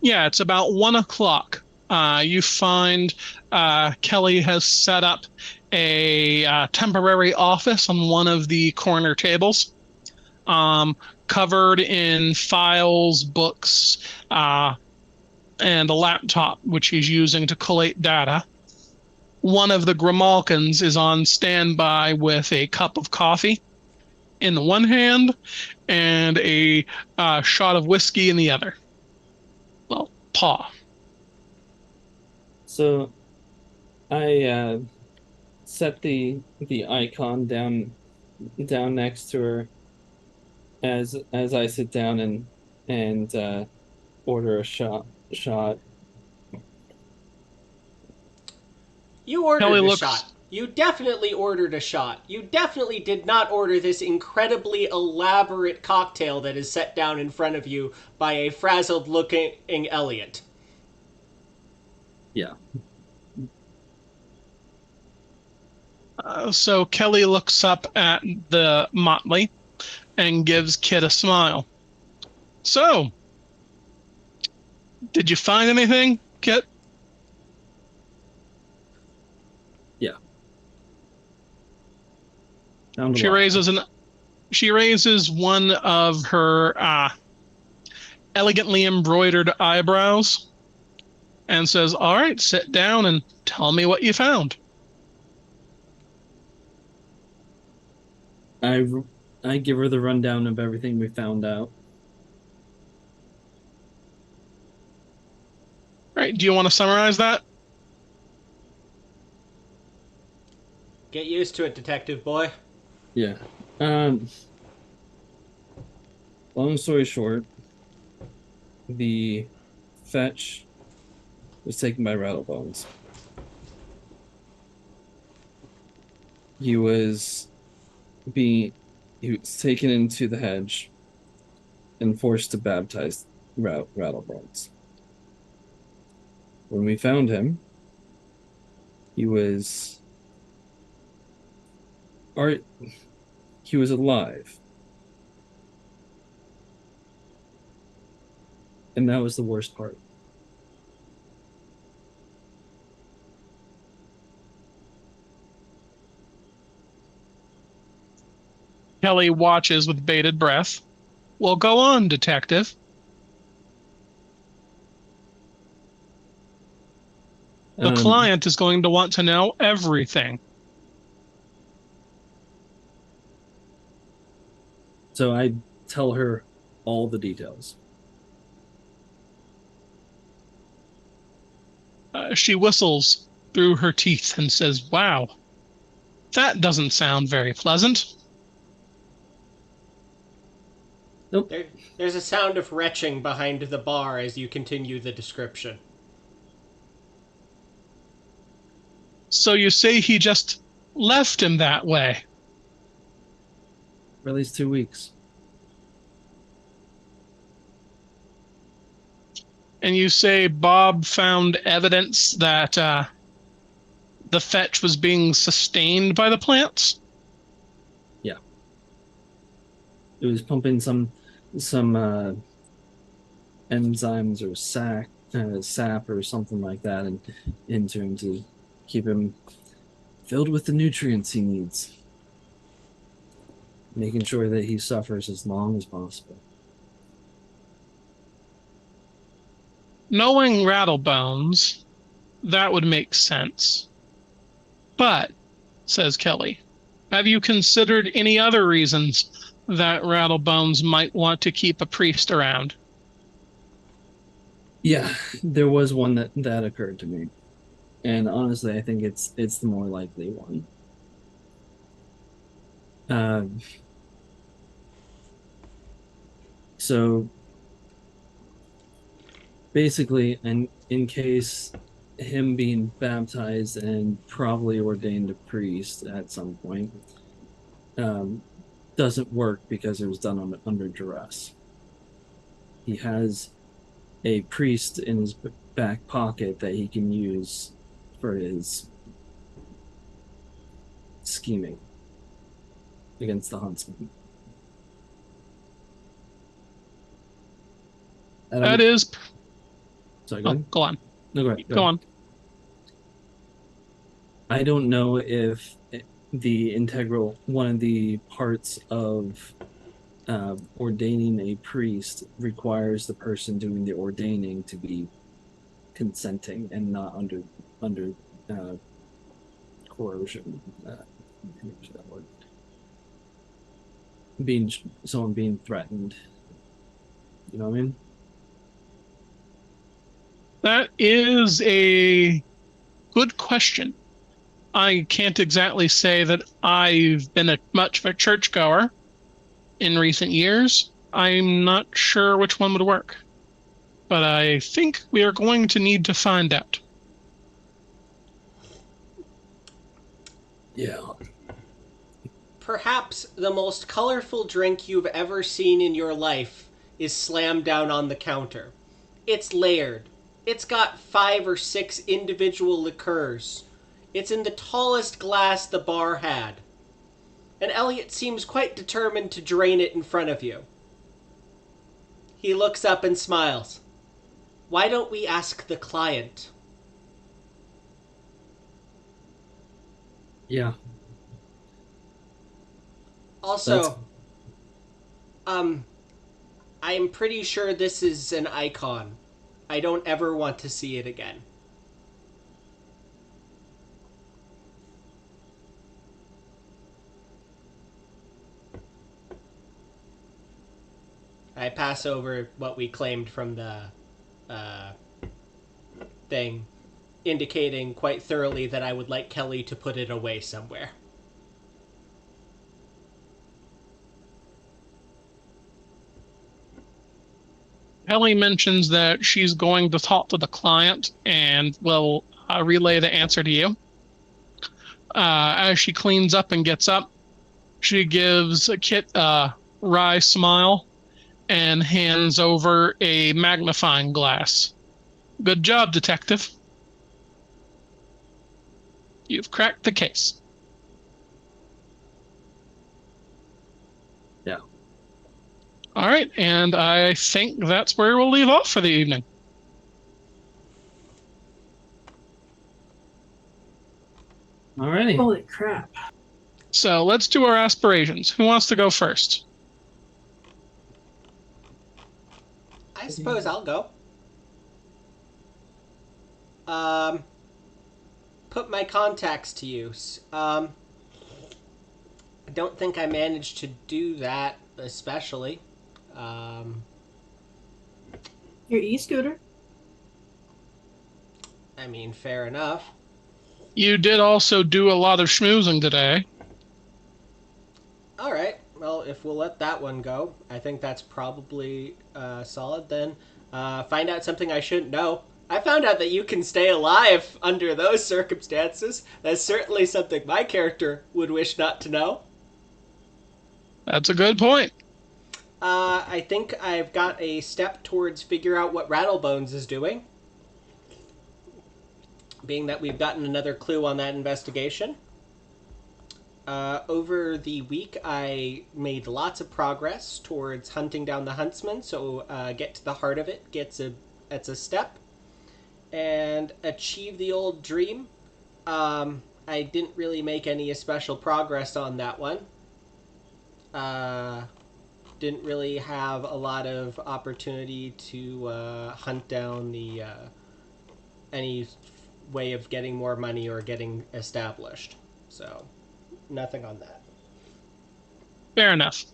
Yeah, it's about 1 o'clock. You find Kelly has set up a temporary office on one of the corner tables, covered in files, books, and a laptop, which he's using to collate data. One of the Grimalkins is on standby with a cup of coffee in the one hand and a shot of whiskey in the other. Well, paw. So I set the icon down next to her as I sit down and order a shot. You ordered Kelly a looks- shot. You definitely ordered a shot. You definitely did not order this incredibly elaborate cocktail that is set down in front of you by a frazzled-looking Elliot. Yeah. So Kelly looks up at the motley and gives Kit a smile. So, did you find anything, Kit? Yeah. Found a She lot. She raises one of her elegantly embroidered eyebrows and says, "All right, sit down and tell me what you found." I I give her the rundown of everything we found out. Right? Do you want to summarize that? Get used to it, detective boy. Yeah. Um. Long story short, the fetch was taken by Rattlebones. He was being he was taken into the hedge and forced to baptize Rattlebones. When we found him, he was or he was alive. And that was the worst part. Kelly watches with bated breath. Well, go on, detective. The Um, client is going to want to know everything. so I tell her all the details. She whistles through her teeth and says, "Wow, that doesn't sound very pleasant." Nope. There's a sound of retching behind the bar as you continue the description. So you say he just left him that way? For at least 2 weeks. And you say Bob found evidence that the fetch was being sustained by the plants? Yeah. It was pumping some enzymes or sap or something like that into him to keep him filled with the nutrients he needs, making sure that he suffers as long as possible. Knowing Rattlebones, that would make sense. But, says Kelly, have you considered any other reasons that Rattlebones might want to keep a priest around? Yeah, there was one that occurred to me, and honestly, I think it's the more likely one. Um, so basically, in case him being baptized and probably ordained a priest at some point um, doesn't work because it was done under duress. He has a priest in his back pocket that he can use for his scheming against the huntsman. I That don't. is. Sorry, go Oh, ahead. go on. No, go ahead. Go on. I don't know if the integral one of the parts of ordaining a priest requires the person doing the ordaining to be consenting and not under uh, coercion. That word. Being someone being threatened. You know what I mean? That is a good question. I can't exactly say that I've been much of a churchgoer in recent years. I'm not sure which one would work, but I think we are going to need to find out. Yeah. Perhaps the most colorful drink you've ever seen in your life is slammed down on the counter. It's layered. It's got 5 or 6 individual liqueurs. It's in the tallest glass the bar had. And Elliot seems quite determined to drain it in front of you. He looks up and smiles. Why don't we ask the client? Yeah. Also, I'm pretty sure this is an icon. I don't ever want to see it again. I pass over what we claimed from the thing, indicating quite thoroughly that I would like Kelly to put it away somewhere. Kelly mentions that she's going to talk to the client and will relay the answer to you. As she cleans up and gets up, she gives Kit a wry smile and hands over a magnifying glass. Good job, detective. You've cracked the case. Yeah. All right, and I think that's where we'll leave off for the evening. Alrighty. Holy crap. So let's do our aspirations. Who wants to go first? I suppose I'll go. Put my contacts to use. I don't think I managed to do that, especially. Your e-scooter? I mean, fair enough. You did also do a lot of schmoozing today. All right. Well, if we'll let that one go, I think that's probably solid then. Find out something I shouldn't know. I found out that you can stay alive under those circumstances. That's certainly something my character would wish not to know. That's a good point. I think I've got a step towards figure out what Rattlebones is doing. Being that we've gotten another clue on that investigation. Over the week, I made lots of progress towards hunting down the huntsman, so get to the heart of it, that's a step. And achieve the old dream. I didn't really make any special progress on that one. Didn't really have a lot of opportunity to hunt down the any way of getting more money or getting established. So, nothing on that. Fair enough.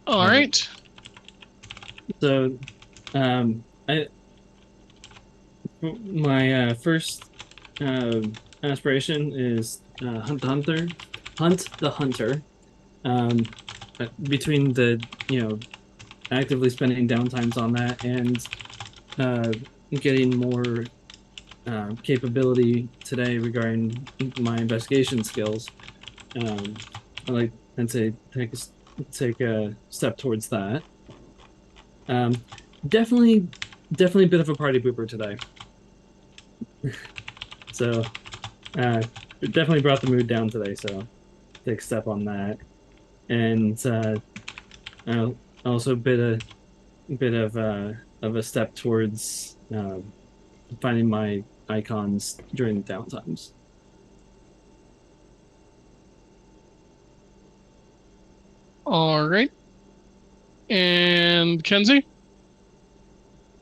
All right. So, my first aspiration is hunt the hunter. Between the actively spending downtimes on that and getting more capability today regarding my investigation skills, I like to take a step towards that. Definitely a bit of a party pooper today. So it definitely brought the mood down today, so take a step on that. And also a bit of a step towards finding my icons during the downtimes. All right. And Kenzie?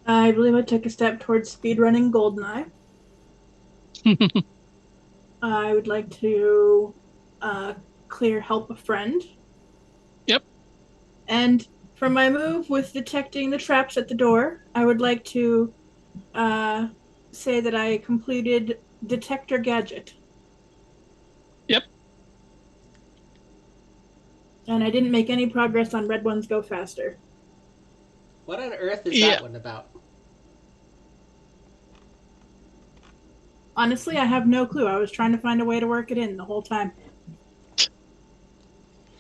I believe I took a step towards speedrunning Goldeneye. I would like to clear help a friend. Yep. And for my move with detecting the traps at the door, I would like to say that I completed Detector Gadget. Yep. And I didn't make any progress on Red Ones Go Faster. What on earth is that one about? Honestly, I have no clue. I was trying to find a way to work it in the whole time.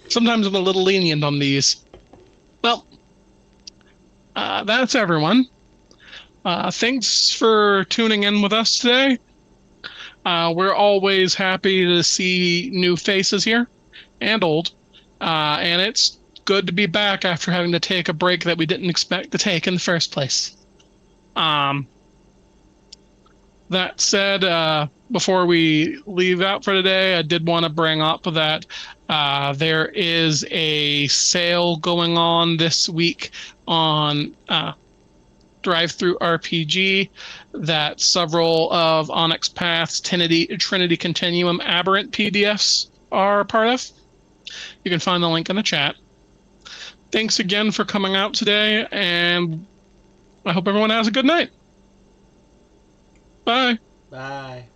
Sometimes I'm a little lenient on these. Well, that's everyone. Thanks for tuning in with us today. We're always happy to see new faces here and old. And it's good to be back after having to take a break that we didn't expect to take in the first place. That said, before we leave out for today, I did want to bring up that there is a sale going on this week on Drive Through RPG that several of Onyx Path's Trinity Continuum Aberrant PDFs are part of. You can find the link in the chat. Thanks again for coming out today, and I hope everyone has a good night. Bye. Bye.